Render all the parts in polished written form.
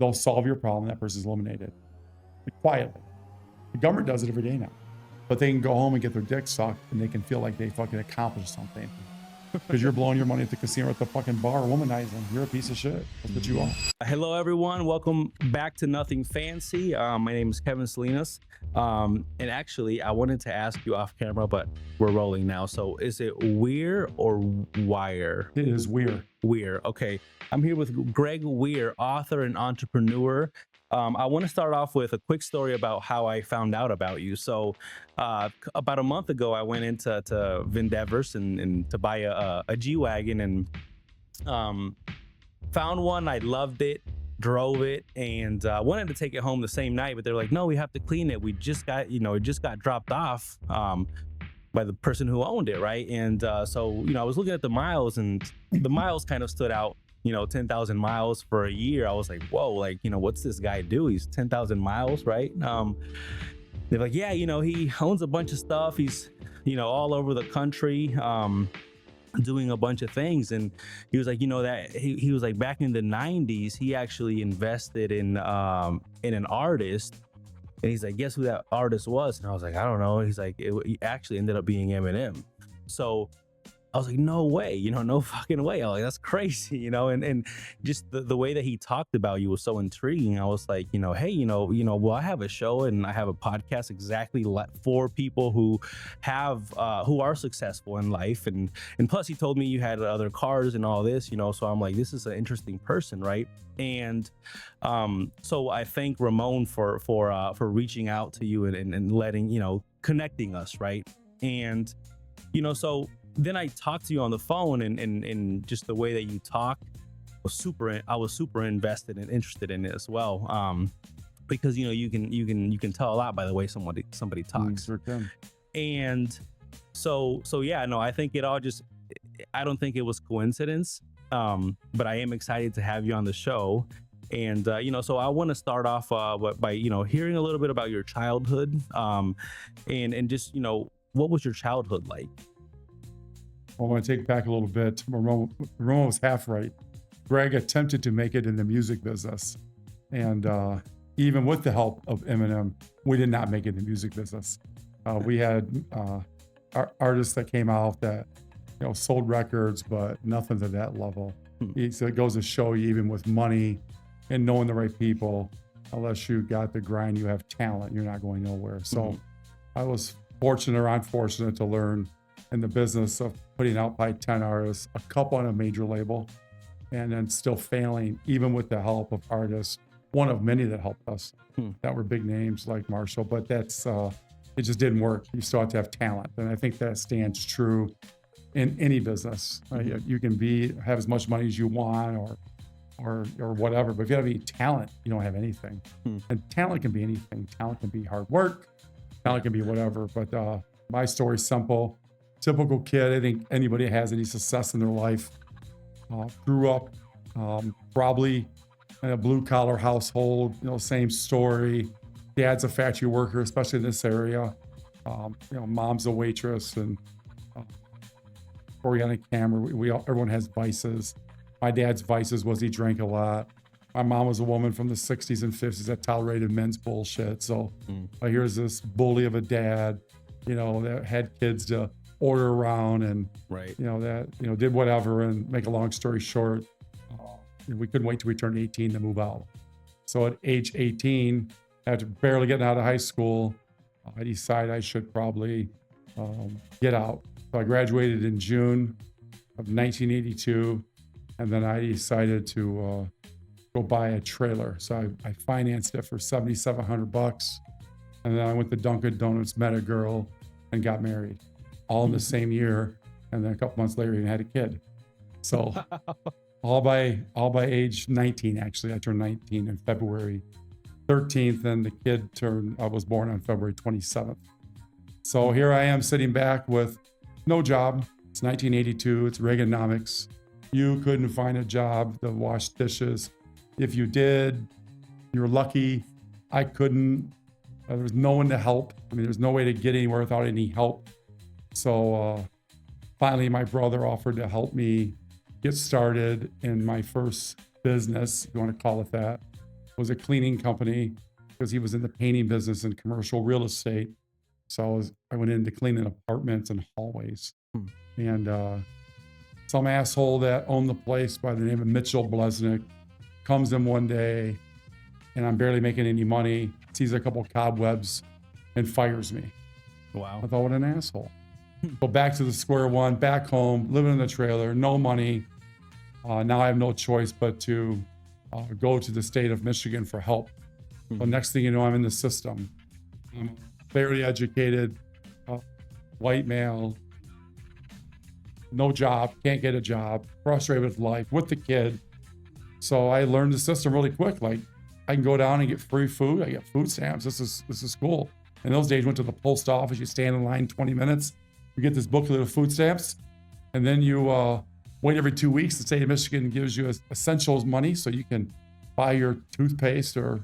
they'll solve your problem. That person's eliminated quietly. The government does it every day now, but they can go home and get their dick sucked and they can feel like they fucking accomplished something. Because you're blowing your money at the casino or at the fucking bar, womanizing. You're a piece of shit. That's what you are. Hello, everyone. Welcome back to Nothing Fancy. My name is Kevin Salinas. And actually, I wanted to ask you off camera, but we're rolling now. So is it Wier or Wier? It is Wier. Wier. Okay. I'm here with Greg Wier, author and entrepreneur. I want to start off with a quick story about how I found out about you. So about a month ago, I went into Vendevers and to buy a G-Wagon and found one. I loved it, drove it, and wanted to take it home the same night, but they're like, no, we have to clean it. We just got, it just got dropped off by the person who owned it, right? And so, I was looking at the miles, and the miles kind of stood out. 10,000 miles for a year. I was like, whoa, like, what's this guy do? He's 10,000 miles, right? They're like, yeah, he owns a bunch of stuff. He's, all over the country, doing a bunch of things. And he was like, that he was like, back in the 90s, he actually invested in an artist. And he's like, guess who that artist was? And I was like, I don't know. He's like, it actually ended up being Eminem. So I was like, no way, no fucking way. I was like, that's crazy, and just the way that he talked about you was so intriguing. I was like, hey, well, I have a show and I have a podcast exactly for people who are successful in life. And plus he told me you had other cars and all this, so I'm like, this is an interesting person. Right. And so I thank Ramon for reaching out to you and letting, connecting us. Right. And, so then I talked to you on the phone and just the way that you talk I was super invested and interested in it as well. Because, you can tell a lot by the way somebody talks. And so yeah, no, I think I don't think it was coincidence. But I am excited to have you on the show. And, so I want to start off by, hearing a little bit about your childhood, and just, what was your childhood like? I want to take back a little bit. Ramon was half right. Greg attempted to make it in the music business. And even with the help of Eminem, we did not make it in the music business. We had artists that came out that, sold records, but nothing to that level. So it goes to show you, even with money and knowing the right people, unless you got the grind, you have talent, you're not going nowhere. So I was fortunate or unfortunate to learn in the business of putting out probably 10 artists, a couple on a major label, and then still failing, even with the help of artists, one of many that helped us that were big names like Marshall, but that's, it just didn't work. You still have to have talent. And I think that stands true in any business. You can have as much money as you want or whatever, but if you have any talent, you don't have anything. And talent can be anything. Talent can be hard work. Talent can be whatever, but my story's simple. Typical kid. I think anybody that has any success in their life grew up probably in a blue collar household, same story. Dad's a factory worker, especially in this area. Mom's a waitress, and before we got on camera, everyone has vices. My dad's vices was he drank a lot. My mom was a woman from the 60s and 50s that tolerated men's bullshit. So here's this bully of a dad, that had kids to order around and, did whatever. And make a long story short, we couldn't wait till we turned 18 to move out. So at age 18, after barely getting out of high school, I decided I should probably get out. So I graduated in June of 1982, and then I decided to go buy a trailer. So I financed it for $7,700, and then I went to Dunkin' Donuts, met a girl, and got married, all in the same year. And then a couple months later, he had a kid. So all by age 19, actually. I turned 19 in February 13th, and the kid I was born on February 27th. So here I am sitting back with no job. It's 1982, it's Reaganomics. You couldn't find a job to wash dishes. If you did, you were lucky. I couldn't. There was no one to help. There's no way to get anywhere without any help. So finally, my brother offered to help me get started in my first business, if you want to call it that. was a cleaning company because he was in the painting business and commercial real estate. So I went into cleaning apartments and hallways. Hmm. And some asshole that owned the place by the name of Mitchell Blesnick comes in one day, and I'm barely making any money, sees a couple cobwebs, and fires me. Wow. I thought, what an asshole. Go back to the square one, back home, living in the trailer, no money. Now I have no choice but to go to the state of Michigan for help. So next thing you know, I'm in the system. I'm barely educated, white male, no job, can't get a job, frustrated with life, with the kid. So I learned the system really quick. Like, I can go down and get free food. I get food stamps. This is cool. In those days, went to the post office. You stand in line 20 minutes. You get this booklet of food stamps, and then you wait every 2 weeks. The state of Michigan gives you essentials money, so you can buy your toothpaste or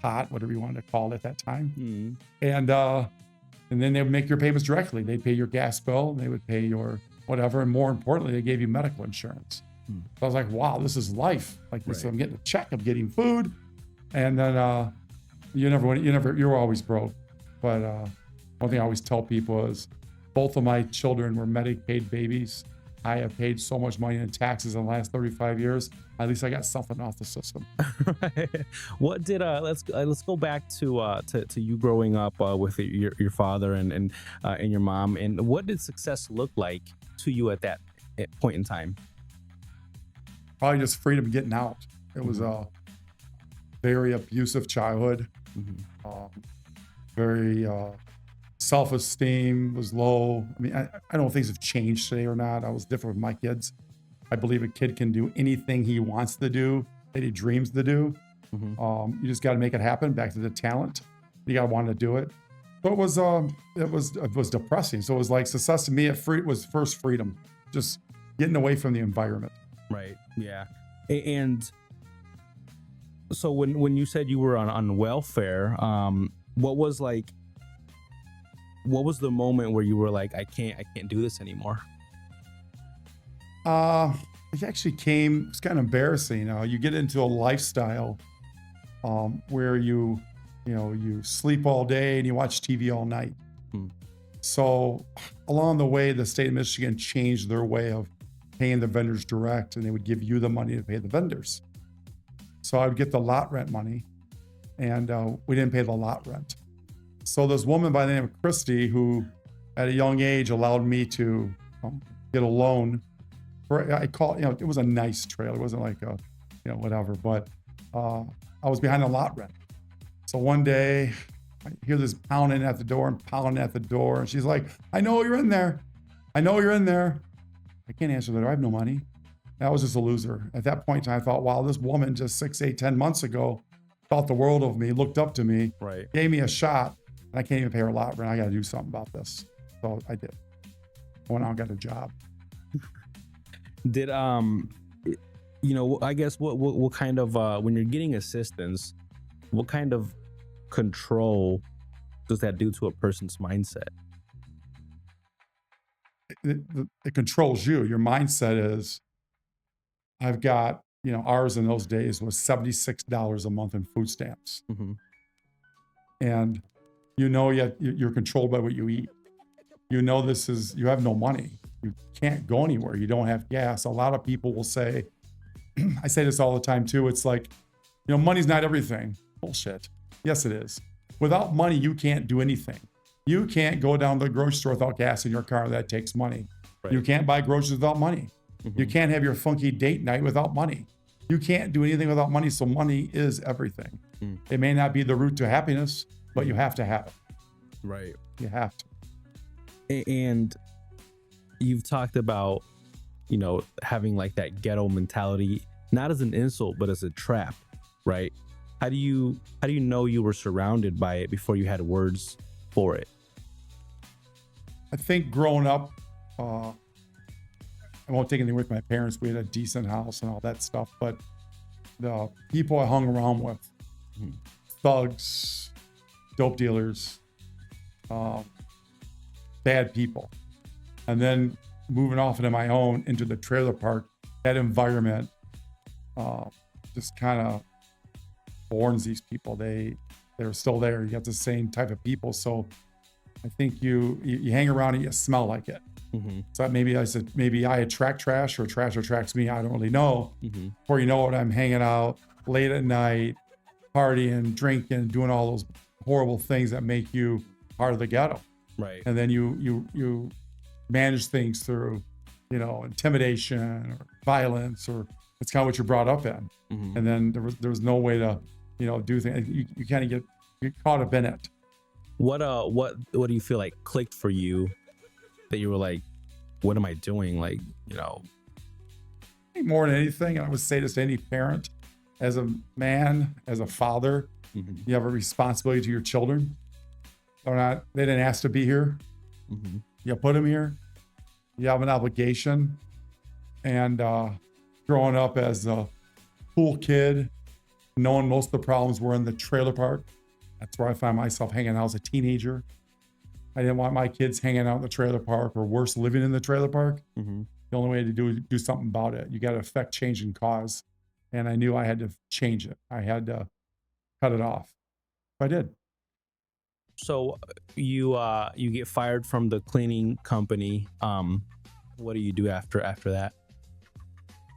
pot, whatever you wanted to call it at that time. And then they would make your payments directly. They'd pay your gas bill, and they would pay your whatever, and more importantly, they gave you medical insurance. So I was like, wow, this is life. Like this, I'm getting a check, I'm getting food, and then you're always broke. But one thing I always tell people is, both of my children were Medicaid babies. I have paid so much money in taxes in the last 35 years. At least I got something off the system. What did let's go back to you growing up with your father and your mom, and what did success look like to you at that point in time? Probably just freedom getting out. It was a very abusive childhood. Very self-esteem was low. I mean, I don't know if things have changed today or not. I was different with my kids. I believe a kid can do anything he wants to do, that he dreams to do. You just got to make it happen. Back to the talent. You got to want to do it. But it was depressing. So it was like success to me was first freedom, just getting away from the environment. Right. Yeah. And so when you said you were on welfare, what was the moment where you were like, I can't do this anymore? It actually it's kind of embarrassing. You get into a lifestyle where you sleep all day and you watch TV all night. So along the way, the state of Michigan changed their way of paying the vendors direct, and they would give you the money to pay the vendors. So I would get the lot rent money, and we didn't pay the lot rent. So this woman by the name of Christy, who at a young age allowed me to get a loan for, it was a nice trailer. It wasn't like whatever, but I was behind the lot rent. So one day I hear this pounding at the door, and she's like, I know you're in there. I can't answer the door. I have no money. I was just a loser. At that point in time, I thought, wow, this woman just 6, 8, 10 months ago thought the world of me, looked up to me, gave me a shot, and I can't even pay her lot rent. I got to do something about this. So I did. I went out and got a job. Did, I guess what kind of, when you're getting assistance, what kind of control does that do to a person's mindset? It controls you. Your mindset is, I've got, ours in those days was $76 a month in food stamps. And you're controlled by what you eat. You have no money. You can't go anywhere. You don't have gas. A lot of people will say, I say this all the time too. It's like, money's not everything. Bullshit. Yes, it is. Without money, you can't do anything. You can't go down to the grocery store without gas in your car. That takes money. Right. You can't buy groceries without money. You can't have your funky date night without money. You can't do anything without money. So money is everything. It may not be the route to happiness, but you have to have it. Right. You have to. And you've talked about, having like that ghetto mentality, not as an insult, but as a trap, right? How do you know you were surrounded by it before you had words for it? I think growing up, I won't take anything with my parents. We had a decent house and all that stuff, but the people I hung around with, thugs, dope dealers, bad people. And then moving off into my own, into the trailer park, that environment just kind of borns these people. They're still there. You got the same type of people. So I think you hang around and you smell like it. Mm-hmm. So maybe I attract trash or trash attracts me. I don't really know. Mm-hmm. Before you know it, I'm hanging out late at night, partying, drinking, doing all those horrible things that make you part of the ghetto. Right. And then you manage things through, intimidation or violence, or it's kind of what you're brought up in. Mm-hmm. And then there was no way to, do things. You kind of get caught up in it. What do you feel like clicked for you that you were like, what am I doing? Like, I think more than anything, and I would say this to any parent, as a man, as a father, mm-hmm. you have a responsibility to your children. They didn't ask to be here. Mm-hmm. You put them here. You have an obligation. And growing up as a cool kid, knowing most of the problems were in the trailer park, that's where I found myself hanging out as a teenager. I didn't want my kids hanging out in the trailer park, or worse, living in the trailer park. Mm-hmm. The only way to do something about it. You got to affect change and cause. And I knew I had to change it. I had to cut it off. I did. So you get fired from the cleaning company. What do you do after that?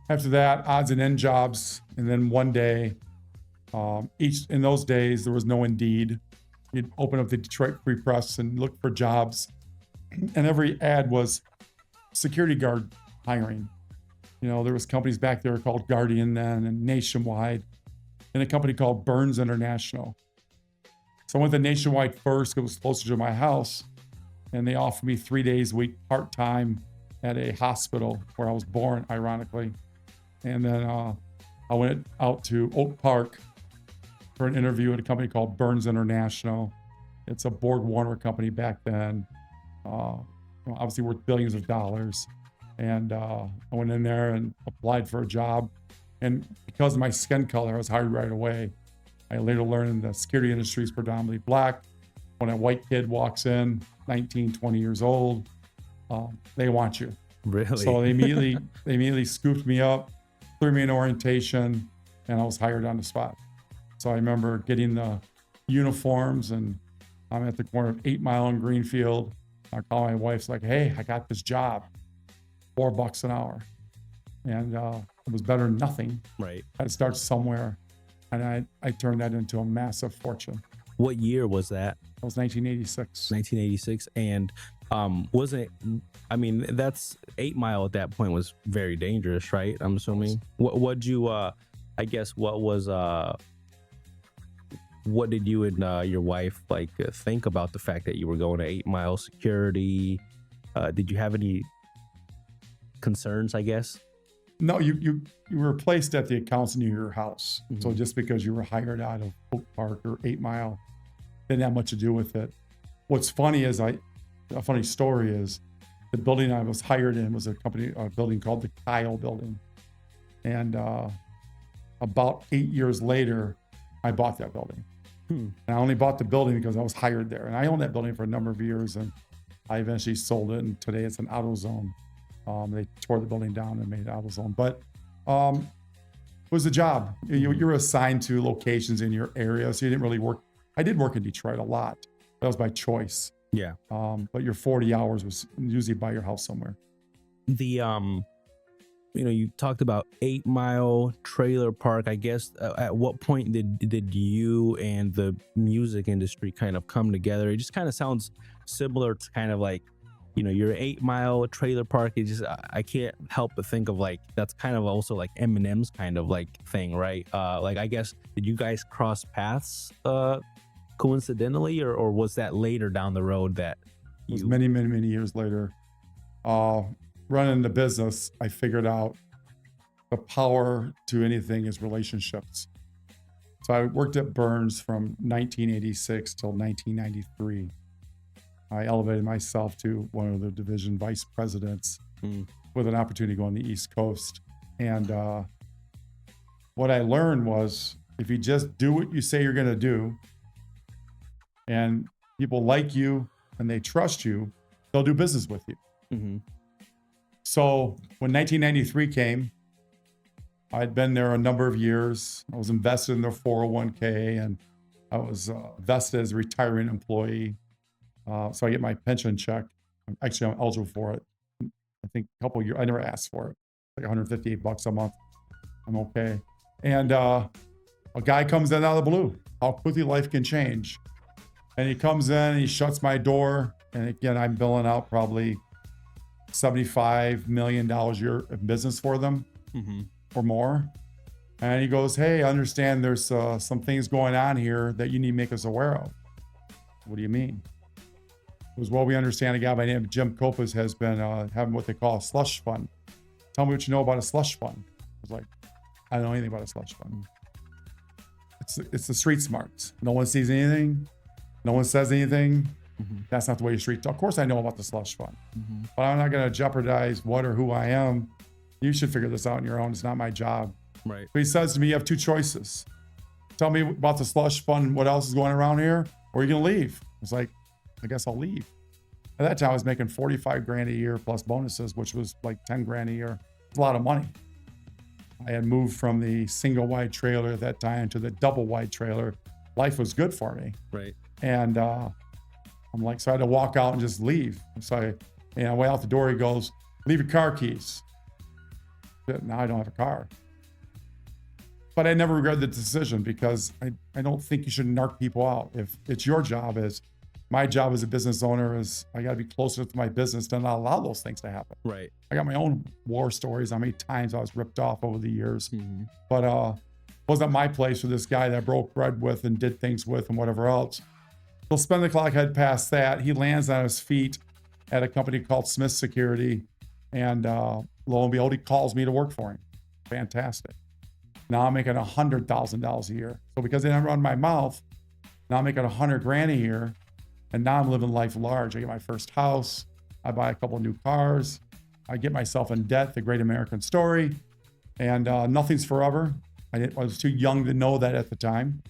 After that, odds and end jobs. And then one day, in those days, there was no Indeed. You'd open up the Detroit Free Press and look for jobs. And every ad was security guard hiring. There was companies back there called Guardian then, and Nationwide, and a company called Burns International. So I went to Nationwide first. It was closer to my house. And they offered me 3 days a week, part-time at a hospital where I was born, ironically. And then I went out to Oak Park for an interview at a company called Burns International. It's a Borg Warner company back then, obviously worth billions of dollars. And I went in there and applied for a job. And because of my skin color, I was hired right away. I later learned the security industry is predominantly black. When a white kid walks in, 19, 20 years old, they want you. Really? So they immediately scooped me up, threw me in orientation, and I was hired on the spot. So I remember getting the uniforms, and I'm at the corner of 8 Mile and Greenfield. I call my wife's like, hey, I got this job, $4 an hour. And it was better than nothing. Right. I had to start somewhere. And I turned that into a massive fortune. What year was that? That was 1986. 1986. And that's 8 Mile at that point was very dangerous, right? I'm assuming. What did you and your wife think about the fact that you were going to 8 Mile security? Did you have any concerns, I guess? No, you were placed at the accounts near your house. Mm-hmm. So just because you were hired out of Oak Park or 8 Mile, didn't have much to do with it. What's funny is a funny story is the building I was hired in was a building called the Kyle Building. And about 8 years later, I bought that building. And I only bought the building because I was hired there. And I owned that building for a number of years, and I eventually sold it. And today it's an AutoZone. They tore the building down and made AutoZone. But it was a job. You're assigned to locations in your area, so you didn't really work. I did work in Detroit a lot. That was by choice. Yeah. But your 40 hours was usually by your house somewhere. You talked about 8 Mile trailer park. I guess at what point did you and the music industry kind of come together? It just kind of sounds similar to kind of like, your 8 Mile trailer park. It just, I can't help but think of that's kind of also like Eminem's kind of thing, right? I guess, did you guys cross paths coincidentally, or was that later down the road that it was many, many, many years later? Running the business, I figured out the power to anything is relationships. So I worked at Burns from 1986 till 1993. I elevated myself to one of the division vice presidents with an opportunity to go on the East Coast. And what I learned was, if you just do what you say you're going to do, and people like you and they trust you, they'll do business with you. Mm-hmm. So when 1993 came, I'd been there a number of years. I was invested in their 401k, and I was vested as a retiring employee. So I get my pension check. I'm eligible for it. I think a couple of years, I never asked for it. Like $158 a month. I'm okay. And a guy comes in out of the blue. How quickly life can change. And he comes in and he shuts my door. And again, I'm billing out probably $75 million a year of business for them or more. And he goes, hey, I understand there's some things going on here that you need to make us aware of. What do you mean? It was, well, we understand a guy by the name of Jim Copas has been having what they call a slush fund. Tell me what you know about a slush fund. I was like, I don't know anything about a slush fund. It's the street smarts. No one sees anything. No one says anything. That's not the way you street talk. Of course I know about the slush fund, but I'm not going to jeopardize what or who I am. You should figure this out on your own. It's not my job. Right. But he says to me, you have two choices. Tell me about the slush fund, what else is going around here, or you're going to leave. I was like, I guess I'll leave. At that time, I was making 45 grand a year plus bonuses, which was like 10 grand a year. It's a lot of money. I had moved from the single wide trailer at that time to the double wide trailer. Life was good for me. Right. And I'm like, so I had to walk out and just leave. So way out the door, he goes, leave your car keys. Now I don't have a car. But I never regretted the decision because I don't think you should narc people out. If it's your job, my job as a business owner is I got to be closer to my business to not allow those things to happen. Right. I got my own war stories, how many times I was ripped off over the years. But it wasn't my place for this guy that I broke bread with and did things with and whatever else. So spend the clock had passed that. He lands on his feet at a company called Smith Security. And lo and behold, he calls me to work for him. Fantastic. Now I'm making $100,000 a year. So because they didn't run my mouth, now I'm making 100 grand a year. And now I'm living life large. I get my first house. I buy a couple of new cars. I get myself in debt, the great American story. And nothing's forever. I was too young to know that at the time.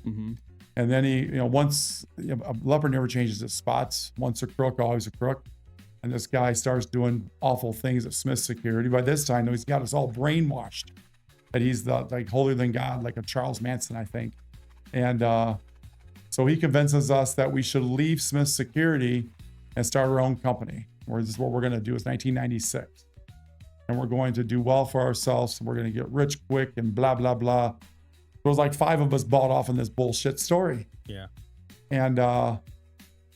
And then once a leopard never changes its spots. Once a crook, always a crook. And this guy starts doing awful things at Smith Security. By this time, he's got us all brainwashed that he's the holier than God, like a Charles Manson, I think. And so he convinces us that we should leave Smith Security and start our own company. This is what we're going to do. It's 1996. And we're going to do well for ourselves. We're going to get rich quick and blah, blah, blah. There was like 5 of us bought off in this bullshit story. Yeah. And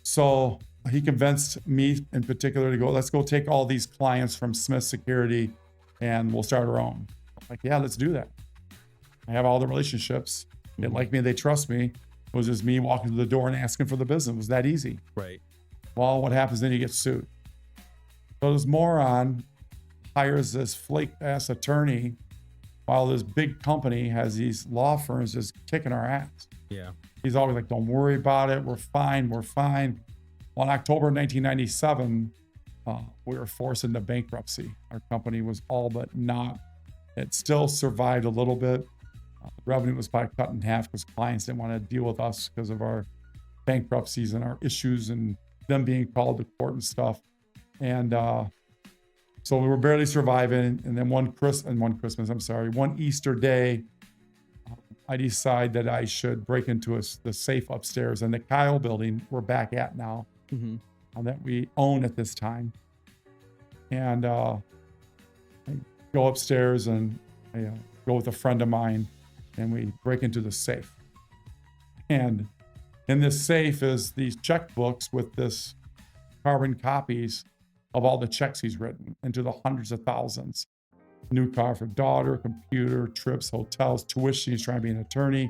so he convinced me in particular to go, let's go take all these clients from Smith Security and we'll start our own. I'm like, yeah, let's do that. I have all the relationships. They like me, they trust me. It was just me walking to the door and asking for the business. It was that easy. Right. Well, what happens then? You get sued. So this moron hires this flake ass attorney while this big company has these law firms just kicking our ass. Yeah. He's always like, don't worry about it. We're fine. We're fine. Well, in October 1997, we were forced into bankruptcy. Our company was all but not. It still survived a little bit. Revenue was probably cut in half because clients didn't want to deal with us because of our bankruptcies and our issues and them being called to court and stuff. And so we were barely surviving. And then one Easter day, I decide that I should break into the safe upstairs in the Kyle building we're back at now, that we own at this time. And I go upstairs and I go with a friend of mine and we break into the safe. And in this safe is these checkbooks with this carbon copies of all the checks he's written into the hundreds of thousands. New car for daughter, computer, trips, hotels, tuition. He's trying to be an attorney.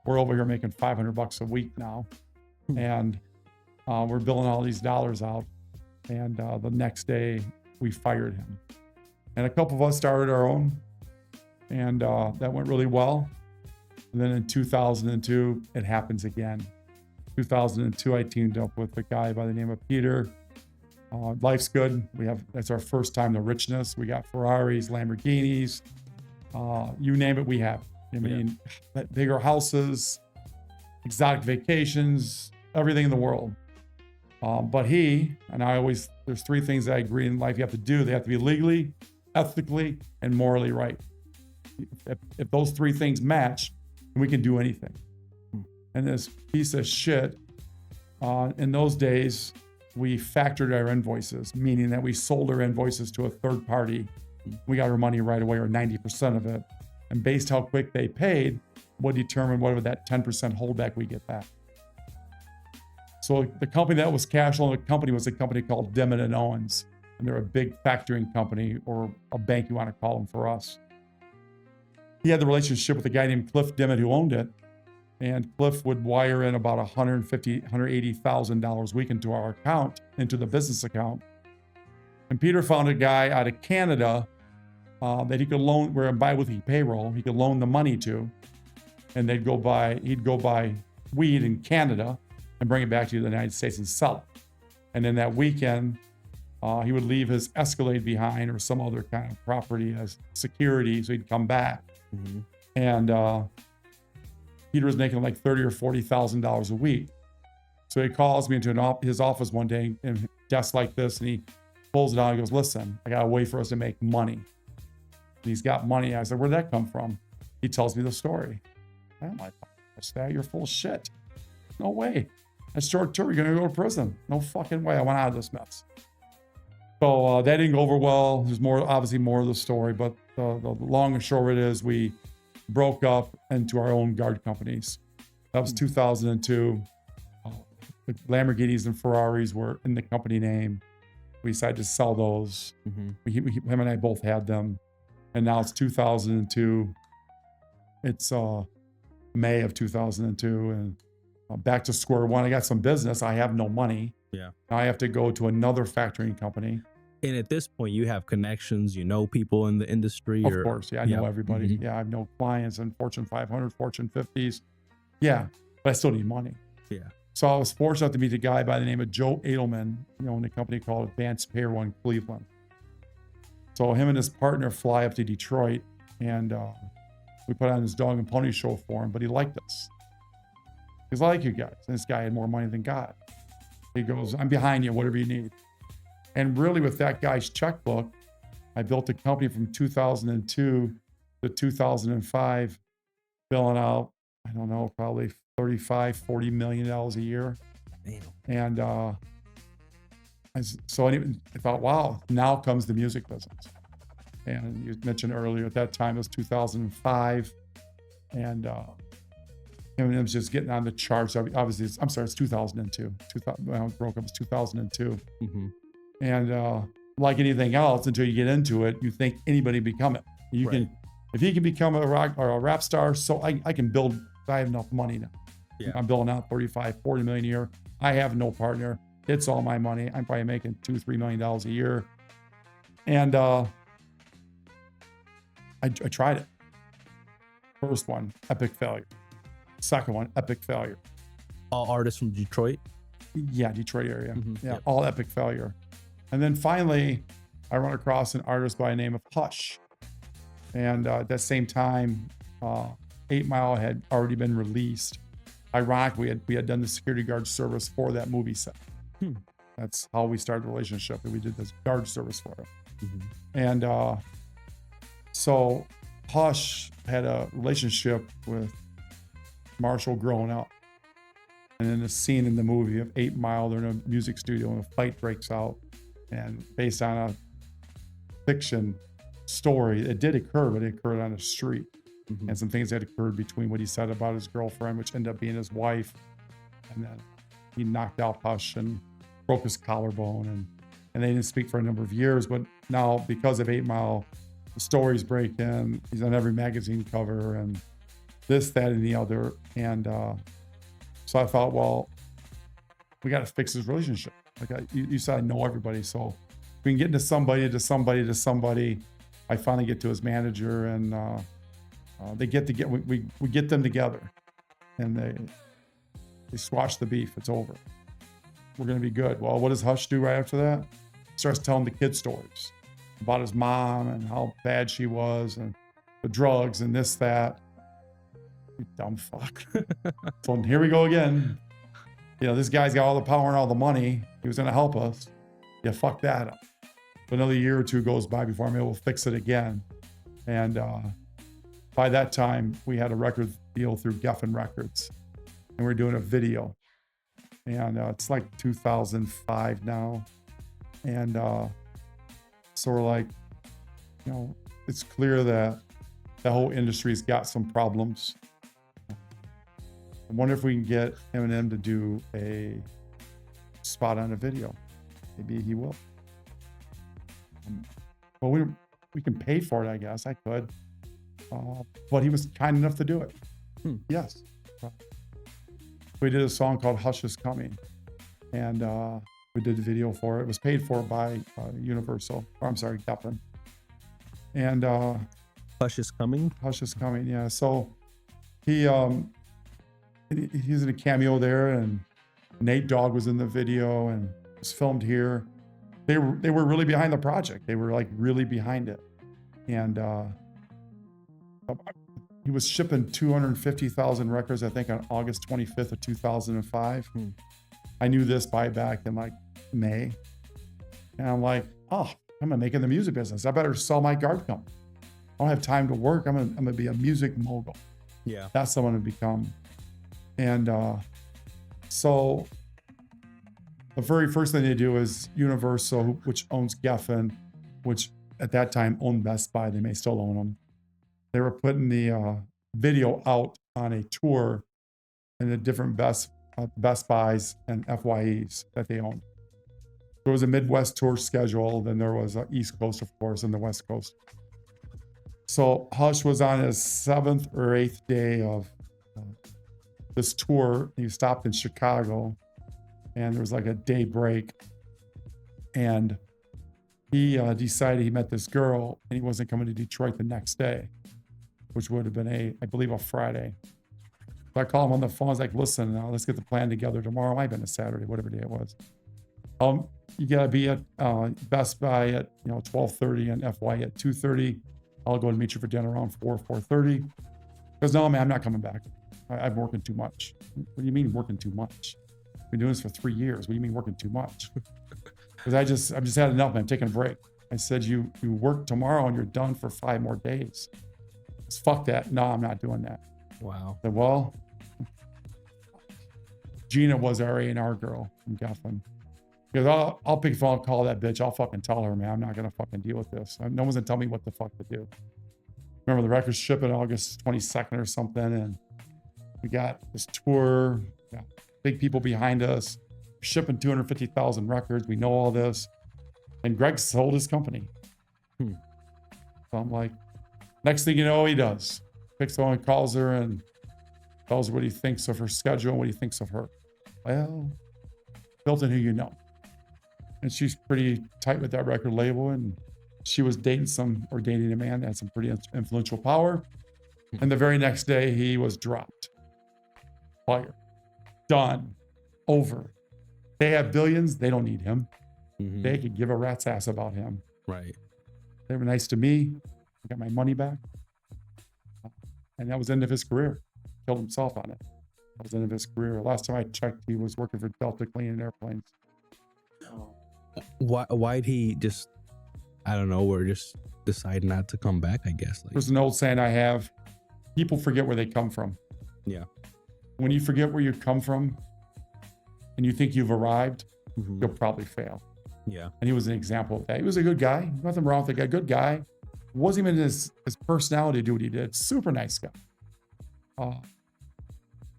We're over here making $500 a week now. And we're billing all these dollars out. And the next day we fired him. And a couple of us started our own. And that went really well. And then in 2002, it happens again. 2002, I teamed up with a guy by the name of Peter. Life's good. That's our first time to richness. We got Ferraris, Lamborghinis, you name it, we have. I mean, bigger houses, exotic vacations, everything in the world. But there's 3 things that I agree in life you have to do. They have to be legally, ethically, and morally right. if those three things match, then we can do anything. And this piece of shit, in those days, we factored our invoices, meaning that we sold our invoices to a third party. We got our money right away, or 90% of it. And based how quick they paid, would determine whatever that 10% holdback we get back. So the company that was cash flowing, the company was a company called Dimmitt and Owens. And they're a big factoring company, or a bank, you want to call them for us. He had the relationship with a guy named Cliff Dimmitt who owned it. And Cliff would wire in about $150,000, $180,000 a week into our account, into the business account. And Peter found a guy out of Canada that he could loan, we're a bi-weekly payroll, he could loan the money to. And he'd go buy weed in Canada and bring it back to the United States and sell it. And then that weekend, he would leave his Escalade behind, or some other kind of property, as security, so he'd come back. Mm-hmm. And Peter was making like $30,000 or $40,000 a week. So he calls me into his office one day, and desk like this, and he pulls it out and goes, "Listen, I got a way for us to make money." And he's got money. I said, "Where'd that come from?" He tells me the story. I'm like, "That's that? You're full of shit. No way. That's short term. You're going to go to prison. No fucking way." I went out of this mess. So that didn't go over well. There's obviously more of the story, but the long and short of it is we broke up into our own guard companies. That was 2002. The Lamborghinis and Ferraris were in the company name. We decided to sell those. Mm-hmm. Him and I both had them. And now it's 2002. It's May of 2002. And back to square one. I got some business. I have no money. Yeah. Now I have to go to another factoring company. And at this point, you have connections, you know people in the industry. Of course, yeah, I know everybody. Mm-hmm. Yeah, I know clients in Fortune 500, Fortune 50s. Yeah, but I still need money. Yeah. So I was fortunate to meet a guy by the name of Joe Edelman, owned a company called Advanced Payroll in Cleveland. So him and his partner fly up to Detroit, and we put on this dog and pony show for him, but he liked us. He's like, "You guys." And this guy had more money than God. He goes, "I'm behind you, whatever you need." And really, with that guy's checkbook, I built a company from 2002 to 2005, billing out, I don't know, probably $35-40 million a year. Damn. And I thought, wow, now comes the music business. And you mentioned earlier, at that time, it was 2005. And it was just getting on the charts. Obviously, it's 2002. When I broke up, it was 2002. Mm-hmm. And like anything else, until you get into it, you think anybody become it. You Right. can, if you can become a rock or a rap star, so I can build. I have enough money now. Yeah. I'm billing out 35-40 million a year. I have no partner. It's all my money. I'm probably making $2-3 million a year. And I tried it. First one, epic failure. Second one, epic failure. All artists from Detroit? Yeah, Detroit area. Mm-hmm. Yeah, Yep. all epic failure. And then finally, I run across an artist by the name of Hush. And at that same time, 8 Mile had already been released. Ironically, we had done the security guard service for that movie set. That's how we started the relationship. And we did this guard service for him. Mm-hmm. And so Hush had a relationship with Marshall growing up. And then the scene in the movie of 8 Mile, they're in a music studio and a fight breaks out. And based on a fiction story, it did occur, but it occurred on a street. Mm-hmm. And some things that occurred between what he said about his girlfriend, which ended up being his wife. And then he knocked out Hush and broke his collarbone. And they didn't speak for a number of years. But now, because of 8 Mile, the stories break in. He's on every magazine cover and this, that, and the other. And so I thought, well, we got to fix his relationship. Like you said, I know everybody. So we can get into somebody, I finally get to his manager, and we get them together, and they squash the beef. It's over. We're going to be good. Well, what does Hush do right after that? He starts telling the kid stories about his mom and how bad she was and the drugs and this, that. You dumb fuck. So here we go again. This guy's got all the power and all the money. He was going to help us. Yeah, fuck that up. But another year or two goes by before I'm able to fix it again. And by that time, we had a record deal through Geffen Records, and we're doing a video. And it's like 2005 now. And so we're like, you know, it's clear that the whole industry's got some problems. I wonder if we can get Eminem to do a spot on a video. Maybe he will. Well, we can pay for it, I guess. I could. But he was kind enough to do it. Yes. We did a song called Hush Is Coming. And we did the video for it. It was paid for by Universal. Or I'm sorry, Geffen. And Hush Is Coming? Hush Is Coming, yeah. So he's in a cameo there, and Nate Dogg was in the video, and it was filmed here. They were really behind the project. They were like really behind it. And he was shipping 250,000 records, I think, on August 25th of 2005. I knew this by back in like May. And I'm like, oh, I'm gonna make it in the music business. I better sell my guard company. I don't have time to work. I'm gonna be a music mogul. Yeah. That's what I'm gonna become. And so the very first thing they do is Universal, which owns Geffen, which at that time owned Best Buy. They may still own them. They were putting the video out on a tour in the different Best Buys and FYEs that they owned. There was a Midwest tour schedule, then there was East Coast, of course, and the West Coast. So Hush was on his 7th or 8th day of this tour. He stopped in Chicago, and there was like a day break. And he decided he met this girl, and he wasn't coming to Detroit the next day, which would have been I believe a Friday. So I called him on the phone. I was like, listen, let's get the plan together tomorrow. It might have been a Saturday, whatever day it was. You gotta be at Best Buy at 12:30 and FY at 2:30. I'll go and meet you for dinner around 4:30. Because no, man, I'm not coming back. I'm working too much. What do you mean working too much? I've been doing this for 3 years. What do you mean working too much? Because I've just had enough, man. I'm taking a break. I said, you work tomorrow and you're done for 5 more days. Fuck that. No, I'm not doing that. Wow. I said, well, Gina was our A&R girl from Geffen. Because I'll pick the phone, I'll call that bitch. I'll fucking tell her, man, I'm not going to fucking deal with this. No one's going to tell me what the fuck to do. Remember, the record's shipping August 22nd or something. And we got this tour, got big people behind us, shipping 250,000 records. We know all this. And Greg sold his company. So I'm like, next thing you know, he does. Picks the phone, calls her, and tells her what he thinks of her schedule and what he thinks of her. Well, built in who you know. And she's pretty tight with that record label. And she was dating a man that had some pretty influential power. And the very next day, he was dropped. Fired. Done. Over. They have billions. They don't need him. They could give a rat's ass about him. Right. They were nice to me. I got my money back. And that was the end of his career. Killed himself on it. That was the end of his career. Last time I checked, he was working for Delta cleaning airplanes. Why'd he just, I don't know, or just decide not to come back, I guess? There's an old saying I have, people forget where they come from. Yeah. When you forget where you come from and you think you've arrived, you'll probably fail. Yeah. And he was an example of that. He was a good guy. Nothing wrong with the guy. Good guy. Wasn't even his personality to do what he did. Super nice guy.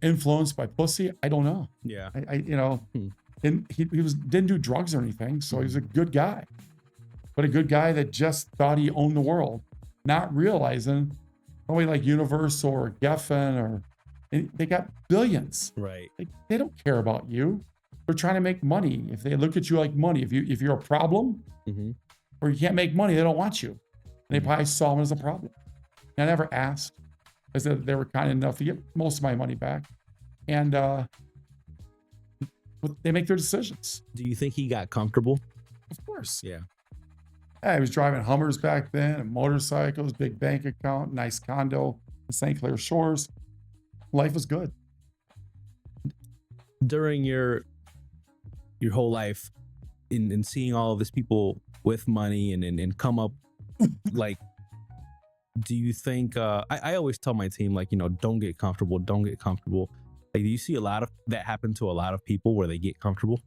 Influenced by pussy? I don't know. Yeah. And he didn't do drugs or anything. So he was a good guy. But a good guy that just thought he owned the world, not realizing somebody like Universal or Geffen they got billions. Right. They don't care about you. They're trying to make money. If they look at you like money, if you're a problem or you can't make money, they don't want you. And they probably saw him as a problem. And I never asked. I said they were kind enough to get most of my money back. And they make their decisions. Do you think he got comfortable? Of course. Yeah. He was driving Hummers back then, and motorcycles, big bank account, nice condo in St. Clair Shores. Life was good. During your whole life, in seeing all of these people with money and come up like do you think I always tell my team, like, don't get comfortable, don't get comfortable. Like, do you see a lot of that happen to a lot of people where they get comfortable?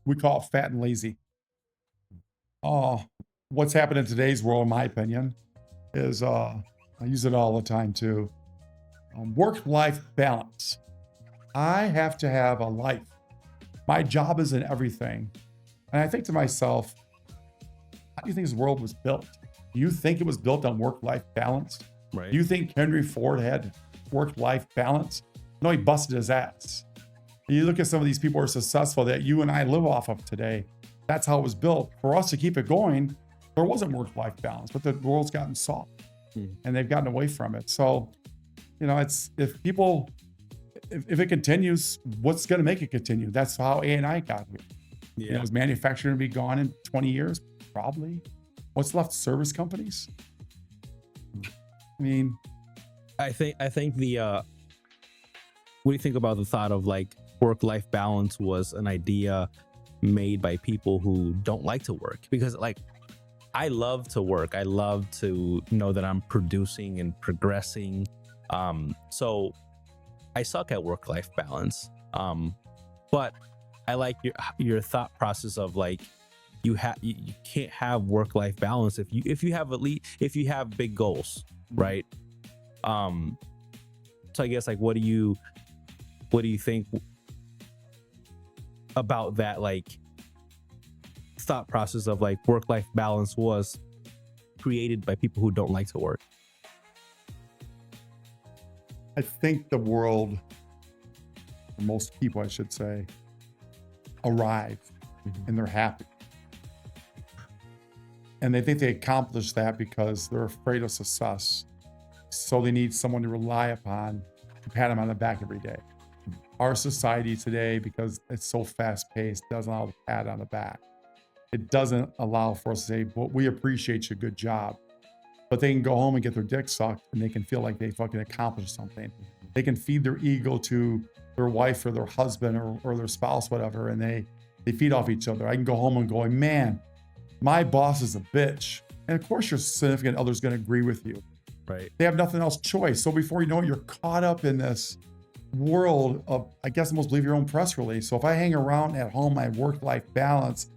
We call it fat and lazy. What's happened in today's world, in my opinion, is I use it all the time too. Work-life balance. I have to have a life. My job isn't everything. And I think to myself, how do you think this world was built? Do you think it was built on work-life balance? Right. Do you think Henry Ford had work-life balance? No, he busted his ass. You look at some of these people who are successful that you and I live off of today. That's how it was built. For us to keep it going, there wasn't work-life balance, but the world's gotten soft and they've gotten away from it. So, it's if it continues, what's going to make it continue? That's how A&I got here. Yeah. Is manufacturing to be gone in 20 years? Probably. What's left? Service companies? I mean, I think the what do you think about the thought of like work-life balance was an idea made by people who don't like to work? Because like, I love to work. I love to know that I'm producing and progressing. So I suck at work-life balance. But I like your thought process of like, you can't have work-life balance if you have big goals, right? So I guess like, what do you think about that, like, thought process of like work-life balance was created by people who don't like to work? I think the world, most people, I should say, arrive and they're happy. And they think they accomplish that because they're afraid of success. So they need someone to rely upon to pat them on the back every day. Our society today, because it's so fast paced, doesn't allow the pat on the back. It doesn't allow for us to say, well, we appreciate your good job. But they can go home and get their dick sucked and they can feel like they fucking accomplished something. They can feed their ego to their wife or their husband or their spouse, whatever, and they feed off each other. I can go home and go, man, my boss is a bitch. And of course your significant other's gonna agree with you. Right. They have nothing else choice. So before you know it, you're caught up in this world of, I guess, almost believe your own press release. So if I hang around at home, my work-life balance,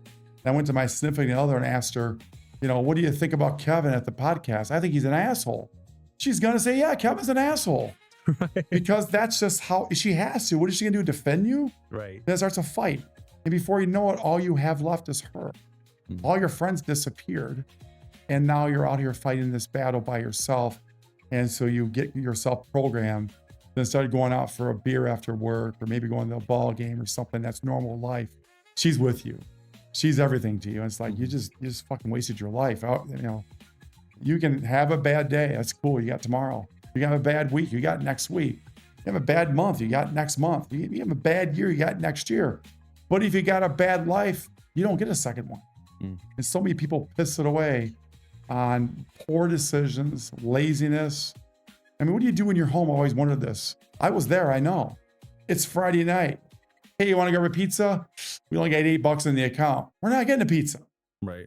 and I went to my significant other and asked her, what do you think about Kevin at the podcast? I think he's an asshole. She's gonna say, yeah, Kevin's an asshole. Right. Because that's just how she has to. What is she gonna do? Defend you? Right. Then it starts a fight. And before you know it, all you have left is her. All your friends disappeared. And now you're out here fighting this battle by yourself. And so you get yourself programmed, then start going out for a beer after work, or maybe going to a ball game or something that's normal life. She's with you. She's everything to you. And it's like, you just fucking wasted your life. You can have a bad day. That's cool. You got tomorrow. You have a bad week. You got next week. You have a bad month. You got next month. You have a bad year. You got next year. But if you got a bad life, you don't get a second one. And so many people piss it away on poor decisions, laziness. I mean, what do you do when you're home? I always wondered this. I was there, I know. It's Friday night. Hey, you want to grab a pizza? We only got $8 in the account. We're not getting a pizza. Right.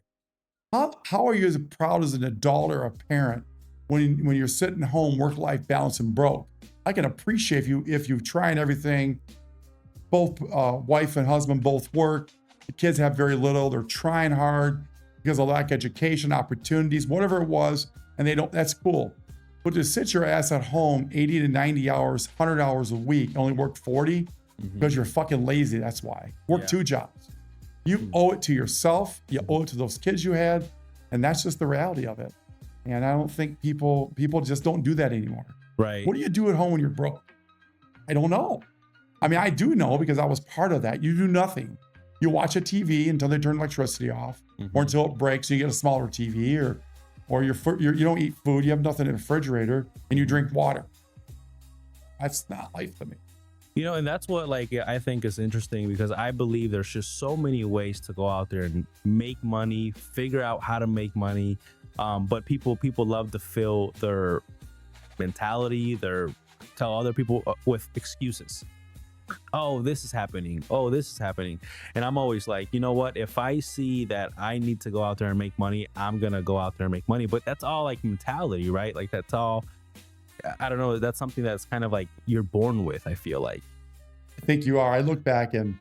How are you as proud as an adult or a parent when you're sitting home, work-life balance and broke? I can appreciate if you trying everything. Both wife and husband both work. The kids have very little. They're trying hard because of lack of education, opportunities, whatever it was, and they don't. That's cool. But to sit your ass at home 80 to 90 hours, 100 hours a week, only work 40 because you're fucking lazy. That's why. Work 2 jobs. You owe it to yourself. You owe it to those kids you had, and that's just the reality of it. And I don't think people just don't do that anymore. Right. What do you do at home when you're broke? I don't know. I mean, I do know because I was part of that. You do nothing. You watch a TV until they turn electricity off, or until it breaks, so you get a smaller TV, or you don't eat food, you have nothing in the refrigerator, and you drink water. That's not life to me. And that's what I think is interesting, because I believe there's just so many ways to go out there and make money, figure out how to make money. But people love to fill their mentality, tell other people with excuses. oh, this is happening. Oh, this is happening. And I'm always like, you know what? If I see that I need to go out there and make money, I'm going to go out there and make money. But that's all like mentality, right? Like that's all, I don't know. That's something that's kind of like you're born with, I feel like. I think you are. I look back and,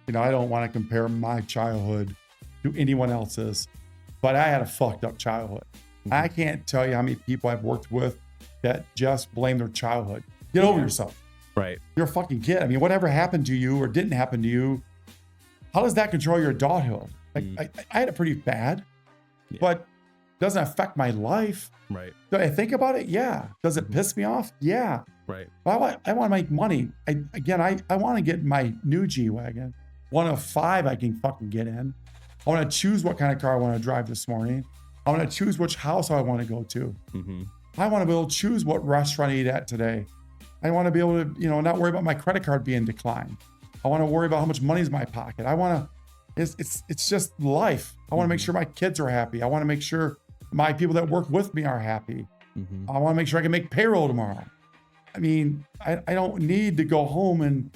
I don't want to compare my childhood to anyone else's, but I had a fucked up childhood. Mhm. I can't tell you how many people I've worked with that just blame their childhood. Get over yourself. Right. You're a fucking kid. I mean, whatever happened to you or didn't happen to you, how does that control your adulthood? Like, I had it pretty bad, but doesn't affect my life. Right. Do I think about it? Yeah. Does it piss me off? Yeah. Right. But I want to make money. I want to get my new G-Wagon. One of 5 I can fucking get in. I want to choose what kind of car I want to drive this morning. I want to choose which house I want to go to. Mm-hmm. I want to be able to choose what restaurant to eat at today. I want to be able to, not worry about my credit card being declined. I want to worry about how much money's in my pocket. I want to, it's just life. I want to make sure my kids are happy. I want to make sure my people that work with me are happy. Mm-hmm. I want to make sure I can make payroll tomorrow. I mean, I don't need to go home and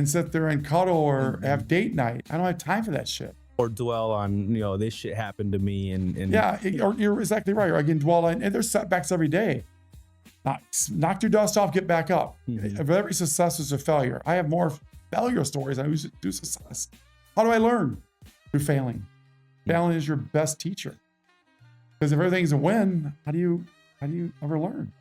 sit there and cuddle or have date night. I don't have time for that shit. Or dwell on, this shit happened to me and yeah, or you're exactly right. Or I can dwell on, and there's setbacks every day. Knock your dust off, get back up. Mm-hmm. Every success is a failure. I have more failure stories than I do success. How do I learn? Through failing. Failing is your best teacher. Because if everything's a win, how do you ever learn?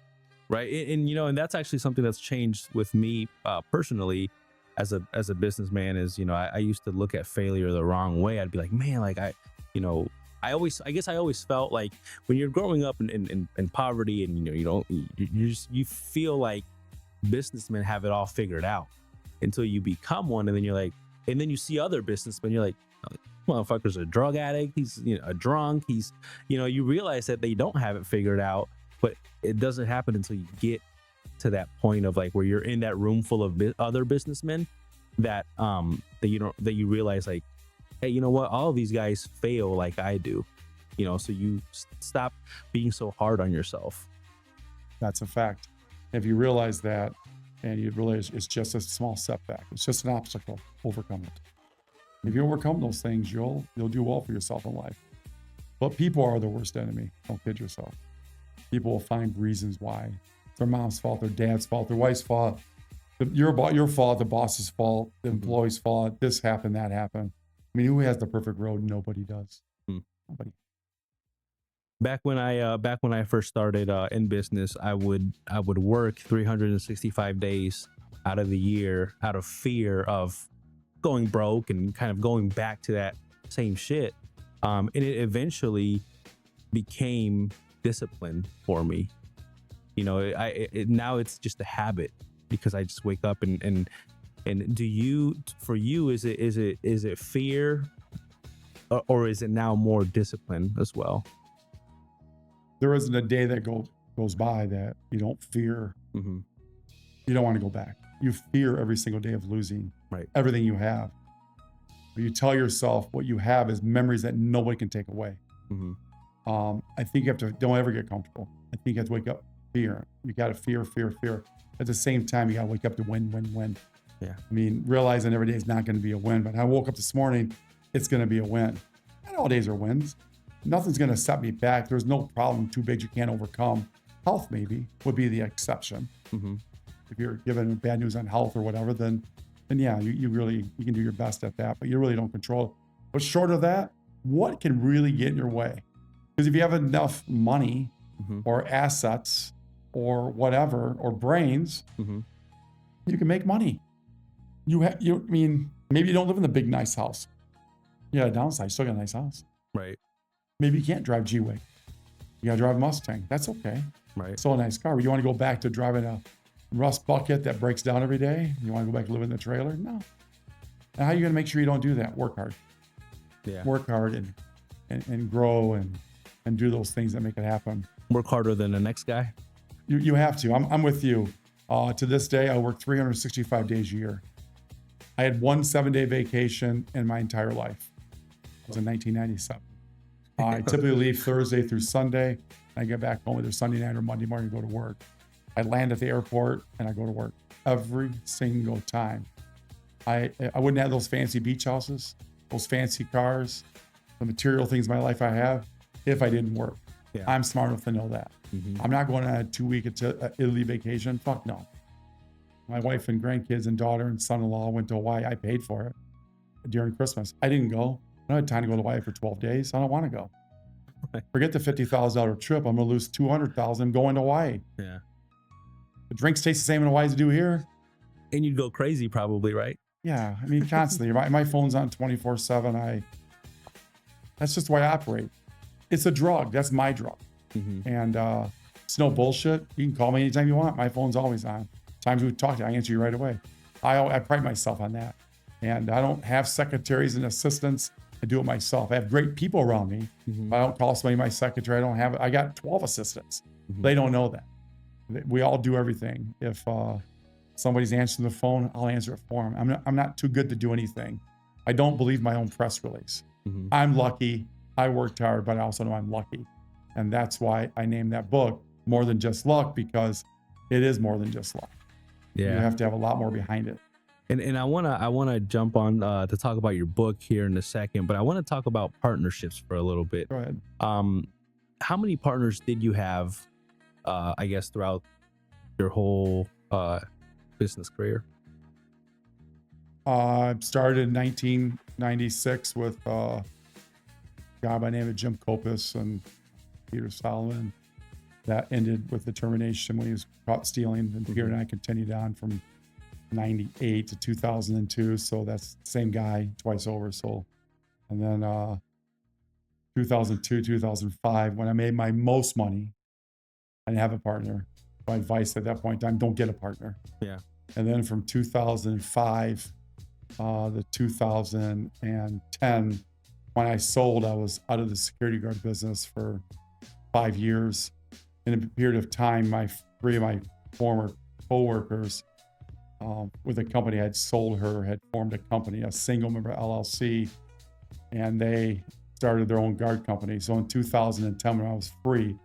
Right. And that's actually something that's changed with me personally as a businessman is, I used to look at failure the wrong way. I'd be like, man, like I guess I always felt like when you're growing up in poverty and, you feel like businessmen have it all figured out until you become one. And then you're like, and then you see other businessmen, you're like, motherfucker's a drug addict. He's, a drunk. He's, you realize that they don't have it figured out, but it doesn't happen until you get to that point of like where you're in that room full of other businessmen that you realize like, hey, you know what? All of these guys fail like I do, so you stop being so hard on yourself. That's a fact. If you realize that and you realize it's just a small setback, it's just an obstacle, overcome it. If you overcome those things, you'll do well for yourself in life. But people are the worst enemy. Don't kid yourself. People will find reasons why. It's their mom's fault, their dad's fault, their wife's fault, your fault, the boss's fault, the employee's fault, this happened, that happened. I mean, who has the perfect road? Nobody does. Nobody. Back when I first started in business, I would work 365 days out of the year out of fear of going broke and kind of going back to that same shit. And it eventually became discipline for me. Now it's just a habit because I just wake up and for you, is it fear or is it now more discipline as well? There isn't a day that goes by that you don't fear. Mm-hmm. You don't want to go back. You fear every single day of losing everything you have. But you tell yourself what you have is memories that nobody can take away. Mm-hmm. I think you have to, don't ever get comfortable. I think you have to wake up, fear. You got to fear. At the same time, you got to wake up to win. Yeah. I mean, realizing every day is not going to be a win, but I woke up this morning, it's going to be a win. Not all days are wins. Nothing's going to set me back. There's no problem too big you can't overcome. Health maybe would be the exception. Mm-hmm. If you're given bad news on health or whatever, then yeah, you can do your best at that, but you really don't control it. But short of that, what can really get in your way? Because if you have enough money or assets or whatever, or brains, you can make money. I mean, maybe you don't live in the big, nice house. You got a downside, you still got a nice house. Right. Maybe you can't drive G-Wagon. You got to drive a Mustang. That's okay. Right. Still a nice car. But you want to go back to driving a rust bucket that breaks down every day? You want to go back to living in the trailer? No. And how are you going to make sure you don't do that? Work hard. Yeah. Work hard and grow and do those things that make it happen. Work harder than the next guy. You have to. I'm with you. To this day, I work 365 days a year. I had one 7-day vacation in my entire life. It was in 1997. I typically leave Thursday through Sunday. I get back home either Sunday night or Monday morning to go to work. I land at the airport and I go to work every single time. I wouldn't have those fancy beach houses, those fancy cars, the material things in my life I have, if I didn't work. Yeah. I'm smart enough to know that. I'm not going on a 2-week Italy vacation. Fuck no. My wife and grandkids and daughter and son-in-law went to Hawaii. I paid for it during Christmas. I didn't go. I don't have time to go to Hawaii for 12 days. I don't want to go. Forget the $50,000 trip. I'm going to lose $200,000 going to Hawaii. Yeah. The drinks taste the same in Hawaii as they do here. And you'd go crazy probably, right? Yeah. I mean, constantly. My phone's on 24/7. That's just the way I operate. It's a drug. That's my drug. And it's no bullshit. You can call me anytime you want. My phone's always on. Times we talk to you, I answer you right away. I pride myself on that. And I don't have secretaries and assistants. I do it myself. I have great people around me. But I don't call somebody my secretary. I got 12 assistants. They don't know that. We all do everything. If somebody's answering the phone, I'll answer it for them. I'm not too good to do anything. I don't believe my own press release. I'm lucky. I worked hard, but I also know I'm lucky. And that's why I named that book More Than Just Luck, because it is more than just luck. Yeah. You have to have a lot more behind it. And I wanna jump on to talk about your book here in a second, but I want to talk about partnerships for a little bit. Go ahead. How many partners did you have, I guess, throughout your whole business career? I started in 1996 with a guy by the name of Jim Kopis and Peter Solomon. That ended with the termination when he was caught stealing. And Peter and I continued on from 98 to 2002. So that's the same guy twice over. So, and then 2002, 2005, when I made my most money, I didn't have a partner. My advice at that point in time, don't get a partner. Yeah. And then from 2005 to 2010, when I sold, I was out of the security guard business for 5 years. In a period of time, three of my former coworkers with a company I'd sold her had formed a company, a single member LLC, and they started their own guard company. So in 2010, when I was free,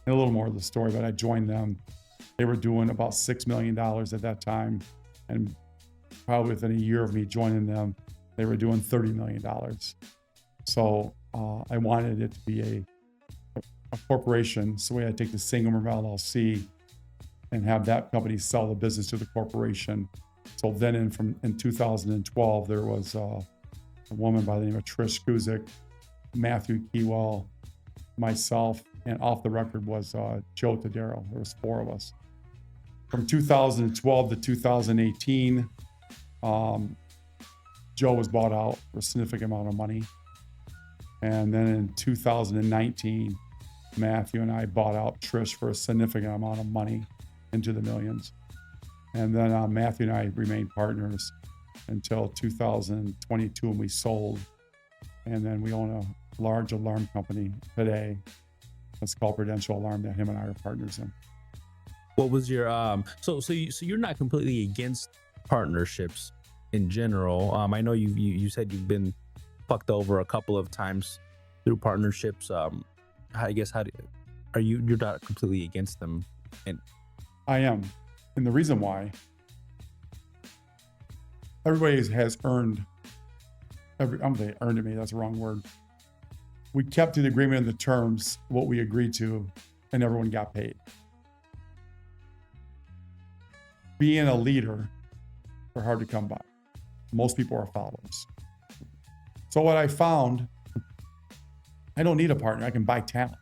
and a little more of the story, but I joined them. They were doing about $6 million at that time. And probably within a year of me joining them, they were doing $30 million. So I wanted it to be a corporation. So we had to take the single member LLC and have that company sell the business to the corporation. So then in 2012, there was a woman by the name of Trish Guzik, Matthew Keywell, myself, and off the record was Joe Tadero. There was 4 of us. From 2012 to 2018, Joe was bought out for a significant amount of money. And then in 2019, Matthew and I bought out Trish for a significant amount of money, into the millions. And then Matthew and I remained partners until 2022 when we sold. And then we own a large alarm company today. It's called Prudential Alarm that him and I are partners in. What was your so you're not completely against partnerships in general? I know you said you've been fucked over a couple of times through partnerships. You're not completely against them? And I am, and the reason why, everybody has earned. I'm gonna say earned to me. That's the wrong word. We kept to the agreement and the terms, what we agreed to, and everyone got paid. Being a leader are hard to come by. Most people are followers. So what I found, I don't need a partner. I can buy talent.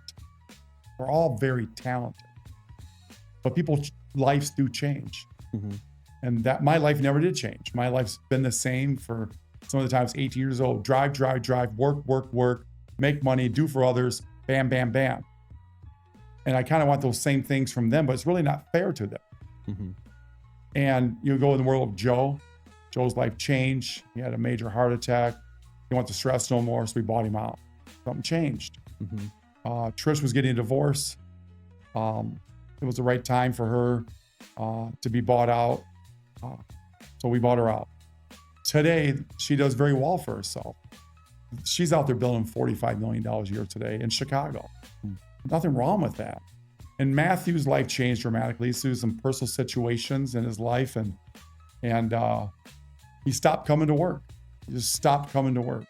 We're all very talented, but people's lives do change. And that my life never did change. My life's been the same for some of the times 18 years old. Drive, work, make money, do for others, bam, bam, bam. And I kind of want those same things from them, but it's really not fair to them. And you go in the world of Joe. Joe's life changed. He had a major heart attack. He went to stress no more, so we bought him out. Something changed. Trish was getting a divorce. It was the right time for her to be bought out. So we bought her out. Today, she does very well for herself. She's out there billing $45 million a year today in Chicago. Nothing wrong with that. And Matthew's life changed dramatically through some personal situations in his life, and he stopped coming to work. He just stopped coming to work.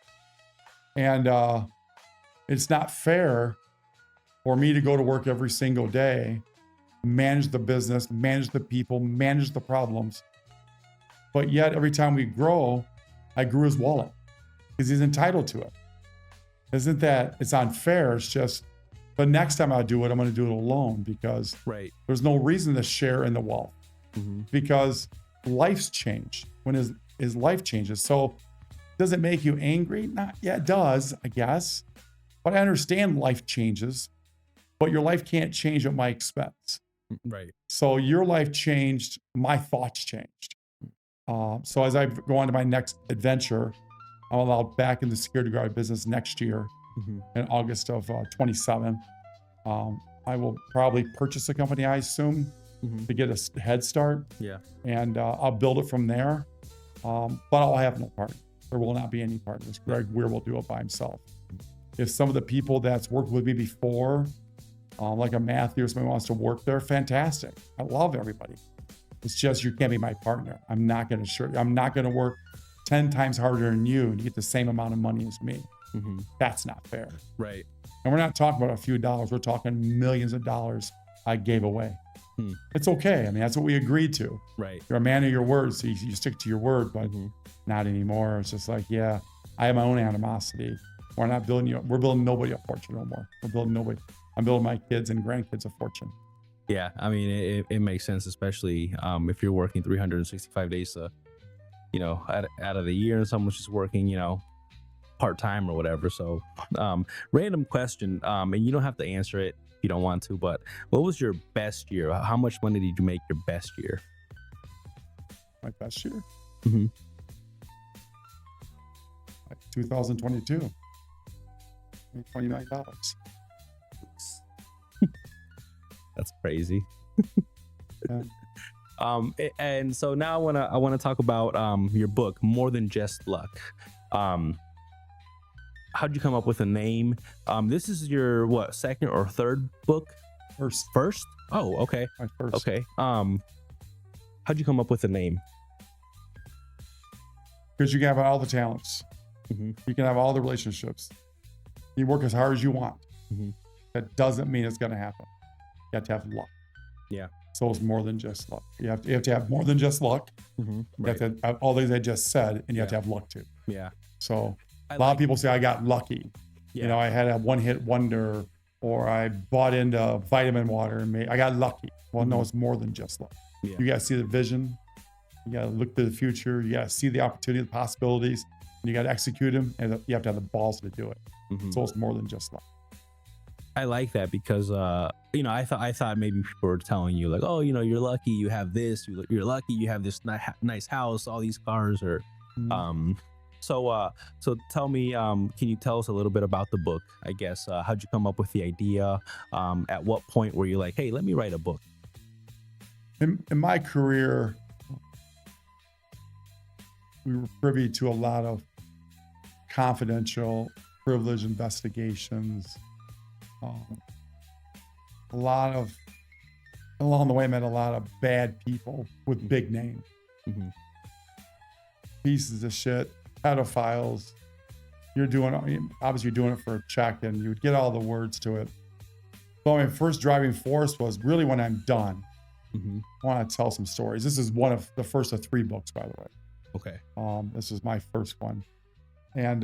And it's not fair for me to go to work every single day, manage the business, manage the people, manage the problems. But yet every time we grow, I grew his wallet because he's entitled to it. Isn't that, it's unfair. It's just, but next time I do it, I'm going to do it alone because there's no reason to share in the wealth because life's changed when his life changes. So does it make you angry? Not, yeah, it does, I guess. But I understand life changes, but your life can't change at my expense. Right. So your life changed, my thoughts changed. So as I go on to my next adventure, I'm allowed back in the security guard business next year in August of 27. I will probably purchase a company, I assume, to get a head start. Yeah. And I'll build it from there. But I'll have no partner. There will not be any partners. Greg Wier will do it by himself. If some of the people that's worked with me before, like a Matthew or somebody wants to work there, fantastic. I love everybody. It's just you can't be my partner. I'm not going to work 10 times harder than you to get the same amount of money as me. That's not fair. Right. And we're not talking about a few dollars. We're talking millions of dollars I gave away. It's okay. I mean, that's what we agreed to. Right. You're a man of your word, so you stick to your word, but not anymore. It's just like, yeah, I have my own animosity. We're not building you. We're building nobody a fortune no more. We're building nobody. I'm building my kids and grandkids a fortune. Yeah, I mean, it makes sense, especially if you're working 365 days, out of the year, and someone's just working, part-time or whatever. So random question, and you don't have to answer it if you don't want to, but what was your best year? How much money did you make your best year? My best year? 2022. $29. That's crazy. Yeah. And so now I wanna talk about your book, More Than Just Luck. How'd you come up with a name? This is your second or third book? First? Oh, okay. My first. Okay. How'd you come up with a name? Because you can have all the talents. You can have all the relationships. You work as hard as you want. That doesn't mean it's going to happen. You have to have luck. Yeah. So it's more than just luck. You have to have more than just luck. You have to have all things I just said, and you have to have luck too. Yeah. So a lot of people say I got lucky. Yeah. I had a one-hit wonder, or I bought into vitamin water and I got lucky. Well, no, it's more than just luck. Yeah. You got to see the vision. You got to look to the future. You got to see the opportunity, the possibilities, and you got to execute them. And you have to have the balls to do it. So it's more than just luck. I like that because I thought maybe people were telling you like, oh, you're lucky you have this, you're lucky you have this nice house, all these cars, or so tell me, can you tell us a little bit about the book? I guess how'd you come up with the idea? At what point were you like, hey, let me write a book? In my career, we were privy to a lot of confidential, privileged investigations. Along the way, I met a lot of bad people with big names. Pieces of shit, pedophiles. Obviously you're doing it for a check, and you would get all the words to it. So my first driving force was really when I'm done. I want to tell some stories. This is one of the first of 3 books, by the way. Okay. This is my first one. And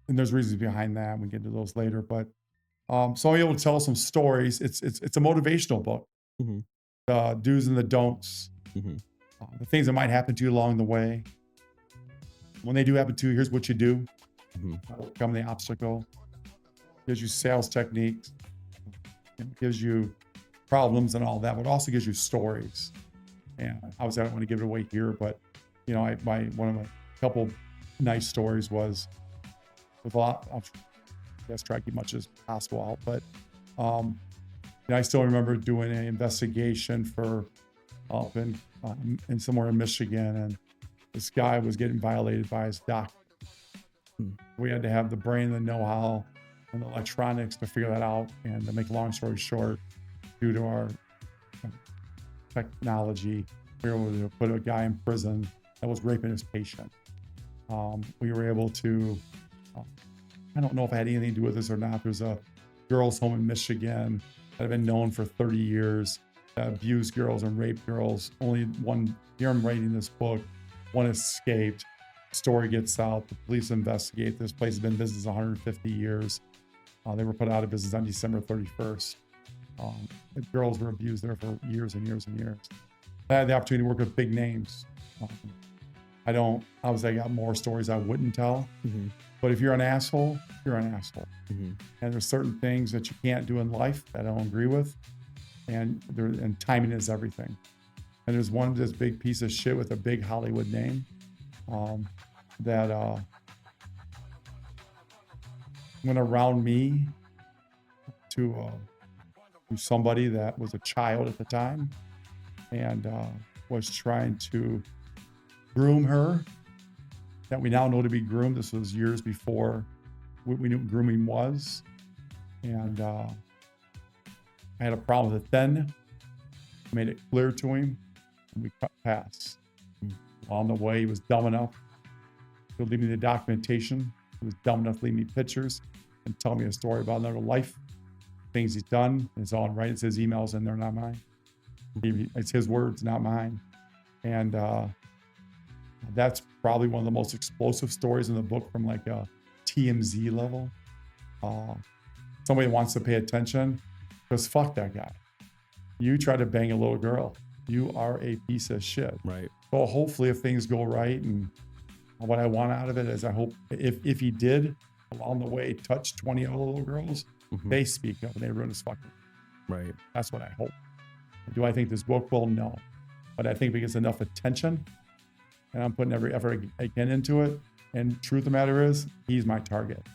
there's reasons behind that. We get into those later, but so I'm able to tell some stories. It's a motivational book. The do's and the don'ts, the things that might happen to you along the way. When they do happen to you, here's what you do. Overcome the obstacle. Gives you sales techniques. It gives you problems and all that, but also gives you stories. And obviously I don't want to give it away here, but one of my couple nice stories was with a lot. I'll try to keep much as possible out, but I still remember doing an investigation for up in somewhere in Michigan, and this guy was getting violated by his doctor. We had to have the brain, the know-how, and the electronics to figure that out. And to make a long story short, due to our technology, We were able to put a guy in prison that was raping his patient. We were able to, I don't know if it had anything to do with this or not. There's a girls' home in Michigan that have been known for 30 years that abused girls and raped girls. Only one, here I'm writing this book, one escaped. Story gets out, the police investigate. This place has been in business 150 years. They were put out of business on December 31st. The girls were abused there for years and years and years. I had the opportunity to work with big names. Obviously I got more stories I wouldn't tell, but if you're an asshole, you're an asshole. And there's certain things that you can't do in life that I don't agree with. And timing is everything. And there's one, this big piece of shit with a big Hollywood name, that went around me to somebody that was a child at the time and was trying to groom her, that we now know to be groomed. This was years before we knew what grooming was. And I had a problem with it then. I made it clear to him, and we cut past. On the way, he was dumb enough to leave me the documentation. He was dumb enough to leave me pictures and tell me a story about another life, things he's done. It's all in writing. It's his emails in there, not mine. It's his words, not mine. And that's probably one of the most explosive stories in the book, from like a TMZ level. Somebody wants to pay attention, because fuck that guy. You try to bang a little girl, you are a piece of shit. Right. So hopefully if things go right, and what I want out of it is, I hope if he did along the way touch 20 other little girls, they speak up and they ruin his fucking. Right. That's what I hope. Do I think this book will? No. But I think if it gets enough attention, and I'm putting every effort I can into it, and truth of the matter is, he's my target.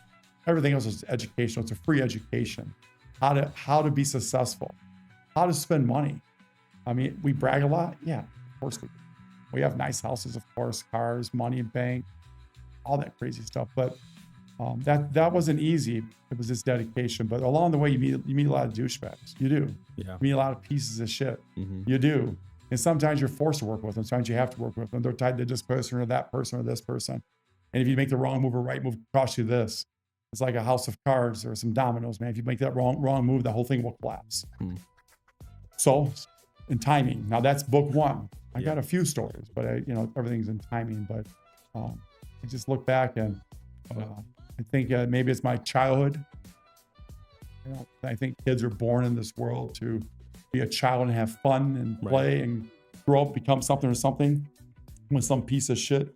Everything else is educational. It's a free education. How to be successful, how to spend money. I mean, we brag a lot. Yeah, of course we do. We have nice houses, of course, cars, money in bank, all that crazy stuff. But that wasn't easy. It was just dedication. But along the way, you meet a lot of douchebags. You do. Yeah. You meet a lot of pieces of shit. You do. And sometimes you're forced to work with them. Sometimes you have to work with them. They're tied to this person or that person or this person. And if you make the wrong move or right move, it costs you this. It's like a house of cards or some dominoes, man. If you make that wrong move, the whole thing will collapse. So, in timing. Now that's book one. I got a few stories, but everything's in timing. But I just look back and I think maybe it's my childhood. I think kids are born in this world to be a child and have fun and play and grow up, become something or something. When some piece of shit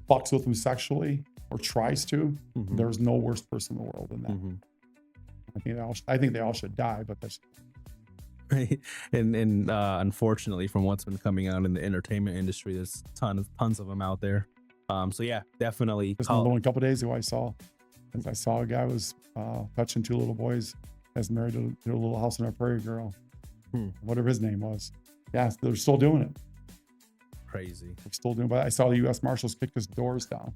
fucks with them sexually or tries to, there's no worse person in the world than that. I think they all should die, but that's right. And unfortunately, from what's been coming out in the entertainment industry, there's tons of them out there. So yeah, definitely. Just only a couple of days ago, I saw a guy was touching two little boys that's married to a little house on a prairie girl, whatever his name was. Yeah, they're still doing it. Crazy. They're still doing it. But I saw the U.S. Marshals kick his doors down.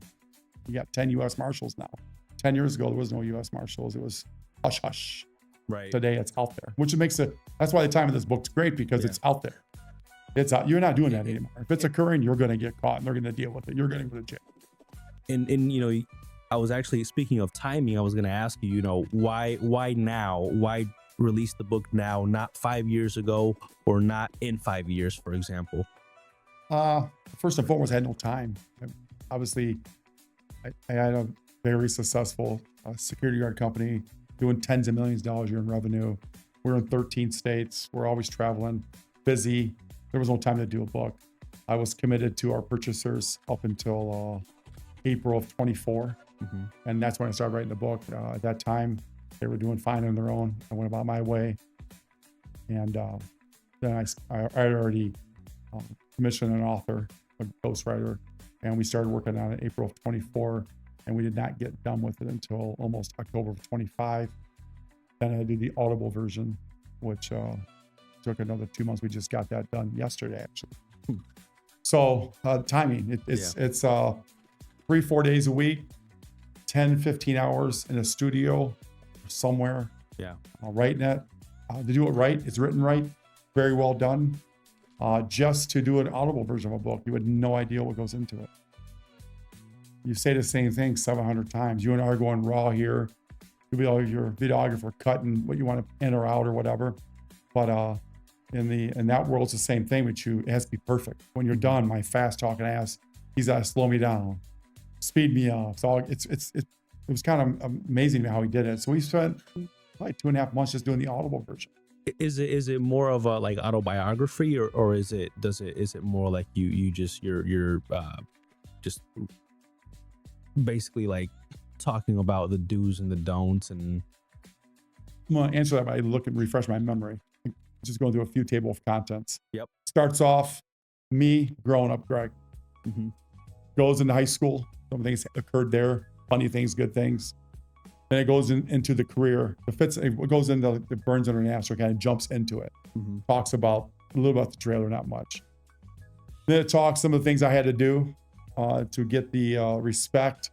You got 10 U.S. Marshals now. 10 years ago, there was no U.S. Marshals. It was hush hush. Right. Today, it's out there, which makes it. That's why the time of this book's great, because it's out there. It's out. You're not doing that anymore. If it's occurring, you're going to get caught, and they're going to deal with it. You're going to go to jail. And I was actually, speaking of timing, I was going to ask you, why now? Why release the book now, not 5 years ago, or not in 5 years, for example? First and foremost, I had no time. Obviously, I had a very successful security guard company doing tens of millions of dollars a year in revenue. We're in 13 states. We're always traveling, busy. There was no time to do a book. I was committed to our purchasers up until April of 24. And that's when I started writing the book. At that time, they were doing fine on their own. I went about my way. And then I had already commissioned an author, a ghostwriter, and we started working on it in April of 24. And we did not get done with it until almost October of 25. Then I did the Audible version, which took another 2 months. We just got that done yesterday, actually. So timing, it's 3-4 days a week, 10, 15 hours in a studio somewhere. Yeah. Writing it. To do it right, it's written right, very well done. just to do an audible version of a book. You had no idea what goes into it. You say the same thing 700 times. You and I are going raw here. You'll be all your videographer cutting what you want to in or out or whatever. But in that world, it's the same thing with you. It has to be perfect. When you're done, my fast talking ass, he's got to slow me down, speed me up. So it was kind of amazing how he did it. So we spent like 2.5 months just doing the audible version. Is it more of a like autobiography, or is it more like you're just basically like talking about the do's and the don'ts? And I'm gonna answer that by looking, refresh my memory. Just going through a few table of contents. Yep. Starts off me growing up, Greg. Mm-hmm. Goes into high school. Some things occurred there, funny things, good things. Then it goes into the career. It goes into the Burns International, kind of jumps into it. Mm-hmm. Talks about a little about the trailer, not much. Then it talks some of the things I had to do to get the respect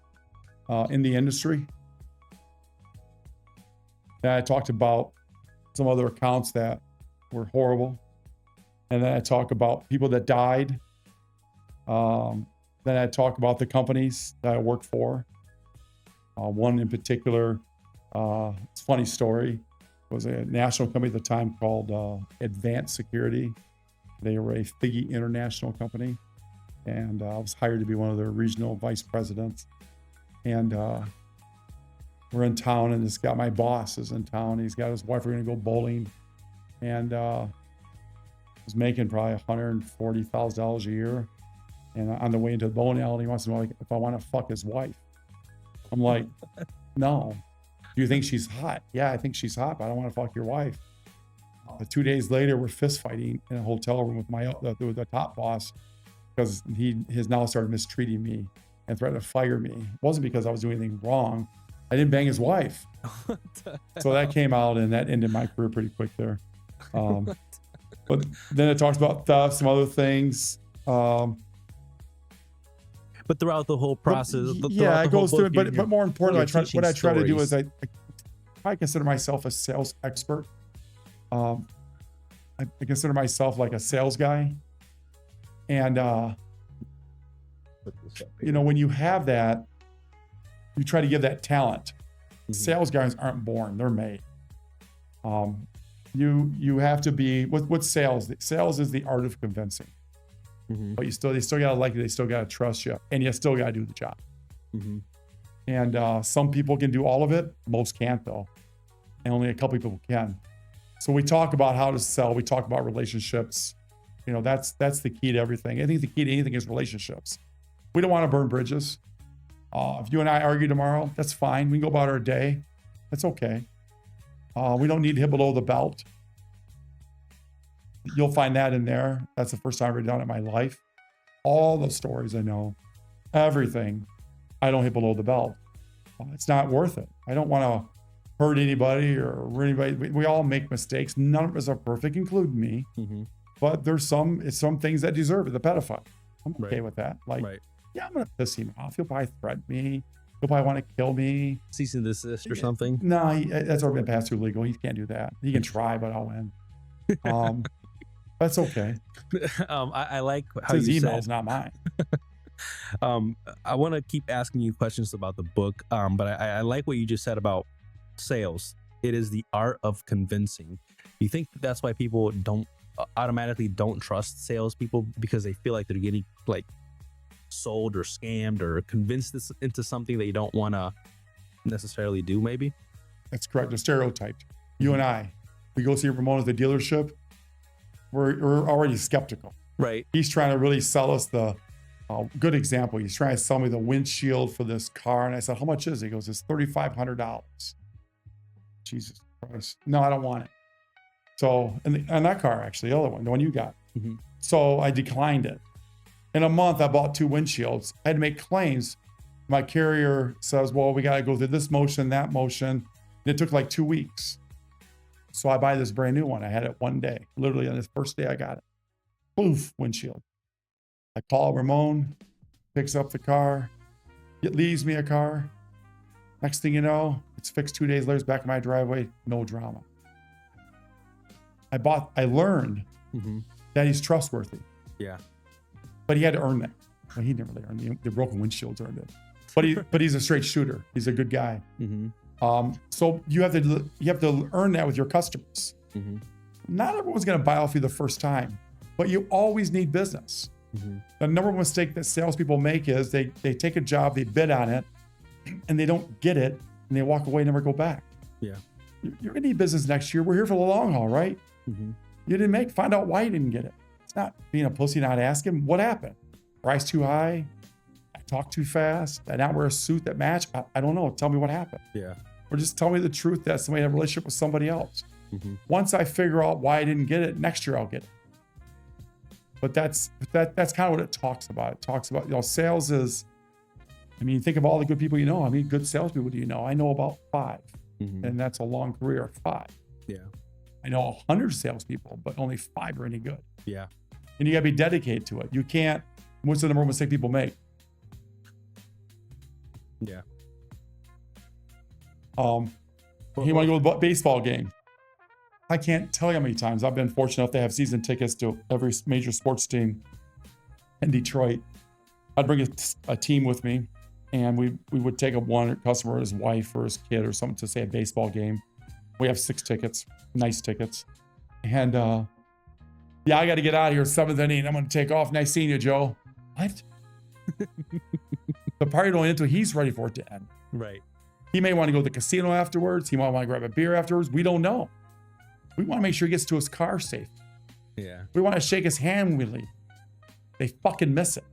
in the industry. Then I talked about some other accounts that were horrible. And then I talk about people that died. Then I talk about the companies that I worked for. One in particular, it's a funny story. It was a national company at the time called Advanced Security. They were a Figgy International company. And I was hired to be one of their regional vice presidents. And we're in town, and my boss is in town. He's got his wife. We're going to go bowling. And was making probably $140,000 a year. And on the way into the bowling alley, he wants to know if I want to fuck his wife. I'm like, no. Do you think she's hot? Yeah, I think she's hot, but I don't want to fuck your wife. 2 days later, we're fist fighting in a hotel room with the top boss because he has now started mistreating me and threatened to fire me. It wasn't because I was doing anything wrong. I didn't bang his wife. So that came out, and that ended my career pretty quick there. But then it talks about theft, some other things. But throughout the whole process, it goes through it. But more importantly, what I try to do is I consider myself a sales expert. I consider myself like a sales guy. And, when you have that, you try to give that talent. Mm-hmm. Sales guys aren't born, they're made. You have to be, what's sales? Sales is the art of convincing. Mm-hmm. But they still gotta like you, they still gotta trust you, and you still gotta do the job. Mm-hmm. And some people can do all of it, most can't though. And only a couple people can. So we talk about how to sell, we talk about relationships. That's the key to everything. I think the key to anything is relationships. We don't want to burn bridges. If you and I argue tomorrow, that's fine. We can go about our day. That's okay. We don't need to hit below the belt. You'll find that in there. That's the first time I've ever done it in my life. All the stories I know, everything, I don't hit below the belt. It's not worth it. I don't want to hurt anybody or anybody. We all make mistakes. None of us are perfect, including me. Mm-hmm. But there's some things that deserve it. The pedophile. I'm okay with that. Yeah, I'm going to piss him off. He'll probably threaten me. He'll probably want to kill me. Cease and desist or something? No, that's already been passed through legal. He can't do that. He can try, but I'll win. That's okay. I like how his you email's said, not mine. I want to keep asking you questions about the book, but I like what you just said about sales. It is the art of convincing. You think that's why people automatically don't trust salespeople, because they feel like they're getting sold or scammed or convinced into something that you don't want to necessarily do? Maybe that's correct. They're stereotyped. You and I, we go see Ramon at the dealership. We're already skeptical. Right. He's trying to really sell us the good example. He's trying to sell me the windshield for this car. And I said, how much is it? He goes, it's $3,500. Jesus Christ. No, I don't want it. So, and that car, actually, the other one, the one you got. Mm-hmm. So I declined it. In a month, I bought 2 windshields. I had to make claims. My carrier says, well, we got to go through this motion, that motion. And it took like 2 weeks. So I buy this brand new one. I had it one day, literally on the first day I got it. Poof, windshield. I call Ramon, picks up the car, it leaves me a car. Next thing you know, it's fixed 2 days later, it's back in my driveway, no drama. I learned that he's trustworthy. Yeah. But he had to earn that. Well, he didn't really earn it. The broken windshields earned it. But he's a straight shooter. He's a good guy. So you have to earn that with your customers. Not everyone's going to buy off you the first time, but you always need business. The number one mistake that salespeople make is they take a job, they bid on it, and they don't get it, and they walk away and never go back. Yeah. You're going to need business next year. We're here for the long haul, right? You didn't find out why you didn't get it. It's not being a pussy, not asking. What happened? Price too high? I talk too fast? I not wear a suit that match? I don't know. Tell me what happened. Yeah. Or just tell me the truth that somebody had a relationship with somebody else. Once I figure out why I didn't get it, next year I'll get it. But that's kind of what it talks about. It talks about, sales is, think of all the good people you know. Good salespeople do you know? I know about 5. And that's a long career of 5. Yeah. I know 100 salespeople, but only 5 are any good. Yeah. And you got to be dedicated to it. You can't, what's the number one mistake people make? Yeah. You want to go to a baseball game? I can't tell you how many times I've been fortunate enough to have season tickets to every major sports team in Detroit. I'd bring a team with me, and we would take one customer, his wife or his kid or something, to say a baseball game. We have 6 tickets, nice tickets. And I got to get out of here, 7th inning. I'm going to take off. Nice seeing you, Joe. What? The party don't end until he's ready for it to end. Right. He may want to go to the casino afterwards. He might want to grab a beer afterwards. We don't know. We want to make sure he gets to his car safe. Yeah. We want to shake his hand when we leave. They fucking miss it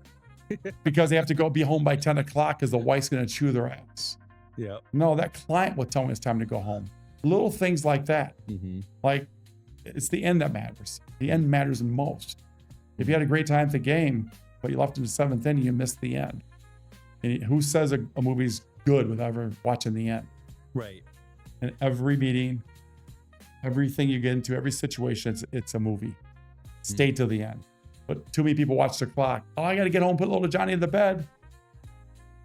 because they have to be home by 10 o'clock because the wife's going to chew their ass. Yeah. No, that client will tell me it's time to go home. Little things like that. Like, it's the end that matters. The end matters the most. If you had a great time at the game, but you left in the 7th inning, you missed the end. And who says a movie's good without ever watching the end? Right. In every meeting, everything you get into, every situation, it's a movie. Stay to the end. But too many people watch the clock. Oh, I got to get home, put little Johnny in the bed.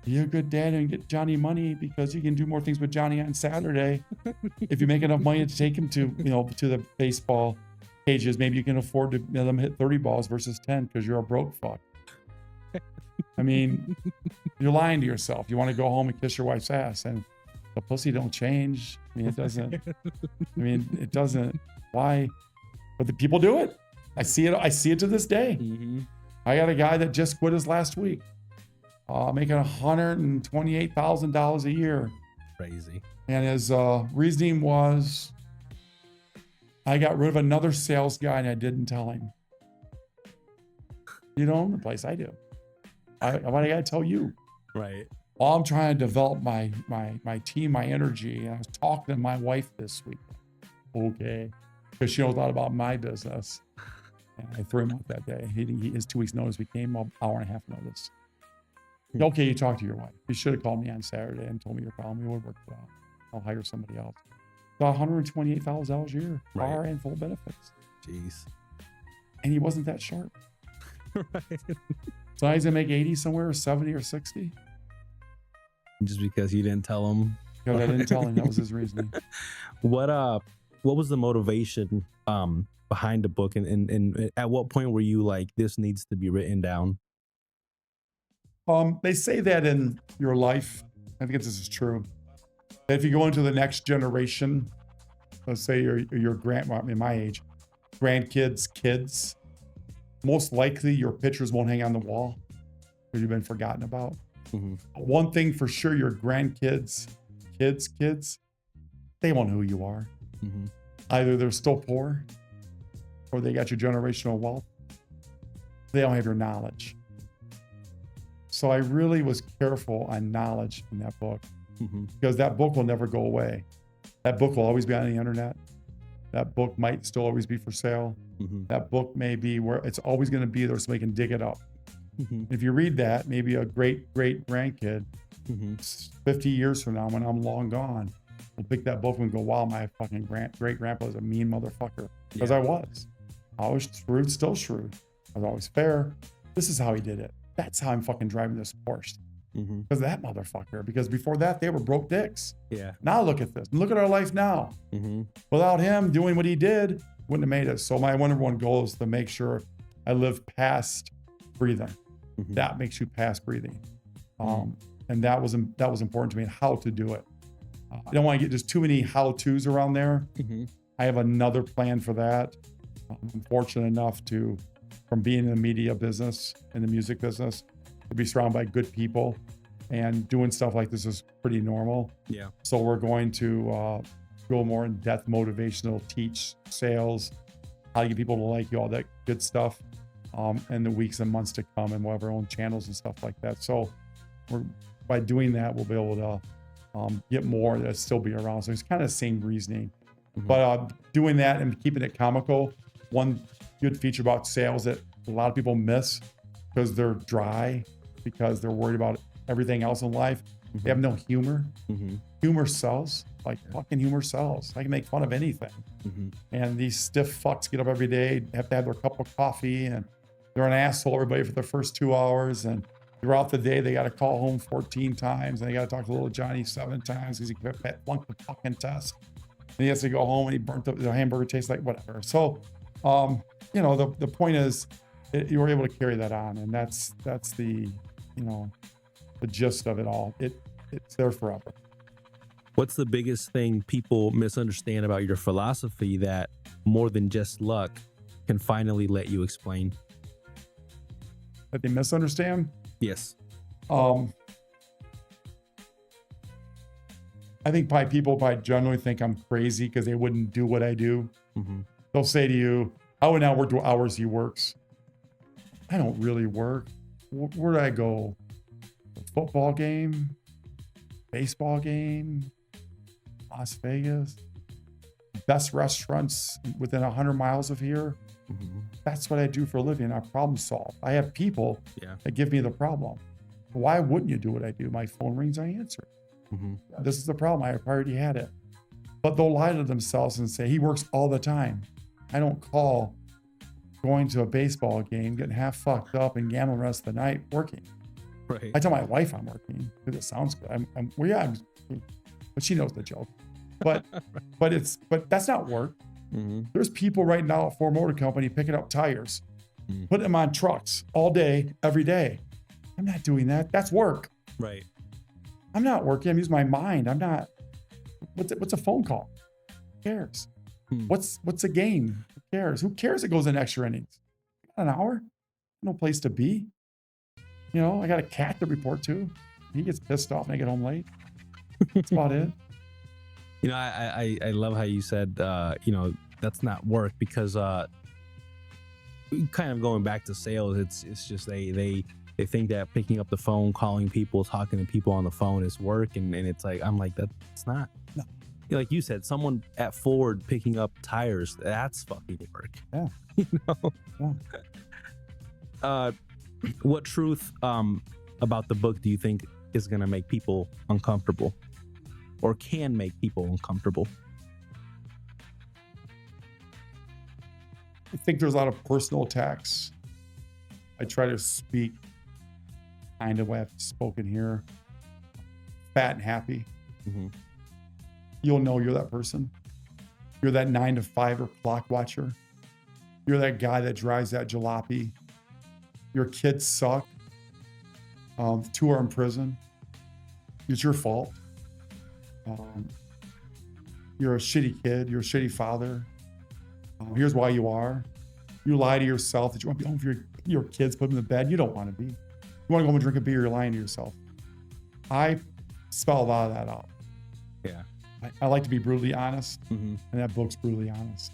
You're a good dad and get Johnny money because you can do more things with Johnny on Saturday. If you make enough money to take him to the baseball cages, maybe you can afford to let them hit 30 balls versus 10 because you're a broke fuck. You're lying to yourself. You want to go home and kiss your wife's ass, and the pussy don't change. It doesn't. It doesn't. Why? But the people do it. I see it to this day. I got a guy that just quit his last week, making $128,000 a year. Crazy. And his reasoning was, I got rid of another sales guy and I didn't tell him. You don't own the place. I do. Why do I got to tell you? Right. Well, I'm trying to develop my team, my energy. And I was talking to my wife this week. Okay. Because she knows a lot about my business. And I threw him out that day. His 2 weeks notice became an hour and a half notice. Okay, you talk to your wife. You should have called me on Saturday and told me your problem. We would have worked it out. I'll hire somebody else. So $128,000 a year, car and full benefits. Jeez. And he wasn't that sharp. Right. So he's gonna make 80 somewhere, or 70 or 60. Just because you didn't tell him. Because I didn't tell him. That was his reasoning. What was the motivation behind the book, and at what point were you like, this needs to be written down? They say that in your life, I think this is true, that if you go into the next generation, let's say your in my age, grandkids, kids, most likely your pictures won't hang on the wall because you've been forgotten about. One thing for sure, your grandkids, kids, they won't know who you are. Either they're still poor or they got your generational wealth. They don't have your knowledge. So I really was careful on knowledge in that book because that book will never go away. That book will always be on the internet. That book might still always be for sale. That book may be where it's always going to be there so somebody can dig it up. If you read that, maybe a great grandkid, 50 years from now when I'm long gone, will pick that book and go, wow, my fucking great grandpa was a mean motherfucker. Because I was. I was shrewd, still shrewd. I was always fair. This is how he did it. That's how I'm fucking driving this Porsche. Because of that motherfucker. Because before that, they were broke dicks. Yeah. Now look at this. Look at our life now. Without him doing what he did, wouldn't have made it. So my number one goal is to make sure I live past breathing. Mhm. That makes you past breathing. And that was important to me, and how to do it. I don't want to get just too many how-tos around there. Mhm. I have another plan for that. I'm fortunate enough from being in the media business, in the music business, to be surrounded by good people, and doing stuff like this is pretty normal. Yeah. So we're going to go more in depth, motivational, teach sales, how to get people to like you, all that good stuff, in the weeks and months to come, and we'll have our own channels and stuff like that. So by doing that, we'll be able to get more that still be around. So it's kind of the same reasoning. Mhm. But doing that and keeping it comical, one good feature about sales that a lot of people miss because they're dry, because they're worried about everything else in life. They have no humor. Mhm. Humor sells. Like, fucking humor sells. I can make fun of anything. Mhm. And these stiff fucks get up every day, have to have their cup of coffee, and they're an asshole to everybody for the first 2 hours. And throughout the day, they got to call home 14 times, and they got to talk to little Johnny 7 times because he flunked the fucking test. And he has to go home and he burnt up the hamburger, tastes like whatever. So, the point is, you were able to carry that on, and that's the, the gist of it all. It's there forever. What's the biggest thing people misunderstand about your philosophy that more than just luck can finally let you explain? That they misunderstand. Yes. I think people generally think I'm crazy because they wouldn't do what I do. Mm-hmm. They'll say to you, I would not work the hours he works. I don't really work. Where do I go? A football game? Baseball game? Las Vegas? Best restaurants within 100 miles of here? Mm-hmm. That's what I do for a living. I problem solve. I have people that give me the problem. Why wouldn't you do what I do? My phone rings, I answer. Mm-hmm. This is the problem. I already had it. But they'll lie to themselves and say, he works all the time. I don't call going to a baseball game, getting half fucked up and gambling the rest of the night working. Right. I tell my wife I'm working because it sounds good. But she knows the joke. But that's not work. Mm-hmm. There's people right now at Ford Motor Company picking up tires, Mm-hmm. putting them on trucks all day, every day. I'm not doing that. That's work. Right. I'm not working. I'm using my mind. I'm not. What's a phone call? Who cares? What's a game? Who cares? Who cares? It goes in extra innings. An hour? No place to be. I got a cat to report to. He gets pissed off and I get home late. That's about it. I love how you said, that's not work, because kind of going back to sales, it's just they think that picking up the phone, calling people, talking to people on the phone is work, and it's like, I'm like, that's not. No. Like you said, someone at Ford picking up tires, that's fucking work. Yeah. Yeah. What truth about the book do you think is going to make people uncomfortable, or can make people uncomfortable? I think there's a lot of personal attacks. I try to speak kind of what I've spoken here. Fat and happy. Mm-hmm. You'll know you're that person. You're that 9 to 5 or clock watcher. You're that guy that drives that jalopy. Your kids suck. 2 are in prison. It's your fault. You're a shitty kid. You're a shitty father. Here's why you are. You lie to yourself that you want to be home for your kids, put them in bed. You don't want to be. You want to go home and drink a beer, you're lying to yourself. I spell a lot of that out. Yeah. I like to be brutally honest, Mm-hmm. and that book's brutally honest.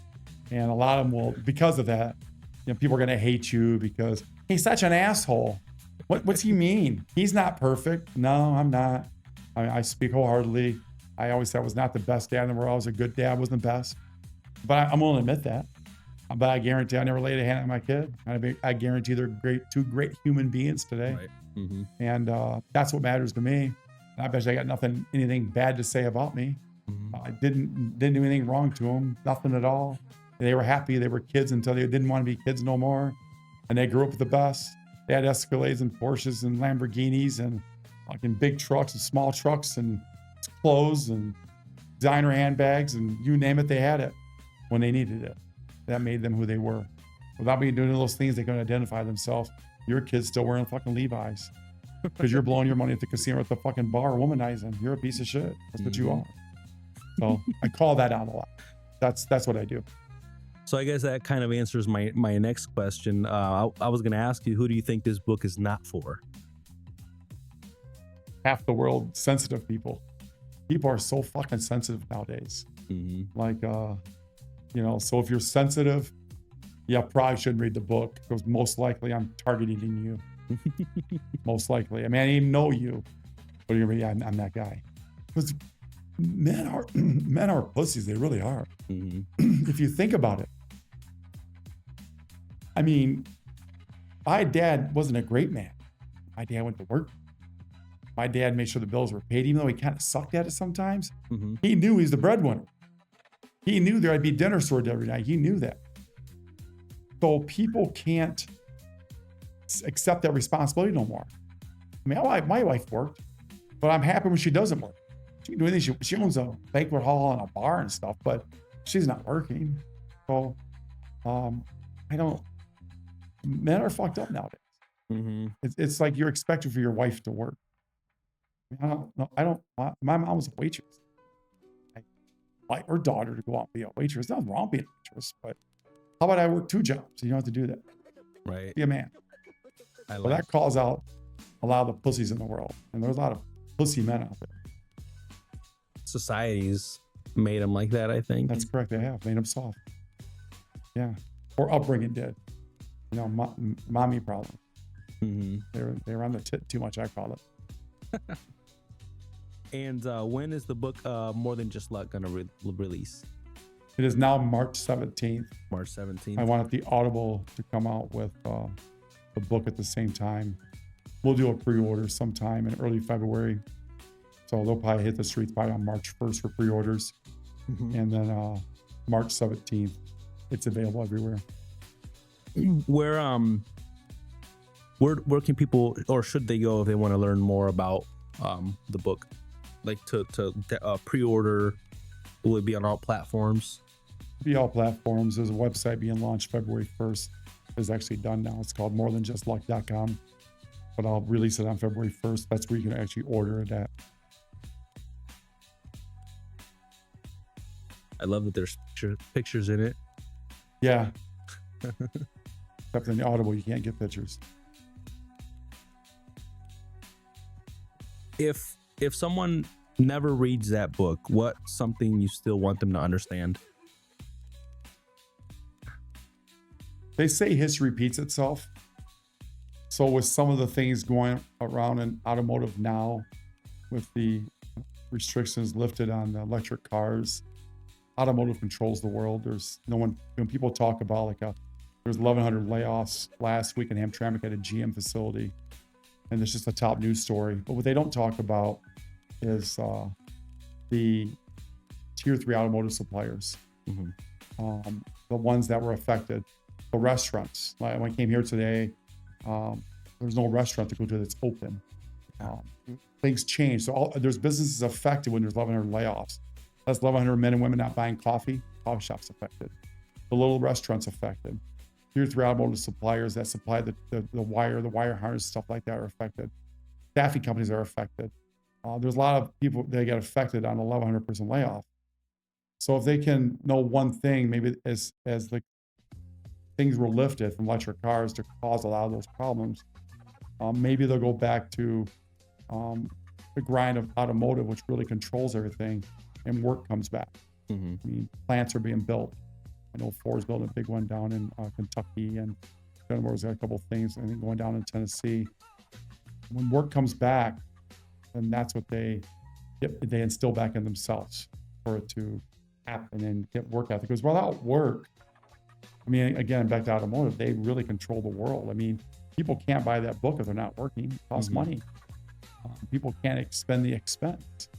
And a lot of them will, because of that, people are going to hate you because he's such an asshole. What's he mean? He's not perfect. No, I'm not. I speak wholeheartedly. I always said I was not the best dad in the world. I was a good dad, wasn't the best. But I'm willing to admit that. But I guarantee I never laid a hand on my kid. I guarantee they're two great human beings today. Right. Mm-hmm. And that's what matters to me. And I bet you I got anything bad to say about me. Mm-hmm. I didn't do anything wrong to them, nothing at all. They were happy. They were kids until they didn't want to be kids no more. And they grew up with the best. They had Escalades and Porsches and Lamborghinis and fucking big trucks and small trucks and clothes and designer handbags and you name it, they had it when they needed it. that made them who they were. Without me doing those things, they couldn't identify themselves. Your kid's still wearing fucking Levi's because you're blowing your money at the casino or at the fucking bar, womanizing. You're a piece of shit. That's what you are. So I call that out a lot. That's what I do. So I guess that kind of answers my next question. I was going to ask you, who do you think this book is not for? Half the world, sensitive people. People are so fucking sensitive nowadays. Like, so if you're sensitive, probably shouldn't read the book because most likely I'm targeting you. Most likely. I mean, I didn't even know you, but you're gonna be, I'm that guy. Because men are pussies. They really are. If you think about it. I mean, my dad wasn't a great man. My dad went to work. My dad made sure the bills were paid, even though he kind of sucked at it sometimes. He knew he's the breadwinner. He knew there'd be dinner served every night. He knew that. So people can't accept that responsibility no more. I mean, my wife worked, but I'm happy when she doesn't work. She can do anything. She owns a banquet hall and a bar and stuff, but she's not working. So men are fucked up nowadays. It's like you're expected for your wife to work. My mom was a waitress. I like her daughter to go out and be a waitress. Nothing wrong being a waitress, but how about I work 2 jobs? So you don't have to do that. Right. Be a man. Well, that calls out a lot of the pussies in the world. And there's a lot of pussy men out there. Society's made them like that, I think. That's correct. They have made them soft. Yeah. Or upbringing did. Mommy problem. They were on the tit too much, I call it. And when is the book More Than Just Luck going to release? It is now March 17th. March 17th. I wanted the Audible to come out with the book at the same time. We'll do a pre-order sometime in early February. So they'll probably hit the streets probably on March 1st for pre-orders. And then March 17th, it's available everywhere. Where can people, or should they go if they want to learn more about the book? Like to pre-order, will it be on all platforms? Be all platforms. There's a website being launched February 1st. It's actually done now. It's called morethanjustluck.com. But I'll release it on February 1st. That's where you can actually order it at. I love that there's pictures in it. Yeah. Except in the Audible, you can't get pictures. If someone never reads that book, what's something you still want them to understand? They say history repeats itself. So with some of the things going around in automotive now, with the restrictions lifted on the electric cars, automotive controls the world. There's no one, when people talk about there's 1,100 layoffs last week in Hamtramck at a GM facility, and it's just a top news story. But what they don't talk about is the tier 3 automotive suppliers, the ones that were affected. The restaurants. When I came here today, there's no restaurant to go to that's open. Things change. So there's businesses affected when there's 1,100 layoffs. That's 1,100 men and women not buying coffee. Coffee shops affected. The little restaurants affected. Tier 3 automotive suppliers that supply the wire harness, stuff like that are affected. Staffing companies are affected. There's a lot of people that get affected on a 1,100 person layoff. So if they can know one thing, maybe as the things were lifted from electric cars to cause a lot of those problems, maybe they'll go back to the grind of automotive, which really controls everything, and work comes back. I mean, plants are being built. I know Ford's building a big one down in Kentucky, and General Motors got a couple of things, I think, going down in Tennessee. When work comes back, then that's what they instill back in themselves for it to happen and get work ethic. Because without work, I mean, again, back to automotive, they really control the world. I mean, people can't buy that book if they're not working. It costs money. People can't expend the expense.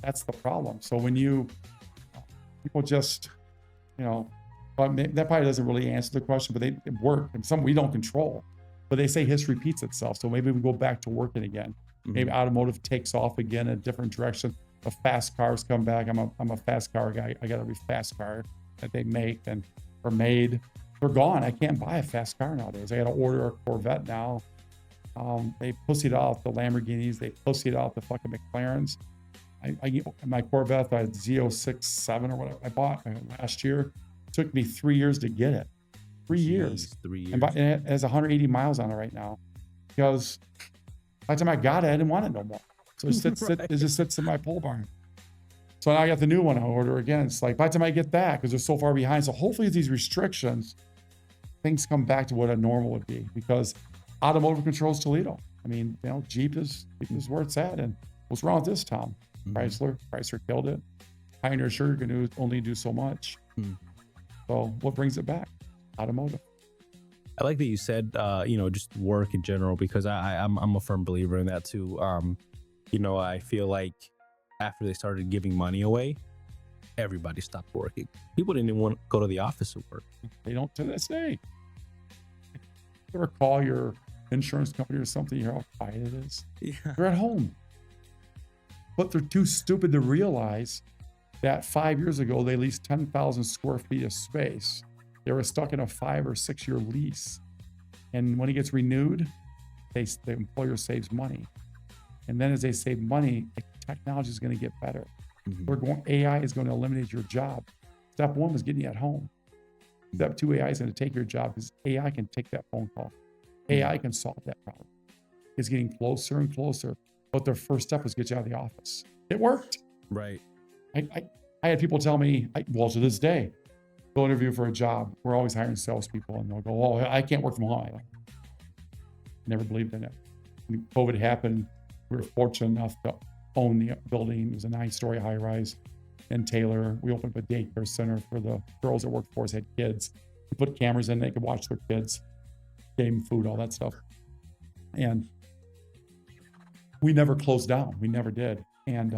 That's the problem. So when people just, that probably doesn't really answer the question, but they work, and some we don't control. But they say history repeats itself. So maybe we go back to working again. Maybe automotive takes off again in a different direction. The fast cars come back. I'm a fast car guy. I got every fast car. that they make and are made, they're gone. I can't buy a fast car nowadays. I got to order a Corvette now. They pussied out the Lamborghinis. They pussied out the fucking McLarens. My Corvette, I had Z06-7 or whatever I bought last year. It took me 3 years to get it. 3 years. 3 years. And it has 180 miles on it right now. Because by the time I got it, I didn't want it no more. So it just sits in my pole barn. So now I got the new one I order again. It's like by the time I get that, because they're so far behind. So hopefully these restrictions, things come back to what a normal would be. Because automotive controls Toledo. I mean, Jeep is where it's at. And what's wrong with this, Tom? Chrysler killed it. Pioneer sure can only do so much. So what brings it back? Automotive. I like that you said, just work in general, because I'm a firm believer in that too. I feel like after they started giving money away, everybody stopped working. People didn't even want to go to the office and work. They don't to this day. You ever call your insurance company or something, you hear how quiet it is? Yeah. They're at home. But they're too stupid to realize that 5 years ago, they leased 10,000 square feet of space. They were stuck in a 5 or 6 year lease. And when it gets renewed, the employer saves money. And then as they save money, technology is going to get better. AI is going to eliminate your job. Step one was getting you at home. Step two, AI is going to take your job because AI can take that phone call. AI can solve that problem. It's getting closer and closer. But their first step was get you out of the office. It worked. Right. I had people tell me, to this day, go interview for a job. We're always hiring salespeople, and they'll go, "Oh, I can't work from home." I never believed in it. When COVID happened, we were fortunate enough to own the building. It was a 9-story high-rise in Taylor. We opened up a daycare center for the girls that worked for us, had kids. We put cameras in, they could watch their kids, gave them food, all that stuff. And we never closed down. We never did. And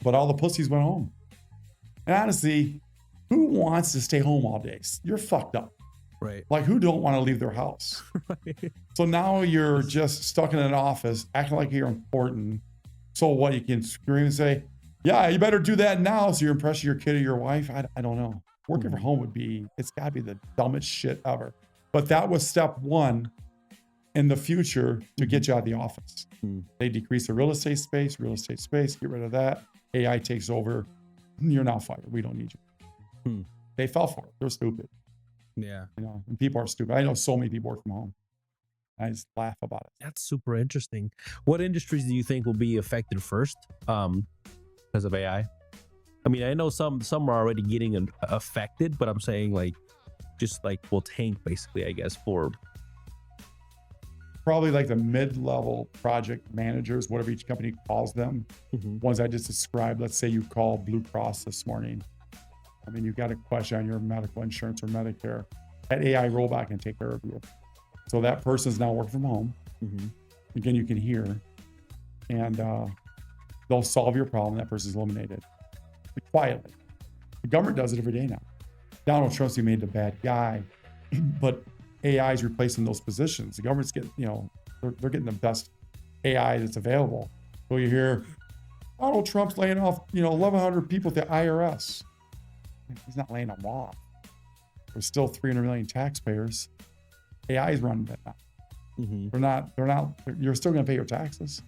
but all the pussies went home. And honestly, who wants to stay home all day? You're fucked up. Right. Like, who don't want to leave their house? Right. So now you're just stuck in an office, acting like you're important. So what? You can scream and say, "Yeah, you better do that now," so you're impressing your kid or your wife. I don't know. Working from home it's got to be the dumbest shit ever. But that was step one in the future to get you out of the office. They decrease the real estate space, get rid of that. AI takes over. You're now fired. We don't need you. They fell for it. They're stupid. Yeah. And people are stupid. I know so many people work from home. I just laugh about it. That's super interesting. What industries do you think will be affected first because of AI? I mean, I know some are already getting affected, but I'm saying will tank basically, I guess, for probably like the mid-level project managers, whatever each company calls them. Ones I just described. Let's say you call Blue Cross this morning. I mean, you've got a question on your medical insurance or Medicare. That AI robot can take care of you. So that person's now working from home. Again, you can hear. And they'll solve your problem. That person's eliminated. But quietly. The government does it every day now. Donald Trump's made the bad guy. But AI is replacing those positions. The government's getting, they're getting the best AI that's available. So you hear, Donald Trump's laying off, 1,100 people at the IRS. He's not laying them off. There's still 300 million taxpayers. AI is running that now. You're still going to pay your taxes.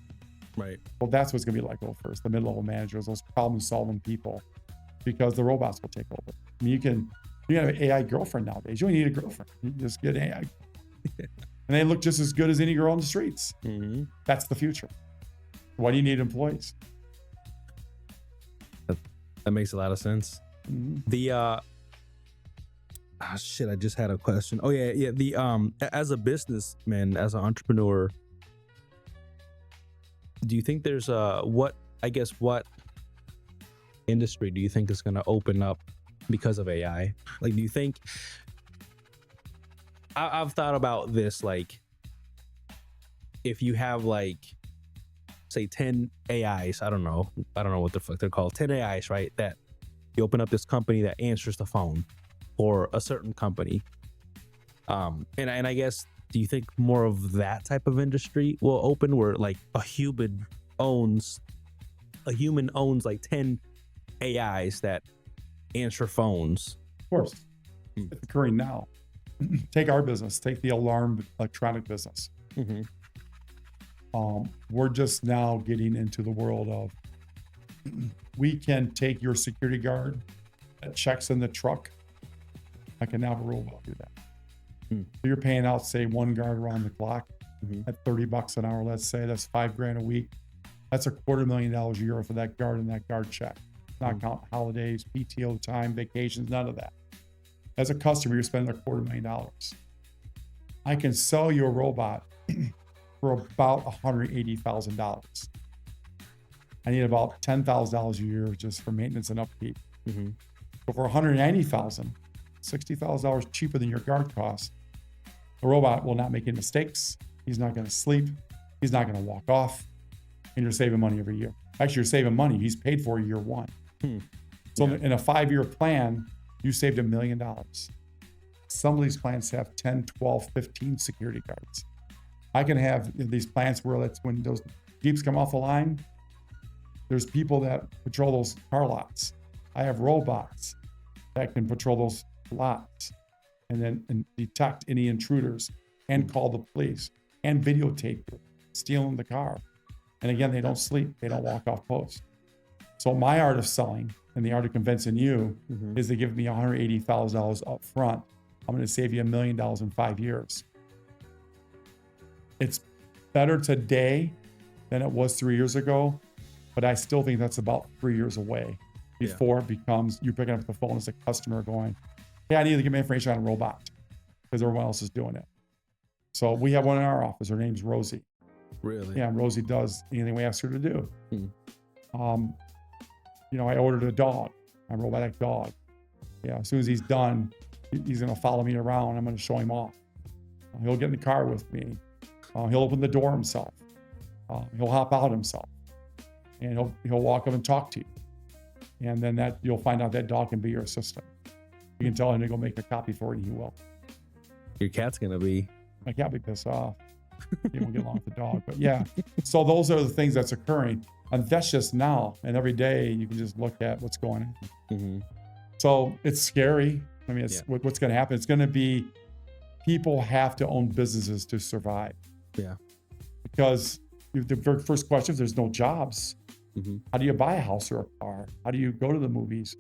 Right. Well, that's what's going to be like first. The mid-level managers, those problem-solving people, because the robots will take over. I mean, you can have an AI girlfriend nowadays. You don't need a girlfriend. You just get AI. And they look just as good as any girl on the streets. That's the future. Why do you need employees? That makes a lot of sense. The I just had a question. Oh yeah. The as a businessman, as an entrepreneur, do you think there's what industry do you think is going to open up because of AI? Like, do you think I've thought about this, like, if you have say 10 AIs, I don't know what the fuck they're called, 10 AIs, right? That you open up this company that answers the phone for a certain company. And I guess, do you think more of that type of industry will open where like a human owns like 10 AIs that answer phones. Of course, it's occurring now. Take our business, take the alarm electronic business. Mm-hmm. We're just now getting into the world of, we can take your security guard that checks in the truck. I can now have a robot do that. So you're paying out, say, one guard around the clock at $30 an hour, let's say. That's $5,000 a week. That's $250,000 a year for that guard and that guard check. Not count holidays, PTO time, vacations, none of that. As a customer, you're spending $250,000. I can sell you a robot for about $180,000. I need about $10,000 a year just for maintenance and upkeep. So for $190,000, $60,000 cheaper than your guard cost, the robot will not make any mistakes. He's not going to sleep. He's not going to walk off. And you're saving money every year. Actually, you're saving money. He's paid for year one. So in a 5-year plan, you saved $1 million. Some of these plants have 10, 12, 15 security guards. I can have these plants where that's when those Jeeps come off the line, there's people that patrol those car lots. I have robots that can patrol those lots and detect any intruders and call the police and videotape stealing the car. And again, they don't sleep. They don't walk off post. So my art of selling and the art of convincing you is to give me $180,000 up front. I'm going to save you $1 million in 5 years. It's better today than it was 3 years ago, but I still think that's about 3 years away before it becomes you picking up the phone as a customer going, hey, I need to get my information on a robot because everyone else is doing it. So we have one in our office. Her name's Rosie. Really? Yeah, Rosie does anything we ask her to do. I ordered a dog, a robotic dog. Yeah, as soon as he's done, he's going to follow me around. I'm going to show him off. He'll get in the car with me. He'll open the door himself. He'll hop out himself, and he'll walk up and talk to you. And then you'll find out that dog can be your assistant. You can tell him to go make a copy for it, and he will. Your cat's gonna be. My cat will be pissed off. He won't get along with the dog. But yeah, so those are the things that's occurring, and that's just now. And every day you can just look at what's going on. So it's scary. I mean, what's going to happen? It's going to be people have to own businesses to survive. Yeah. Because the very first question, if there's no jobs, how do you buy a house or a car? How do you go to the movies?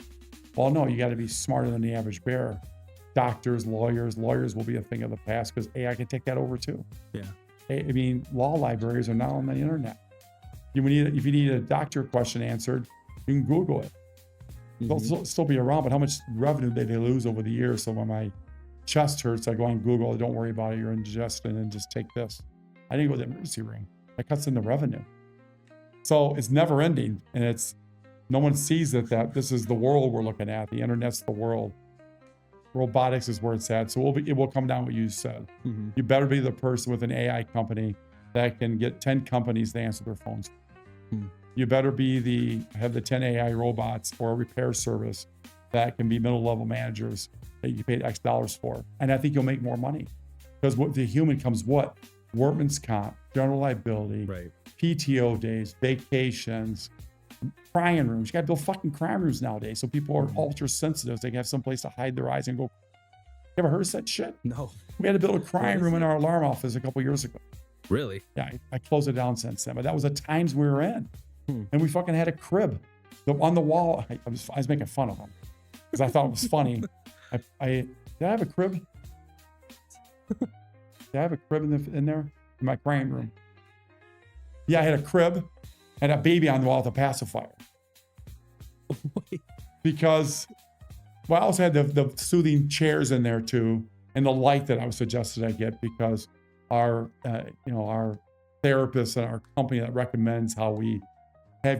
Well, no, you got to be smarter than the average bear. Doctors, lawyers will be a thing of the past because AI can take that over too. Yeah. I mean, law libraries are now on the internet. If you need a doctor question answered, you can Google it. They'll still be around, but how much revenue did they lose over the years? So when my chest hurts, I go on Google, don't worry about it, you're indigestion, and just take this. I didn't go to the emergency room. That cuts in the revenue. So it's never ending, and no one sees that this is the world we're looking at. The internet's the world. Robotics is where it's at. So it will come down what you said. You better be the person with an AI company that can get 10 companies to answer their phones. You better have the 10 AI robots or a repair service that can be middle level managers that you paid X dollars for. And I think you'll make more money because the human comes what? Workman's comp, general liability, PTO days, vacations, crying rooms. You got to build fucking crying rooms nowadays. So people are ultra sensitive. They can have some place to hide their eyes and go. You ever heard of that shit? No. We had to build a crying room in our alarm office a couple years ago. Really? Yeah, I closed it down since then. But that was the times we were in. And we fucking had a crib on the wall. I was making fun of them because I thought it was funny. Did I have a crib? Did I have a crib in there? In my crying room? Yeah, I had a crib and a baby on the wall with a pacifier. Because, I also had the soothing chairs in there too, and the light that I was suggested I get because our therapist and our company that recommends how we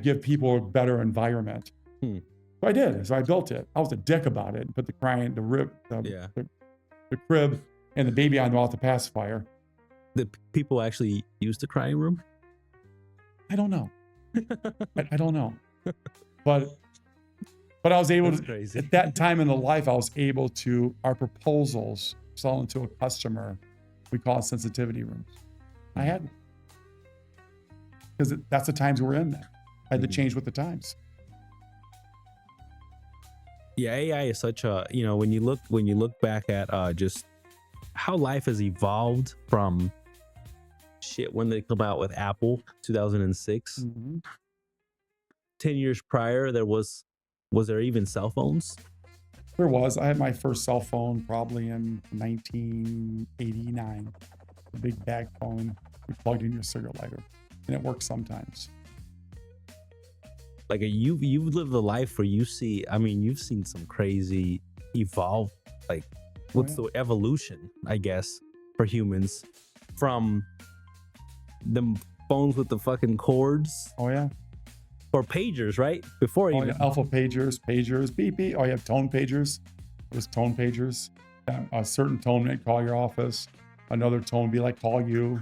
give people a better environment. So I did. So I built it. I was a dick about it. Put the crib and the baby on the wall with the pacifier. Did people actually use the crying room? I don't know. I don't know. But I was able to, at that time in the life, I was able to, our proposals, selling to a customer, we call it sensitivity rooms. I had, because that's the times we're in there. I had to change with the times. Yeah, AI is such a, when you look back at just how life has evolved from shit when they come out with Apple 2006. Mhm. 10 years prior, was there even cell phones? There was. I had my first cell phone probably in 1989. A big bag phone. You plugged in your cigarette lighter, and it works sometimes. Like you've lived a life where you've seen some crazy evolve, like Oh what's yeah. the evolution, I guess, for humans from them phones with the fucking cords Oh yeah. or pagers, right? Before Oh even yeah. Alpha pagers, beep beep. Oh, you have tone pagers. It was tone pagers. A certain tone might call your office. Another tone would be like call you.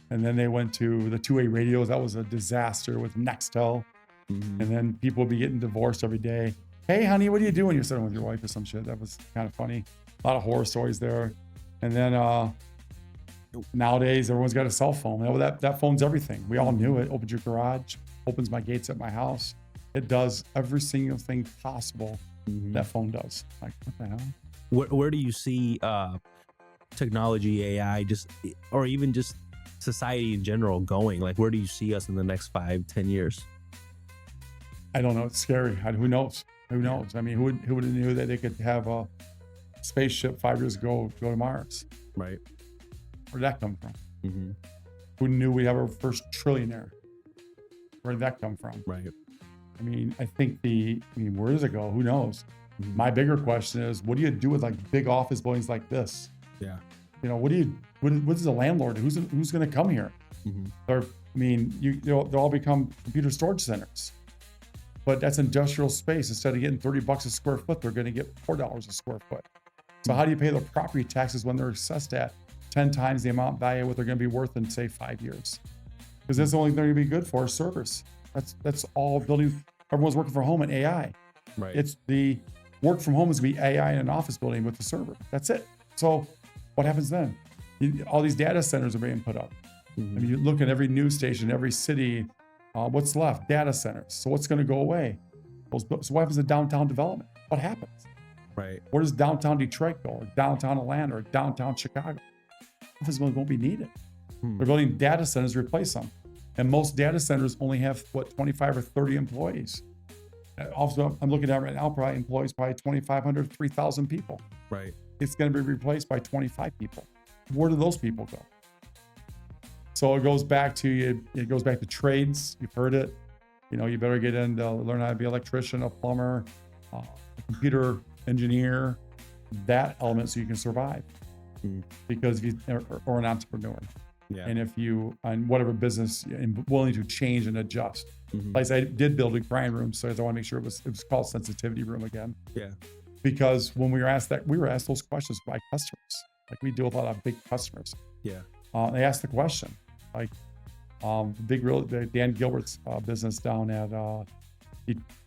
And then they went to the two-way radios. That was a disaster with Nextel. Mhm. And then people would be getting divorced every day. Hey, honey, what are you doing? You're sitting with your wife or some shit. That was kind of funny. A lot of horror stories there. And then nowadays, everyone's got a cell phone. That phone's everything. We all knew it. Opens your garage, opens my gates at my house. It does every single thing possible that phone does. Like, what the hell? Where do you see technology, AI, or even just society in general going? Like, where do you see us in the next 5-10 years? I don't know. It's scary. Who knows? Who knows? I mean, who would have knew that they could have a spaceship 5 years ago go to Mars? Right. Where'd that come from? Mm-hmm. Who knew we'd have our first trillionaire? Where did that come from? Right. I mean, where does it go? Who knows? Mm-hmm. My bigger question is, what do you do with like big office buildings like this? Yeah. What does the landlord do? Who's going to come here? Mm-hmm. They'll all become computer storage centers. But that's industrial space. Instead of getting $30 a square foot, they're going to get $4 a square foot. So how do you pay the property taxes when they're assessed at 10 times the amount value of what they're going to be worth in, say, 5 years? Because that's the only thing they're going to be good for is servers. That's all building. Everyone's working from home in AI. Right. It's the work from home is going to be AI in an office building with the server. That's it. So what happens then? All these data centers are being put up. Mm-hmm. I mean, you look at every news station, every city. What's left? Data centers. So what's going to go away? So what happens to downtown development? What happens? Right. Where does downtown Detroit go? Or downtown Atlanta? Or downtown Chicago? Office buildings won't be needed. They're building data centers to replace them. And most data centers only have, 25 or 30 employees. Also, I'm looking at right now, probably employees, probably 2,500, 3,000 people. Right. It's going to be replaced by 25 people. Where do those people go? So it goes back to trades. You've heard it. You better get into learn how to be an electrician, a plumber, a computer engineer, that element so you can survive. Because or an entrepreneur. Yeah. And if you, on whatever business, and willing to change and adjust. Like I did build a grind room, so I want to make sure it was called sensitivity room again. Yeah. Because when we were asked those questions by customers. Like we deal with a lot of big customers. Yeah. They asked the question, like Dan Gilbert's business down at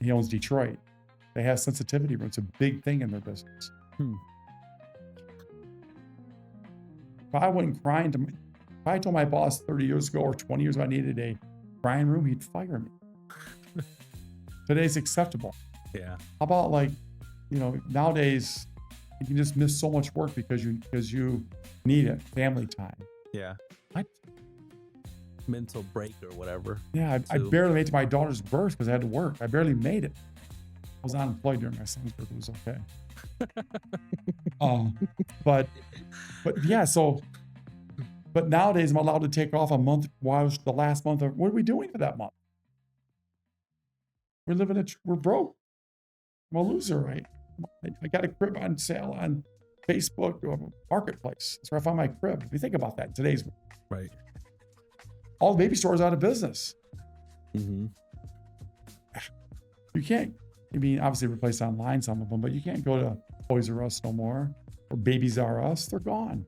he owns Detroit. They have sensitivity rooms. It's a big thing in their business. If I wouldn't grind, if I told my boss 30 years ago or 20 years ago I needed a grind room, he'd fire me. Today's acceptable. Yeah. How about nowadays you can just miss so much work because you need it, family time. Yeah. What? Mental break or whatever. Yeah, I barely made it to my daughter's birth because I had to work. I barely made it. I was unemployed during my son's birth. It was okay. But yeah, but nowadays I'm allowed to take off a month. While the last month of what are we doing for that month? We're broke. I'm a loser, right? I got a crib on sale on Facebook or Marketplace. That's where I found my crib. If you think about that, today's right. All the baby stores out of business. Mm-hmm. You can't. Obviously replace online some of them, but you can't go to Toys R Us no more or Babies R Us. They're gone.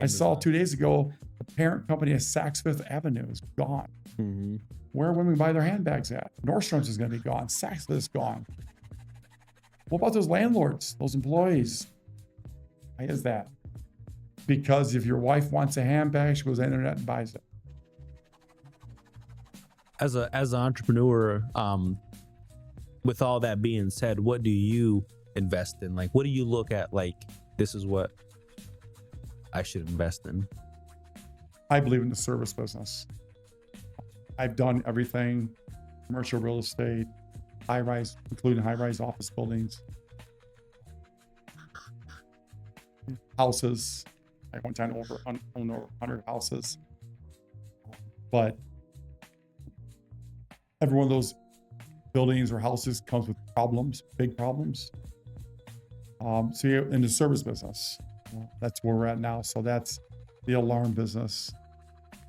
I saw 2 days ago the parent company of Saks Fifth Avenue is gone. Mm-hmm. Where are women buy their handbags at? Nordstrom's is going to be gone. Saks Fifth is gone. What about those landlords, those employees? Why is that? Because if your wife wants a handbag, she goes on the internet and buys it. As an entrepreneur, with all that being said, what do you invest in? Like, what do you look at? Like, this is what I should invest in. I believe in the service business. I've done everything, commercial real estate, high-rise, including high-rise office buildings, houses. I one time owned over 100 houses. But every one of those buildings or houses comes with problems, big problems. So you're in the service business. That's where we're at now. So that's the alarm business,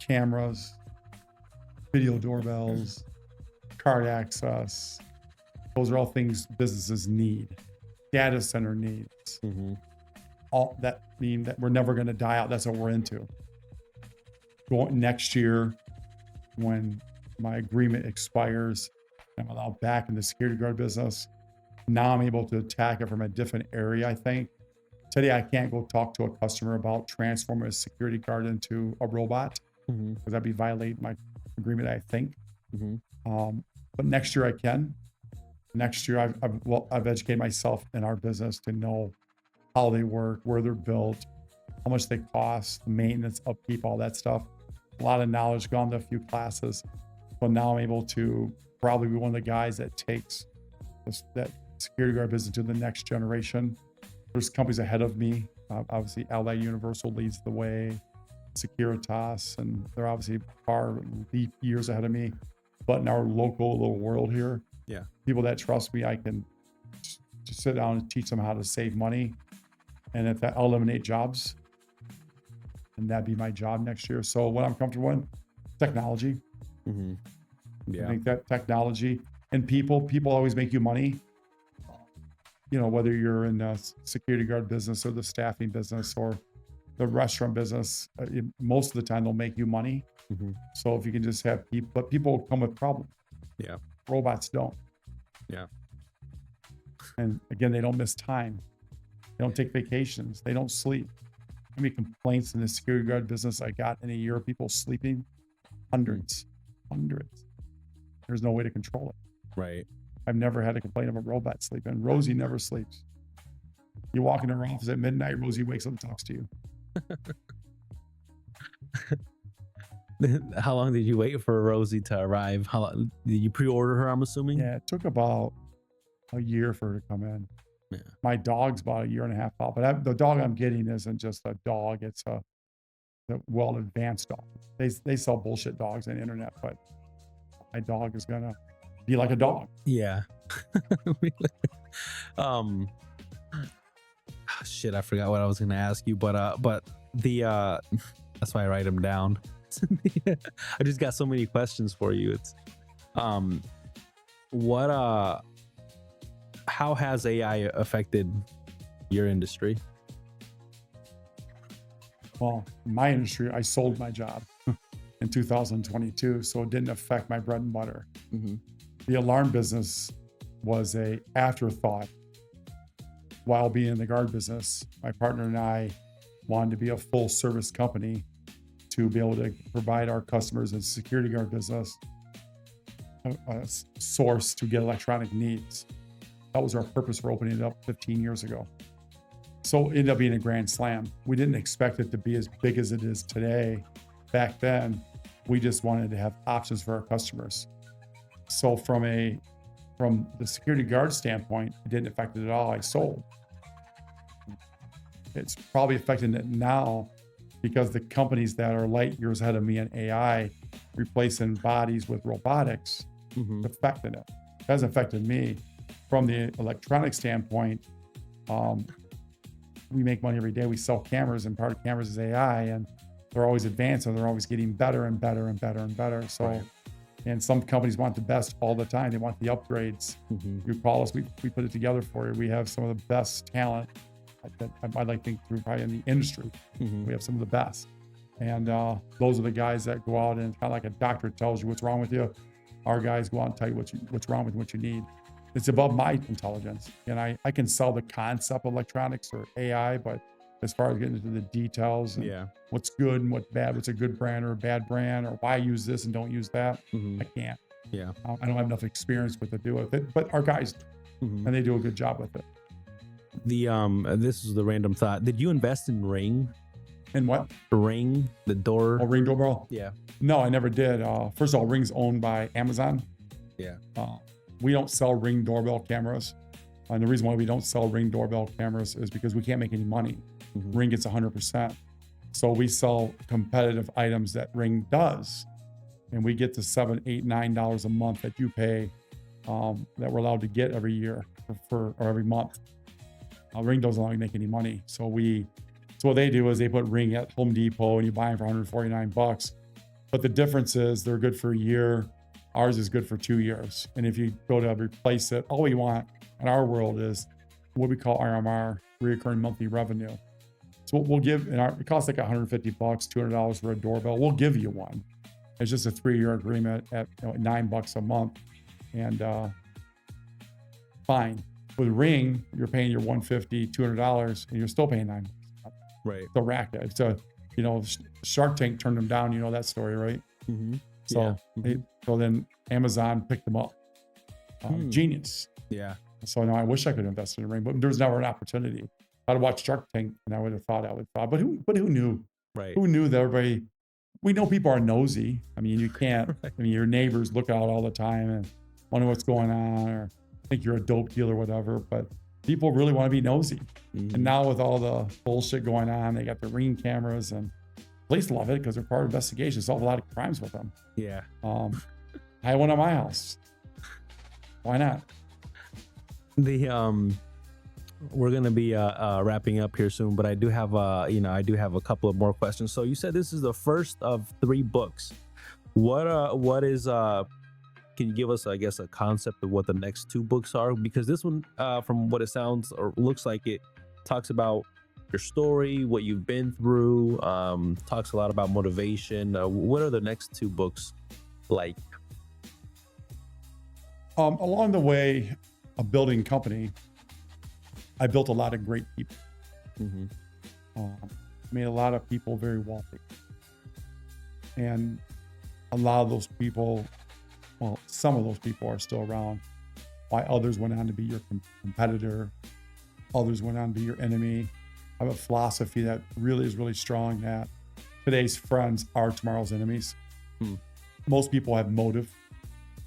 cameras, video doorbells, card access. Those are all things businesses need. Data center needs. All that mean that we're never going to die out. That's what we're into. Going next year, when my agreement expires, I'm allowed back in the security guard business. Now I'm able to attack it from a different area, I think. Today, I can't go talk to a customer about transforming a security guard into a robot, because that'd be violating my agreement, I think. But next year I can. Next year, I've educated myself in our business to know how they work, where they're built, how much they cost, maintenance, upkeep, all that stuff. A lot of knowledge, gone to a few classes. So now I'm able to probably be one of the guys that takes that security guard business to the next generation. There's companies ahead of me. Obviously, Allied Universal leads the way, Securitas, and they're obviously far leap years ahead of me. But in our local little world here, people that trust me, I can just sit down and teach them how to save money. And if that, I'll eliminate jobs. And that'd be my job next year. So what I'm comfortable in, technology. I think that technology and people always make you money. You know, whether you're in the security guard business or the staffing business or the restaurant business, most of the time they'll make you money. So if you can just have people, but people come with problems. Robots don't. And again, they don't miss time. They don't take vacations. They don't sleep. How many complaints in the security guard business I got in a year of people sleeping? Hundreds. There's no way to control it. Right. I've never had a complaint of a robot sleeping. Rosie never sleeps. You walk in her office at midnight, Rosie wakes up and talks to you. How long did you wait for Rosie to arrive? How long did you pre-order her, I'm assuming? Yeah, it took about a year for her to come in. My dog's about a year and a half out, but the dog I'm getting isn't just a dog. It's a well-advanced dog. They sell bullshit dogs on the internet, but my dog is gonna be like a dog. Shit, I forgot what I was gonna ask you, but the that's why I write them down. I just got so many questions for you. It's how has AI affected your industry? Well, in my industry, I sold my job in 2022, so it didn't affect my bread and butter. The alarm business was a afterthought. While being in the guard business, my partner and I wanted to be a full service company to be able to provide our customers in the security guard business a source to get electronic needs. That was our purpose for opening it up 15 years ago. So it ended up being a grand slam. We didn't expect it to be as big as it is today. Back then, we just wanted to have options for our customers. So from the security guard standpoint, it didn't affect it at all. I sold. It's probably affecting it now because the companies that are light years ahead of me in AI, replacing bodies with robotics, it's affecting it. It hasn't affected me. From the electronic standpoint, we make money every day. We sell cameras, and part of cameras is AI, and they're always advancing. They're always getting better and better and better and better. So, and some companies want the best all the time. They want the upgrades. You call us, we put it together for you. We have some of the best talent that I'd like to think through probably in the industry. We have some of the best. And those are the guys that go out and kind of like a doctor tells you what's wrong with you. Our guys go out and tell you what's wrong with what you need. It's above my intelligence. And I can sell the concept of electronics or AI, but as far as getting into the details and what's good and what's bad, what's a good brand or a bad brand, or why use this and don't use that, I can't. Yeah. I don't have enough experience with to do with it, but our guys, Mhm. and they do a good job with it. The this is the random thought. Did you invest in Ring? And what? Ring, the door. Oh, Ring doorbell? Yeah. No, I never did. First of all, Ring's owned by Amazon. Yeah. We don't sell Ring doorbell cameras. And the reason why we don't sell Ring doorbell cameras is because we can't make any money. Ring gets 100%. So we sell competitive items that Ring does. And we get the $7, $8, $9 a month that you pay that we're allowed to get every year or every month. Ring doesn't allow you to make any money. So what they do is they put Ring at Home Depot and you buy them for $149. But the difference is they're good for a year. Ours is good for 2 years. And if you go to replace it, all we want in our world is what we call RMR, recurring monthly revenue. So what we'll give, it costs like $150, $200 for a doorbell. We'll give you one. It's just a 3-year agreement at $9 a month. And fine. With Ring, you're paying your $150, $200, and you're still paying $9. Right. The racket. So, Shark Tank turned them down. You know that story, right? So, so then Amazon picked them up. Genius. Yeah. So now I wish I could invest in a Ring, but there was never an opportunity. I'd watched Shark Tank, and I would have thought but who knew? Right. Who knew that everybody? We know people are nosy. I mean, you can't. Right. I mean, your neighbors look out all the time and wonder what's going on, or think you're a dope dealer or whatever. But people really want to be nosy. And now with all the bullshit going on, they got the Ring cameras, and police love it because they're part of investigations. Solve a lot of crimes with them. Yeah. I had one at my house. Why not? We're gonna be wrapping up here soon, but I do have a couple of more questions. So you said this is the first of 3 books. What is can you give us, I guess, a concept of what the next 2 books are? Because this one, from what it sounds or looks like, it talks about your story, what you've been through, talks a lot about motivation. What are the next 2 books like? Along the way of building company, I built a lot of great people. Made a lot of people very wealthy. And a lot of those people, well, some of those people are still around. Why others went on to be your competitor. Others went on to be your enemy. I have a philosophy that really is really strong that today's friends are tomorrow's enemies. Most people have motive.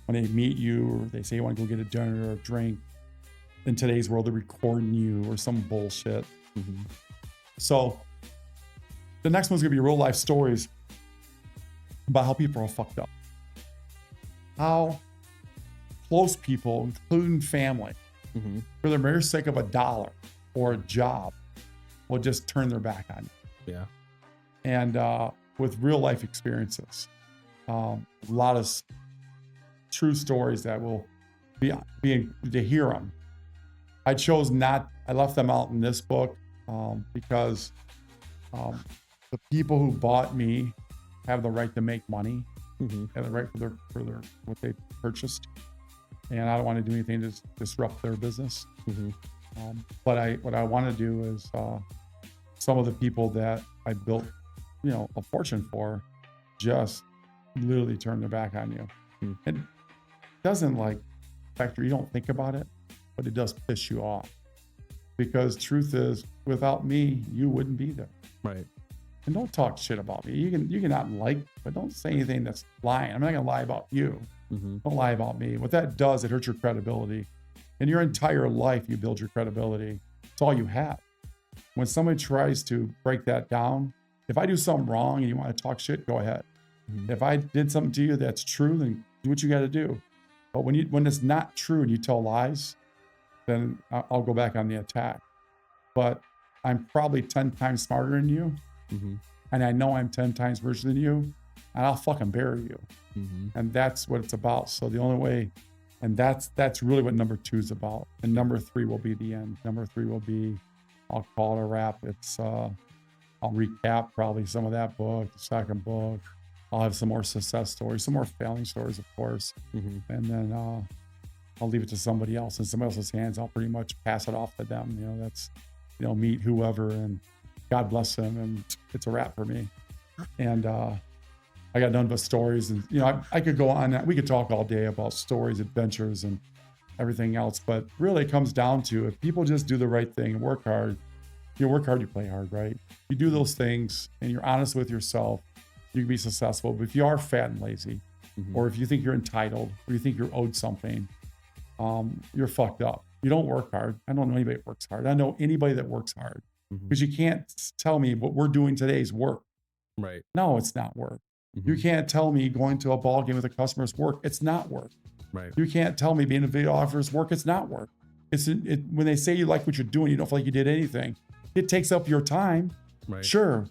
When they meet you, or they say you want to go get a dinner or a drink. In today's world, they're recording you or some bullshit. So the next one's gonna be real life stories about how people are fucked up. How close people, including family, for the mere sake of $1 or a job, will just turn their back on you. Yeah. And with real life experiences, a lot of true stories that will be to hear them. I left them out in this book because the people who bought me have the right to make money, have the right for their what they purchased, and I don't want to do anything to disrupt their business. But what I want to do is some of the people that I built, a fortune for, just literally turn their back on you. It doesn't factor. You don't think about it, but it does piss you off, because truth is, without me, you wouldn't be there. Right. And don't talk shit about me. You can not but don't say anything that's lying. I'm not gonna lie about you. Don't lie about me. What that does, it hurts your credibility. In your entire life, you build your credibility. It's all you have. When somebody tries to break that down, if I do something wrong and you want to talk shit, go ahead. If I did something to you that's true, then do what you got to do. But when it's not true and you tell lies, then I'll go back on the attack. But I'm probably 10 times smarter than you. And I know I'm 10 times richer than you, and I'll fucking bury you. And that's what it's about. So the only way, and that's really what number 2 is about. And number 3 will be the end. Number 3 will be, I'll call it a wrap. It's, I'll recap probably some of that book, the second book. I'll have some more success stories, some more failing stories, of course. And then I'll leave it to somebody else. In somebody else's hands, I'll pretty much pass it off to them. That's, meet whoever, and God bless them, and it's a wrap for me. And I got none but stories, and I could go on. We could talk all day about stories, adventures, and everything else. But really, it comes down to if people just do the right thing and work hard. You work hard, you play hard, right? You do those things, and you're honest with yourself. You can be successful. But if you are fat and lazy, or if you think you're entitled, or you think you're owed something, you're fucked up. You don't work hard. I don't know anybody that works hard. I know anybody that works hard because you can't tell me what we're doing today is work. Right. No, it's not work. You can't tell me going to a ball game with a customer is work. It's not work. Right. You can't tell me being a video officer is work. It's not work. When they say you like what you're doing, you don't feel like you did anything. It takes up your time. Right. Sure,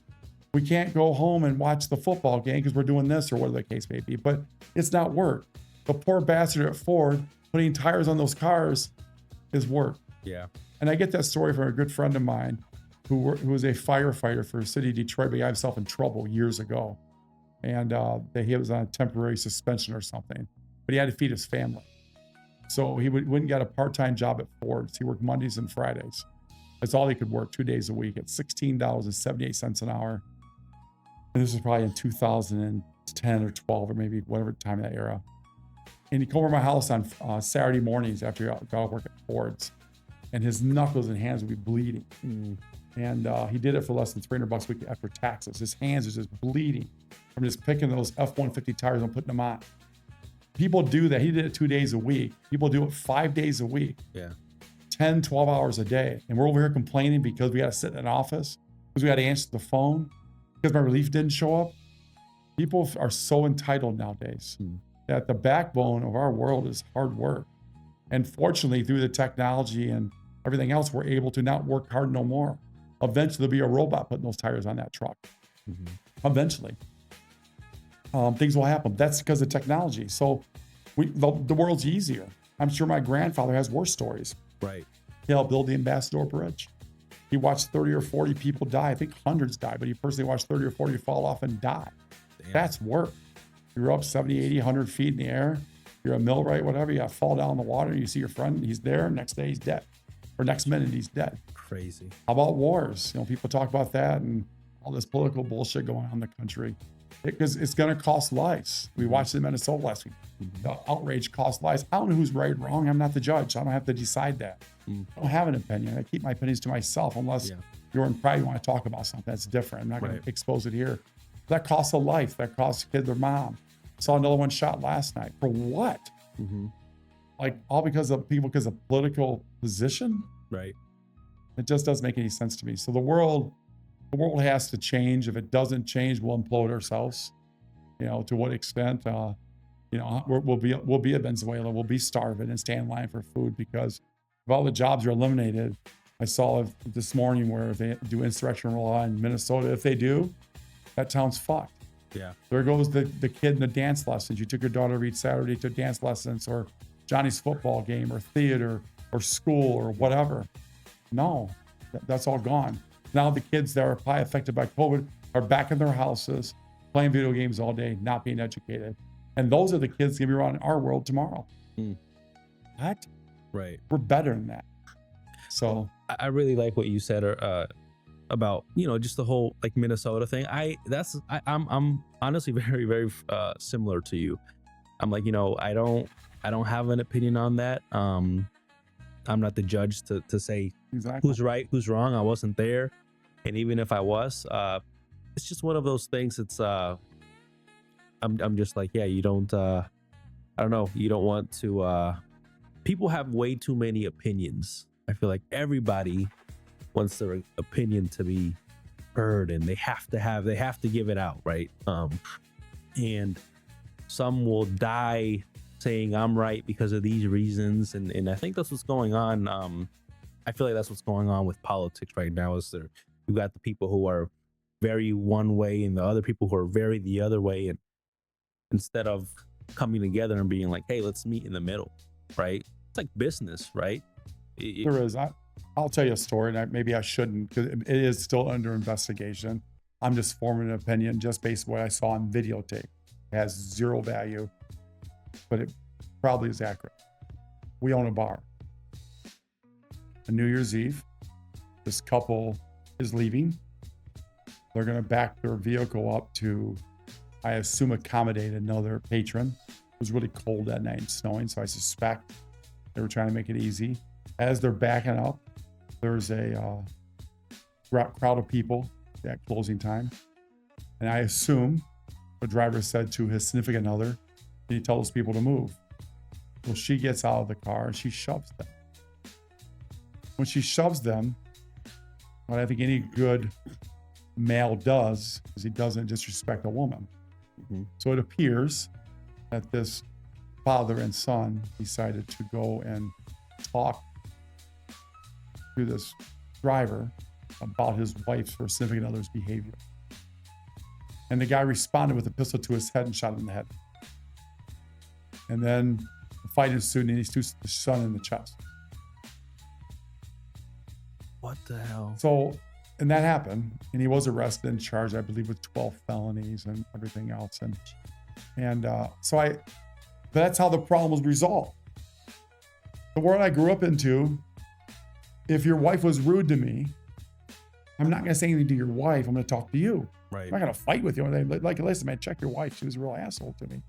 we can't go home and watch the football game because we're doing this or whatever the case may be, but it's not work. The poor bastard at Ford putting tires on those cars is work. Yeah. And I get that story from a good friend of mine who was a firefighter for the city of Detroit, but he got himself in trouble years ago. And he was on a temporary suspension or something, but he had to feed his family. So he wouldn't get a part-time job at Ford's. He worked Mondays and Fridays. That's all he could work 2 days a week at $16.78 an hour. And this was probably in 2010 or 12 or maybe whatever time of that era. And he'd come over to my house on Saturday mornings after he got off work at Ford's, and his knuckles and hands would be bleeding. And he did it for less than $300 a week after taxes. His hands are just bleeding from just picking those F-150 tires and putting them on. People do that. He did it 2 days a week. People do it 5 days a week. Yeah. 10, 12 hours a day. And we're over here complaining because we got to sit in an office, because we got to answer the phone, because my relief didn't show up. People are so entitled nowadays that the backbone of our world is hard work. And fortunately, through the technology and everything else, we're able to not work hard no more. Eventually, there'll be a robot putting those tires on that truck. Eventually. Things will happen. That's because of technology. So the world's easier. I'm sure my grandfather has worse stories. Right. He helped build the Ambassador Bridge. He watched 30 or 40 people die. I think hundreds died, but he personally watched 30 or 40 fall off and die. Damn. That's work. You're up 70, 80, 100 feet in the air. You're a millwright, whatever. You fall down in the water. You see your friend, he's there. Next day, he's dead. Or next minute, he's dead. Crazy. How about wars? People talk about that and all this political bullshit going on in the country. Because it's going to cost lives. We watched it in Minnesota last week. The outrage cost lives. I don't know who's right or wrong. I'm not the judge. I don't have to decide that. I don't have an opinion. I keep my opinions to myself unless you're in pride, you want to talk about something that's different. I'm not going to expose it here. That costs a life. That costs a kid their mom. Saw another one shot last night. For what? Like all because of political position? Right. It just doesn't make any sense to me. So the world has to change. If it doesn't change, we'll implode ourselves. To what extent? We'll be a Venezuela. We'll be starving and stand in line for food because if all the jobs are eliminated. I saw this morning where they do insurrection law in Minnesota. If they do, that town's fucked. Yeah. There goes the kid in the dance lessons. You took your daughter each Saturday to dance lessons or Johnny's football game or theater or school or whatever. No, that's all gone. Now the kids that are probably affected by COVID are back in their houses, playing video games all day, not being educated. And those are the kids going to be around in our world tomorrow. What? Right. We're better than that. So I really like what you said about just the whole like Minnesota thing. I'm honestly very, very similar to you. I'm like, I don't have an opinion on that. I'm not the judge to say who's right, who's wrong. I wasn't there, and even if I was, it's just one of those things. It's I'm just like, you don't I don't know, you don't want to people have way too many opinions. I feel like everybody wants their opinion to be heard, and they have to give it out, right? And some will die saying I'm right because of these reasons, and I think that's what's going on. I feel like that's what's going on with politics right now. Is you got the people who are very one way and the other people who are very the other way, and instead of coming together and being like, hey, let's meet in the middle, right? It's like business, right? There is. I'll tell you a story, and maybe I shouldn't because it is still under investigation. I'm just forming an opinion just based on what I saw on videotape. It has zero value, but it probably is accurate. We own a bar. On New Year's Eve, this couple is leaving. They're going to back their vehicle up to I assume accommodated another patron. It was really cold that night and snowing, so I suspect they were trying to make it easy. As they're backing up, there's a crowd of people at closing time. And I assume the driver said to his significant other, "Can you tell those people to move?" Well, she gets out of the car and she shoves them. When she shoves them, what I think any good male does is he doesn't disrespect a woman. Mm-hmm. So it appears that this father and son decided to go and talk to this driver about his wife's or significant other's behavior. And the guy responded with a pistol to his head and shot him in the head. And then the fight ensued and he shoots the son in the chest. What the hell? So, and that happened, and he was arrested and charged, I believe, with 12 felonies and everything else. So that's how the problem was resolved. The world I grew up into, if your wife was rude to me, I'm not going to say anything to your wife. I'm going to talk to you. Right. I'm not going to fight with you. Like, listen, man, check your wife. She was a real asshole to me.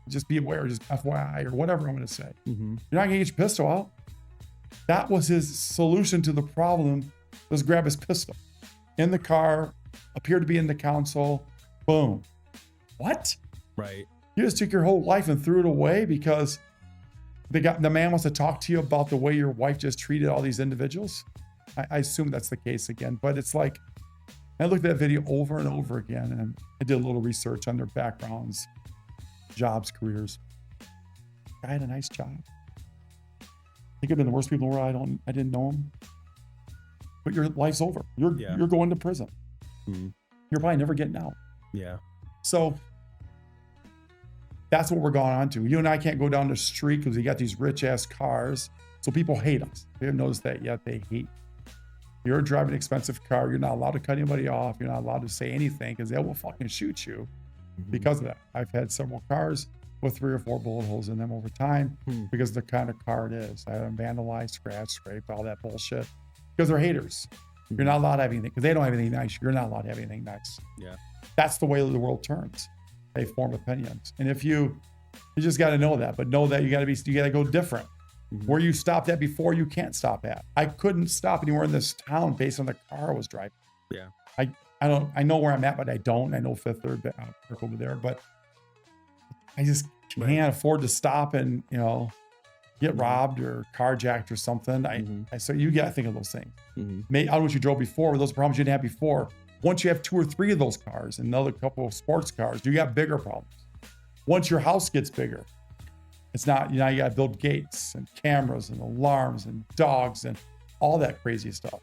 Just be aware, just FYI or whatever I'm going to say. Mm-hmm. You're not going to get your pistol out. That was his solution to the problem. Was grab his pistol in the car, appeared to be in the council. Boom. What? Right. You just took your whole life and threw it away because the man wants to talk to you about the way your wife just treated all these individuals. I assume that's the case again, but it's like, I looked at that video over and over again, and I did a little research on their backgrounds, jobs, careers. Guy had a nice job. He could have been the worst people in the world. I didn't know him. But your life's over. You're going to prison. Mm-hmm. You're probably never getting out. Yeah. So that's what we're going on to. You and I can't go down the street because we got these rich ass cars. So people hate us. They haven't noticed that yet. They hate. You're driving an expensive car. You're not allowed to cut anybody off. You're not allowed to say anything because they will fucking shoot you because of that. I've had several cars with 3 or 4 bullet holes in them over time because of the kind of car it is. I had them vandalized, scratched, scraped, all that bullshit because they're haters. You're not allowed to have anything because they don't have anything nice. You're not allowed to have anything nice. Yeah. That's the way the world turns. They form opinions. And if you just got to know that, but know that you got to go different. Where you stopped at before, you can't stop at. I couldn't stop anywhere in this town based on the car I was driving. Yeah. I know where I'm at, but I don't. I know Fifth Third over there, but I just can't afford to stop and, get robbed or carjacked or something. So you got to think of those things. I don't know what you drove before, but those problems you didn't have before. Once you have 2 or 3 of those cars and another couple of sports cars, you got bigger problems. Once your house gets bigger, it's not, you got to build gates and cameras and alarms and dogs and all that crazy stuff.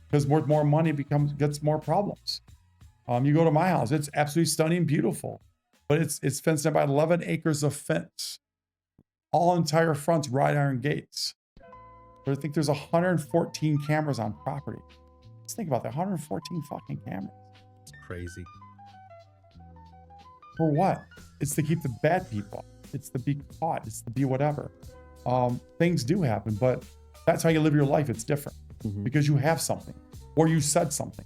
Because more money gets more problems. You go to my house, it's absolutely stunning, beautiful, but it's fenced in by 11 acres of fence. All entire fronts, wrought iron gates. But I think there's 114 cameras on property. Let's think about that, 114 fucking cameras. It's crazy. For what? It's to keep the bad people. It's to be caught. It's to be whatever. Things do happen, but that's how you live your life. It's different because you have something or you said something.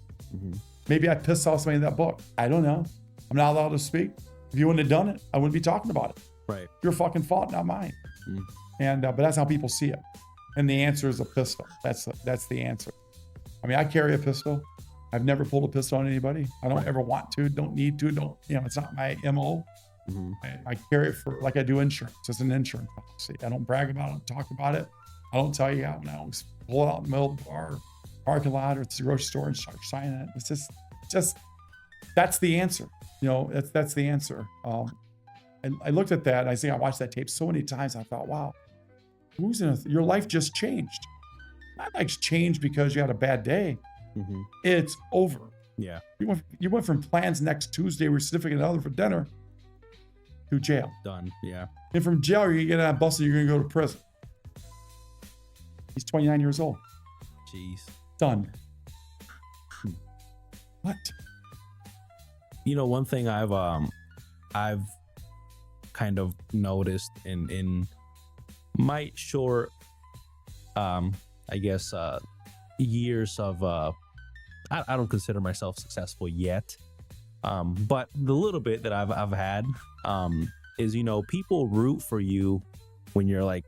Maybe I pissed off somebody in that book. I don't know. I'm not allowed to speak. If you wouldn't have done it, I wouldn't be talking about it. Right. Your fucking fault, not mine. And but that's how people see it. And the answer is a pistol. That's the answer. I mean, I carry a pistol. I've never pulled a pistol on anybody. I don't ever want to. Don't need to. It's not my MO. I carry it for like I do insurance. It's an insurance policy. I don't brag about it. I don't talk about it. I don't tell you how. I always pull it out in the middle of the parking lot or at the grocery store and start signing it. It's just that's the answer. That's the answer. And I looked at that and I watched that tape so many times. I thought, wow, your life just changed. Not like changed because you had a bad day. It's over. Yeah. You went from plans next Tuesday with significant other for dinner to jail. Done. Yeah. And from jail, you're gonna get on a bus and you're gonna go to prison. He's 29 years old. Jeez. Done. What? One thing I've kind of noticed in my short, I guess, years of, I don't consider myself successful yet, But the little bit that I've had is, you know, people root for you when you're like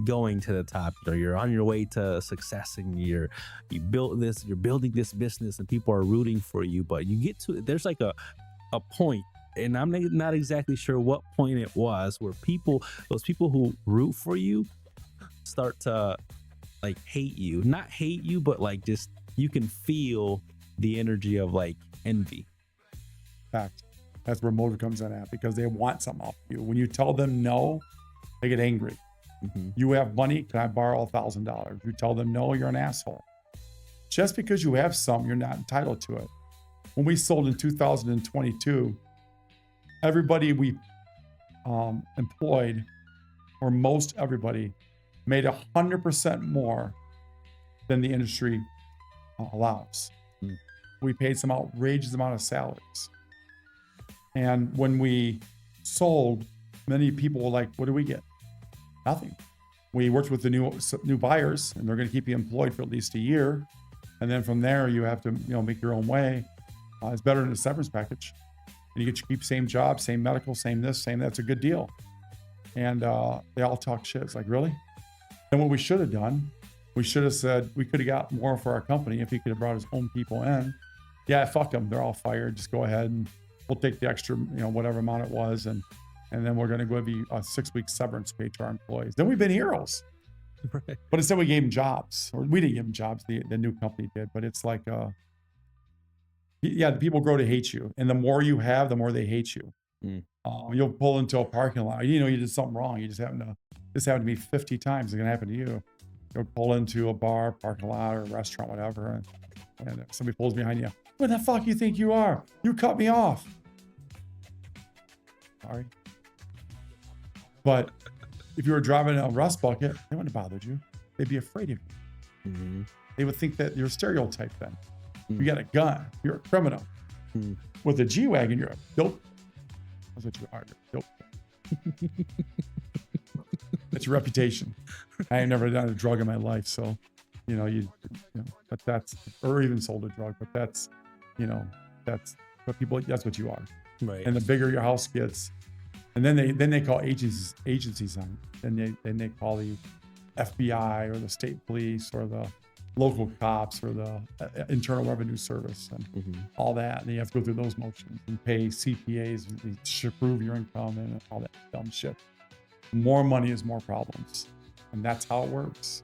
going to the top, or you're on your way to success, and you're building this business, and people are rooting for you. But you get to, there's like a point, and I'm not exactly sure what point it was, where those people who root for you start to like hate you, not hate you, but like just, you can feel the energy of like envy. Fact. That's where motive comes in at, because they want something off you. When you tell them no, they get angry. You have money, can I borrow $1,000? You tell them no, you're an asshole. Just because you have some, you're not entitled to it. When we sold in 2022, everybody we employed, or most everybody, made 100% more than the industry allows. We paid some outrageous amount of salaries. And when we sold, many people were like, what do we get? Nothing. We worked with the new buyers, and they're going to keep you employed for at least a year. And then from there, you have to, make your own way. It's better than a severance package. And you get to keep same job, same medical, same this, same that. It's a good deal. And they all talk shit. It's like, really? And what we should have done, we should have said, we could have got more for our company if he could have brought his own people in. Yeah, fuck them. They're all fired. Just go ahead and we'll take the extra, whatever amount it was. And then we're going to give you a 6-week severance pay to our employees. Then we've been heroes. Right. But instead we gave them jobs. Or we didn't give them jobs, the new company did. But it's like, the people grow to hate you. And the more you have, the more they hate you. You'll pull into a parking lot. You did something wrong. This happened to me 50 times. It's going to happen to you. You'll pull into a bar, parking lot, or a restaurant, whatever. And somebody pulls behind you. What the fuck you think you are? You cut me off. Sorry. But if you were driving a rust bucket, they wouldn't have bothered you. They'd be afraid of you. They would think that you're a stereotype then. You got a gun. You're a criminal. With a G-Wagon, you're a dope. That's what you are. You're a dope. That's your reputation. I ain't never done a drug in my life. So, but that's, or even sold a drug, but that's what people, that's what you are. Right. And the bigger your house gets, and then they call agencies on it. Then they call the FBI or the state police or the local cops or the Internal Revenue Service and all that. And you have to go through those motions and pay CPAs to prove your income and all that dumb shit. More money is more problems. And that's how it works.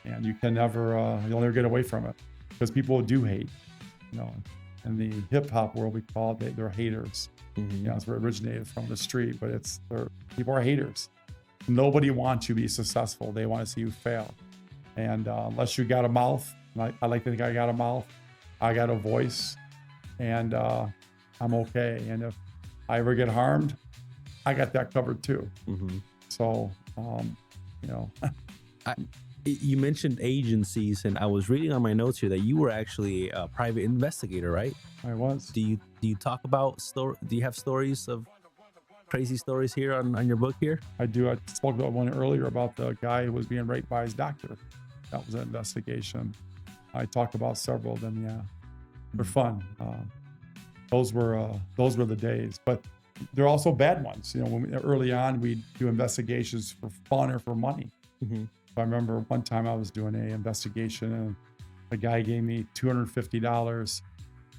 And you can never, you'll never get away from it, because people do hate, in the hip hop world, we call it, they're haters. That's where it originated from, the street, but people are haters. Nobody wants you to be successful. They want to see you fail. And unless you got a mouth, I like to think I got a mouth, I got a voice, and I'm okay. And if I ever get harmed, I got that covered too. So, You mentioned agencies, and I was reading on my notes here that you were actually a private investigator, right? I was. Do you talk about do you have stories of crazy stories here on your book here? I do. I spoke about one earlier about the guy who was being raped by his doctor. That was an investigation. I talked about several of them. Yeah, they're fun. Those were the days, but there are also bad ones. Early on we do investigations for fun or for money. I remember one time I was doing an investigation, and the guy gave me $250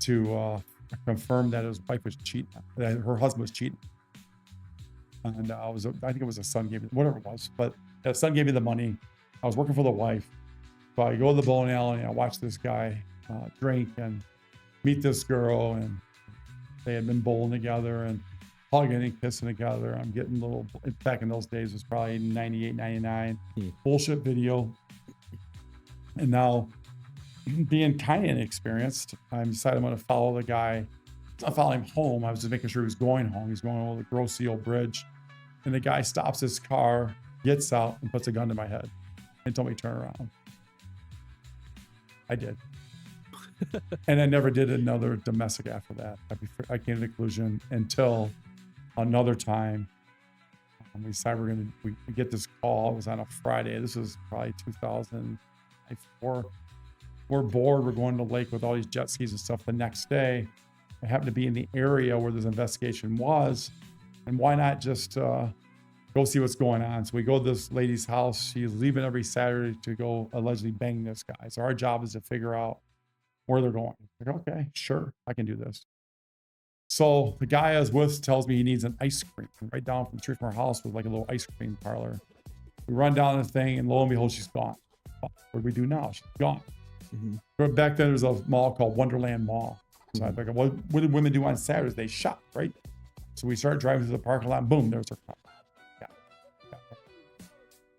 to confirm that his wife was cheating, that her husband was cheating. And I think it was a son gave me, whatever it was, but the son gave me the money. I was working for the wife. So I go to the bowling alley and I watch this guy drink and meet this girl, and they had been bowling together and hugging and kissing together. I'm getting back in those days, it was probably 98, 99, bullshit video. And now, being kind of inexperienced, I decided I'm going to follow the guy. Not follow him home. I was just making sure he was going home. He's going over the Grosse Seal Bridge. And the guy stops his car, gets out, and puts a gun to my head and told me to turn around. I did. And I never did another domestic after that. I came to the conclusion until another time. We decided we get this call. It was on a Friday. This was probably 2004. We're bored. We're going to the lake with all these jet skis and stuff. The next day, I happened to be in the area where this investigation was, and why not just go see what's going on? So we go to this lady's house. She's leaving every Saturday to go allegedly bang this guy. So our job is to figure out where they're going. Like, okay, sure, I can do this. So the guy I was with tells me he needs an ice cream. And right down from the street from our house was like a little ice cream parlor. We run down the thing, and lo and behold, she's gone. What do we do now? She's gone. But back then, there was a mall called Wonderland Mall. So I figured, what did women do on Saturdays? They shop, right? So we start driving through the parking lot. Boom, there's her car.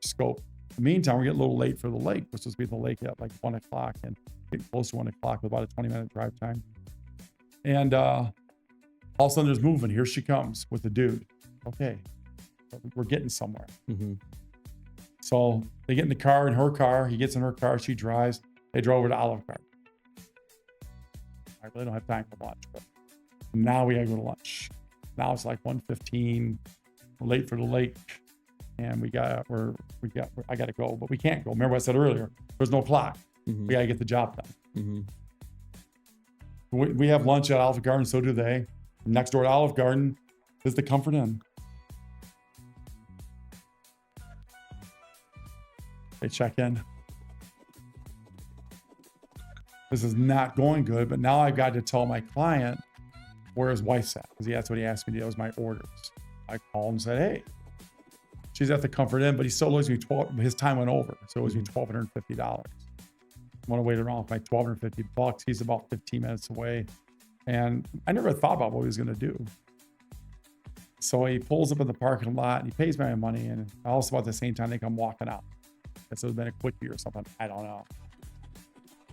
Scope. In the meantime, we're getting a little late for the lake. We're supposed to be at the lake at like 1 o'clock and getting close to 1 o'clock with about a 20-minute drive time. And all of a sudden, there's movement. Here she comes with the dude. Okay, we're getting somewhere. So they get in the car, in her car. He gets in her car. She drives. They drove over to Olive Garden. I really don't have time for lunch, but now we gotta go to lunch. Now it's like 1:15. We're late for the lake, and I gotta go, but we can't go. Remember what I said earlier? There's no clock. We gotta get the job done. We have lunch at Olive Garden, so do they. Next door to Olive Garden is the Comfort Inn. They check in. This is not going good, but now I've got to tell my client where his wife's at, because that's what he asked me to do. That was my orders. I called and said, hey, she's at the Comfort Inn, but he still owes me his time went over, so it owes me $1,250. I want to wait around for my $1,250. He's about 15 minutes away, and I never thought about what he was going to do. So he pulls up in the parking lot, and he pays my money, and also at the same time they come walking out. This would have been a quickie or something. I don't know.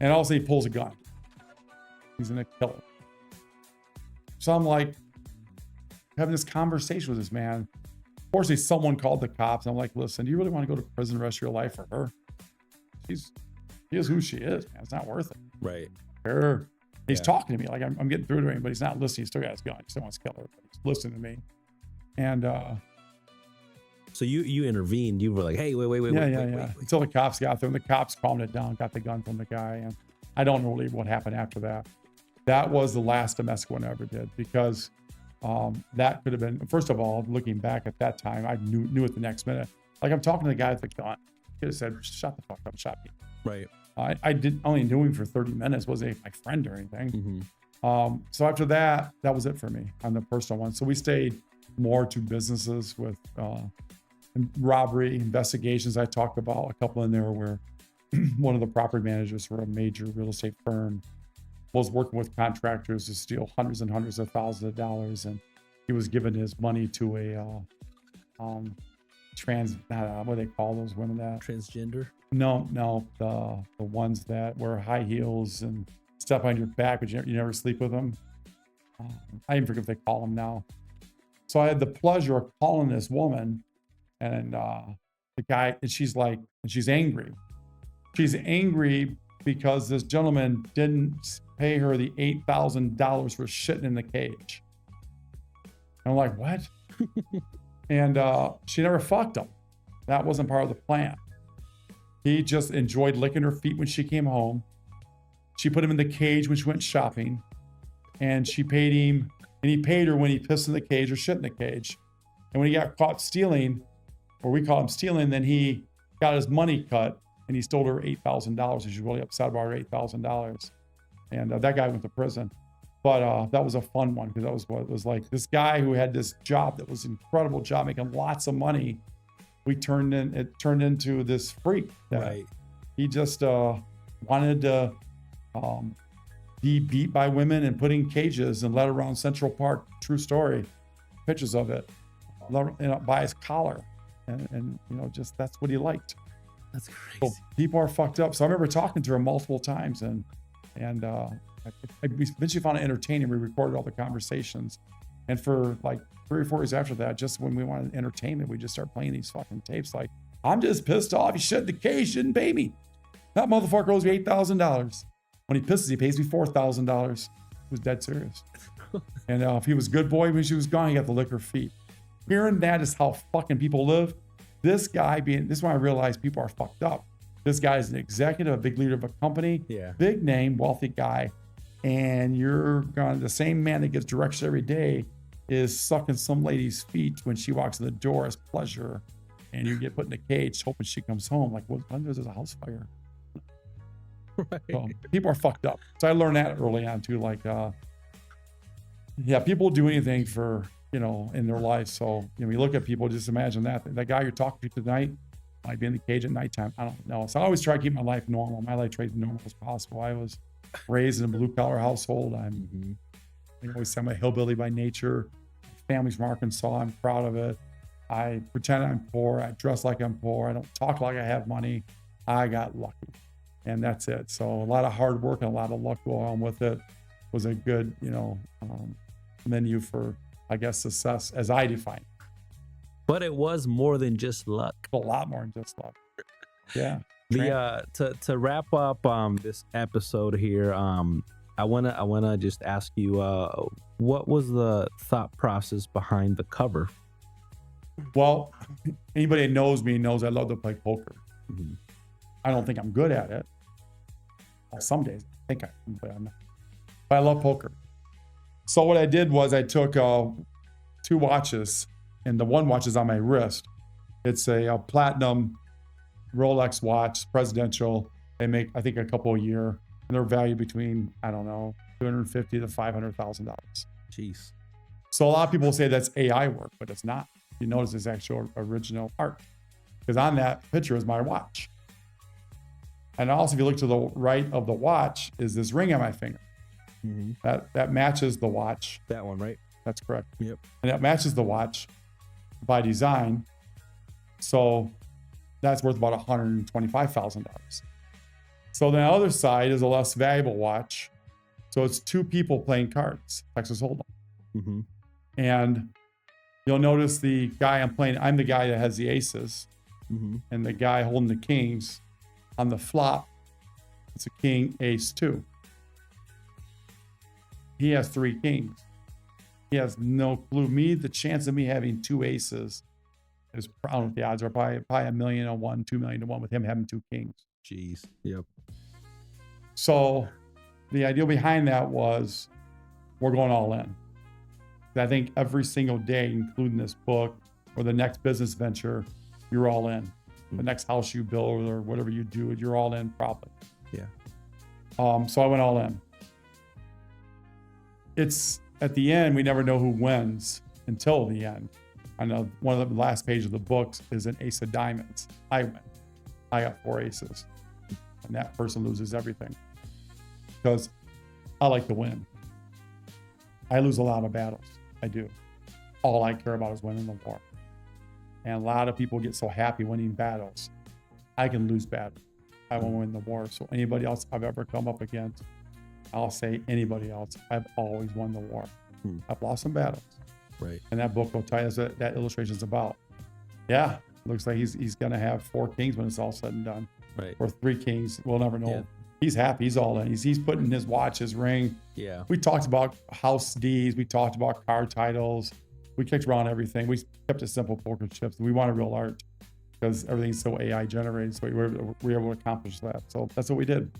And also he pulls a gun. He's gonna kill her. So I'm like having this conversation with this man. Fortunately, someone called the cops. And I'm like, listen, do you really want to go to prison the rest of your life for her? She is who she is, man. It's not worth it. Right. Sure. He's talking to me like I'm getting through to him, but he's not listening. He still got his gun. He still wants to kill her, but he's listening to me. And so you intervened. You were like, hey, wait. Yeah. Until the cops got there, and the cops calmed it down, got the gun from the guy. And I don't know really what happened after that. That was the last domestic one I ever did, because that could have been, first of all, looking back at that time, I knew it the next minute. Like, I'm talking to the guy with the gun. He could have said, shut the fuck up, shot me. Right. I only knew him for 30 minutes, wasn't my friend or anything. So after that was it for me on the personal one. So we stayed more to businesses with robbery investigations. I talked about a couple in there where one of the property managers for a major real estate firm was working with contractors to steal hundreds and hundreds of thousands of dollars, and he was giving his money to a what do they call those women that transgender? No, the ones that wear high heels and step on your back, but you never sleep with them. I even forget what they call them now. So I had the pleasure of calling this woman, and the guy, and she's angry. She's angry because this gentleman didn't pay her the $8,000 for shitting in the cage. And I'm like, what? And she never fucked him. That wasn't part of the plan. He just enjoyed licking her feet when she came home. She put him in the cage when she went shopping, and she paid him, and he paid her when he pissed in the cage or shit in the cage. And when he got caught stealing, or we call him stealing, then he got his money cut, and he stole her $8,000. And she's really upset about her $8,000. And that guy went to prison. But that was a fun one, because that was what it was like. This guy who had this job that was an incredible job, making lots of money, it turned into this freak that right. He just wanted to be beat by women and put in cages and led around Central Park. True story. Pictures of it. By his collar. And just that's what he liked. That's crazy. So people are fucked up. So I remember talking to her multiple times, and we eventually found it entertaining. We recorded all the conversations, and for like 3 or 4 years after that, just when we wanted entertainment, we just start playing these fucking tapes. Like, I'm just pissed off. He shit in the cage, didn't pay me. That motherfucker owes me $8,000. When he pisses, he pays me $4,000. He was dead serious. And if he was a good boy when she was gone, he got to lick her feet. Hearing that is how fucking people live. This is when I realized people are fucked up. This guy is an executive, a big leader of a company, big name, wealthy guy. and you're going, the same man that gives directions every day is sucking some lady's feet when she walks in the door as pleasure, and you get put in a cage hoping she comes home. Like, when there's a house fire? Right. So people are fucked up. So I learned that early on too. Like, yeah, people do anything for, in their life. So, you look at people, just imagine that guy you're talking to tonight might be in the cage at nighttime. I don't know. So I always try to keep my life normal. My life as normal as possible. I was raised in a blue collar household. I always say I'm a hillbilly by nature. My family's from Arkansas. I'm proud of it. I pretend I'm poor. I dress like I'm poor. I don't talk like I have money. I got lucky, and that's it. So a lot of hard work and a lot of luck go on with it. Was a good, menu for, I guess, success as I define it. But it was more than just luck. A lot more than just luck. Yeah. To wrap up this episode here, I wanna just ask you, what was the thought process behind the cover? Well, anybody that knows me knows I love to play poker. I don't think I'm good at it. Some days I think I am, but I'm not. But I love poker. So what I did was I took 2 watches, and the one watch is on my wrist. It's a platinum Rolex watch, presidential. They make, I think, a couple a year, and they're valued between, I don't know, $250,000 to $500,000. Jeez. So a lot of people say that's AI work, but it's not. You notice it's actual original art, because on that picture is my watch. And also, if you look to the right of the watch, is this ring on my finger. That matches the watch. That one, right? That's correct. Yep. And that matches the watch by design. So that's worth about $125,000. So the other side is a less valuable watch. So it's 2 people playing cards, Texas Hold'em. And you'll notice the guy I'm playing, I'm the guy that has the aces. And the guy holding the kings on the flop, it's a king, ace, 2. He has 3 kings. He has no clue. The chance of me having 2 aces is, I don't know what the odds are, probably $1 million to 1, $2 million to 1 with him having 2 kings. Jeez. Yep. So the idea behind that was we're going all in. I think every single day, including this book or the next business venture, you're all in. The next house you build or whatever you do, you're all in probably. Yeah. So I went all in. It's at the end, we never know who wins until the end. I know one of the last pages of the books is an ace of diamonds. I win. I got 4 aces. And that person loses everything. Because I like to win. I lose a lot of battles. I do. All I care about is winning the war. And a lot of people get so happy winning battles. I can lose battles. I won't win the war. So anybody else I've ever come up against, I'll say anybody else, I've always won the war. I've lost some battles. Right. And that book will tell you that illustration is about. Yeah, looks like he's going to have 4 kings when it's all said and done. Right. Or 3 kings. We'll never know. Yeah. He's happy. He's all in. He's putting his watch, his ring. Yeah. We talked about house deeds. We talked about card titles. We kicked around everything. We kept it simple, poker chips. We wanted real art because everything's so AI generated. So we were able to accomplish that. So that's what we did.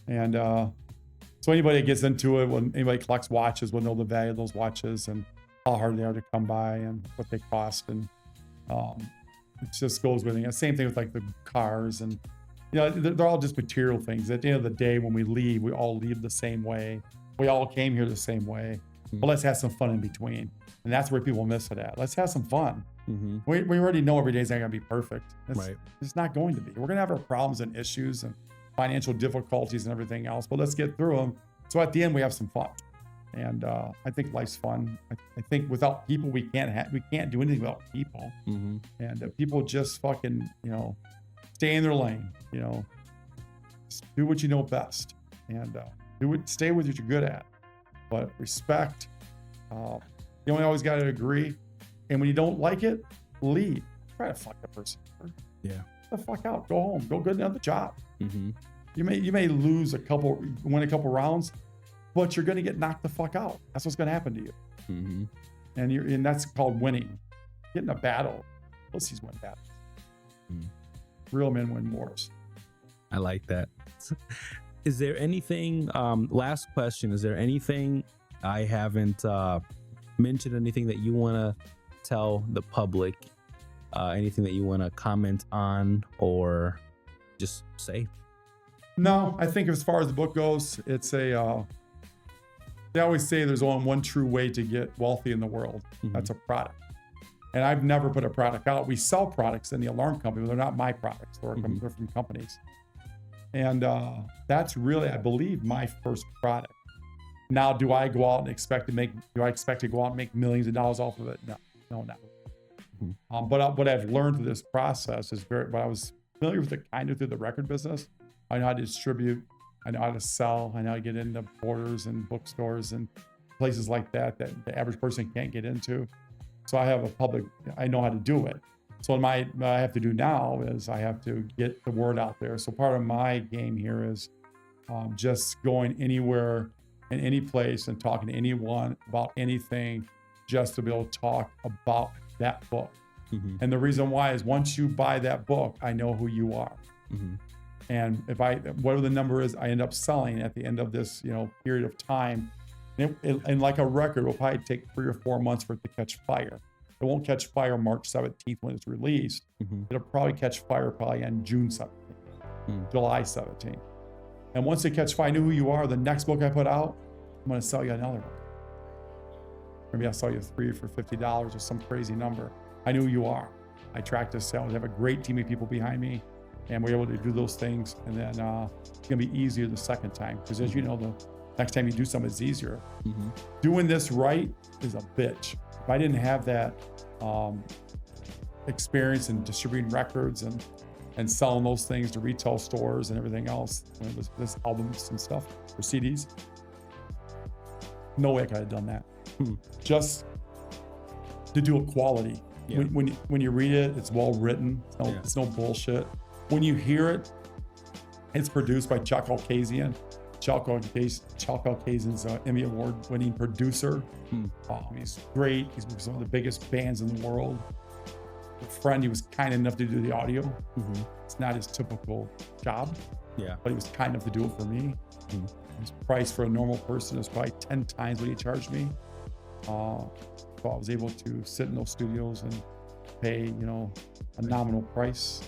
And so anybody that gets into it, when anybody collects watches, will know the value of those watches and how hard they are to come by and what they cost. And it just goes with it. Same thing with like the cars and, they're all just material things. At the end of the day, when we leave, we all leave the same way. We all came here the same way. But let's have some fun in between. And that's where people miss it at. Let's have some fun. We already know every day is not going to be perfect. It's not going to be. We're going to have our problems and issues and financial difficulties and everything else, but let's get through them. So at the end, we have some fun. And I think life's fun. I think without people, we can't do anything without people. And people just fucking, stay in their lane, just do what you know best and stay with what you're good at, but respect. You only always got to agree. And when you don't like it, leave. Try to fuck the person. Yeah. Get the fuck out. Go home. Go get another job. You may win a couple rounds, but you're going to get knocked the fuck out. That's what's going to happen to you. And that's called winning. Get in a battle. Pussies win battles. Real men win wars. I like that. Is there anything, last question, is there anything I haven't mentioned, anything that you want to tell the public, anything that you want to comment on or just say? No, I think as far as the book goes, it's a, they always say there's only one true way to get wealthy in the world. Mhm. That's a product. And I've never put a product out. We sell products in the alarm company, but they're not my products. They're from companies. And that's really, I believe, my first product. Now, do I go out and expect to go out and make millions of dollars off of it? No, not. But what I've learned through this process is but I was familiar with it kind of through the record business. I know how to distribute. I know how to sell. I know how to get into borders and bookstores and places like that the average person can't get into. So I have I know how to do it. So what I have to do now is I have to get the word out there. So part of my game here is just going anywhere in any place and talking to anyone about anything, just to be able to talk about that book. And the reason why is once you buy that book, I know who you are. And whatever the number is, I end up selling at the end of this, period of time. And like a record, will probably take 3 or 4 months for it to catch fire. It won't catch fire March 17th when it's released. It'll probably catch fire on June 17th, July 17th. And once it catch fire, I know who you are. The next book I put out, I'm going to sell you another one. Maybe I'll sell you 3 for $50 or some crazy number. I knew who you are. I tracked the sales. I have a great team of people behind me, and we're able to do those things. And then it's going to be easier the second time. Because as you know, the next time you do something, it's easier. Doing this right is a bitch. If I didn't have that experience in distributing records and selling those things to retail stores and everything else, when it was this albums and stuff or CDs, no way I could have done that. Just to do it quality. Yeah. When you read it, it's well written. It's no bullshit. When you hear it, it's produced by Chuck Alkazian. Chuck Alkazian's an Emmy Award-winning producer. He's great. He's with some of the biggest bands in the world. A friend, he was kind enough to do the audio. It's not his typical job, but he was kind enough to do it for me. His price for a normal person is probably 10 times what he charged me. So I was able to sit in those studios and pay, a nominal price.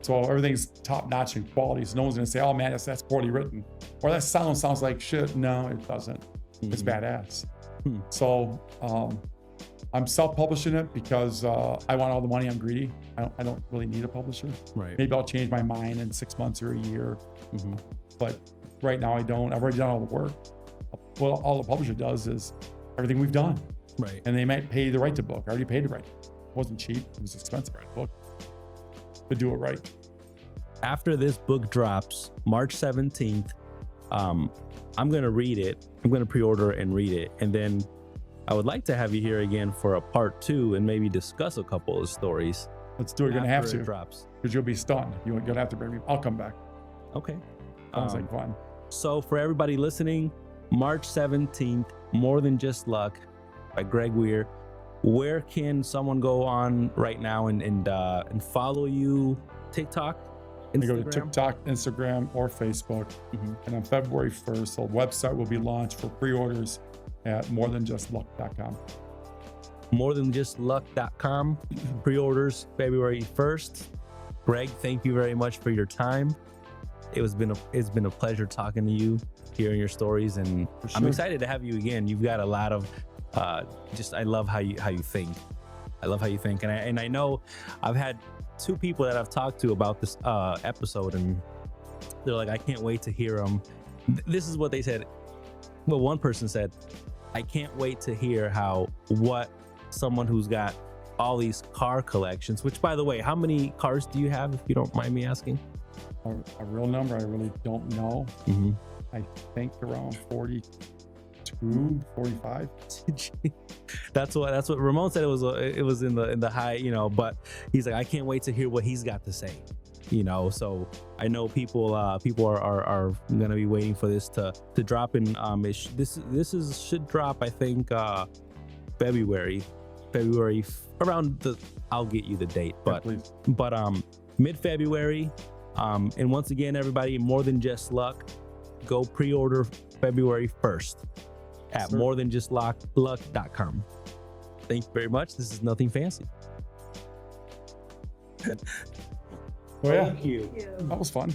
So everything's top notch in quality. So no one's gonna say, "Oh man, that's poorly written," or "That sounds like shit." No, it doesn't. It's badass. So I'm self-publishing it because I want all the money. I'm greedy. I don't really need a publisher. Right. Maybe I'll change my mind in 6 months or a year. But right now I don't. I've already done all the work. Well, all the publisher does is everything we've done. Right. And they might pay the right to book. I already paid the right. It wasn't cheap. It was expensive to write a book. But do it right. After this book drops March 17th, I'm going to read it. I'm going to pre-order and read it. And then I would like to have you here again for a part 2 and maybe discuss a couple of stories. Let's do it. You're going to have after to. It drops. Because you'll be stunned. You'll have to bring me. I'll come back. Okay. Sounds like fun. So for everybody listening, March 17th, More Than Just Luck by Greg Wier. Where can someone go on right now and follow you? TikTok, Instagram? You go to TikTok, Instagram, or Facebook. And on February 1st, the website will be launched for pre-orders at morethanjustluck.com. Morethanjustluck.com. Pre-orders February 1st. Greg, thank you very much for your time. It's been a pleasure talking to you, hearing your stories, and I'm excited to have you again. You've got a lot of I love how you think. I love how you think, and I know I've had 2 people that I've talked to about this episode, and they're like, I can't wait to hear them. This is what they said. Well, one person said, I can't wait to hear what someone who's got all these car collections, which, by the way, how many cars do you have, if you don't mind me asking? A real number, I really don't know. I think around 42, 45. That's what Ramon said. It was in the high, but he's like, I can't wait to hear what he's got to say. So I know people are gonna be waiting for this to drop in. Should drop, I think, February around I'll get you the date, but mid-February. And once again, everybody, More Than Just Luck. go pre-order February 1st at Sir. morethanjustluck.com. Thank you very much. This is Nothing Fancy. Oh yeah, Thank you. that was fun.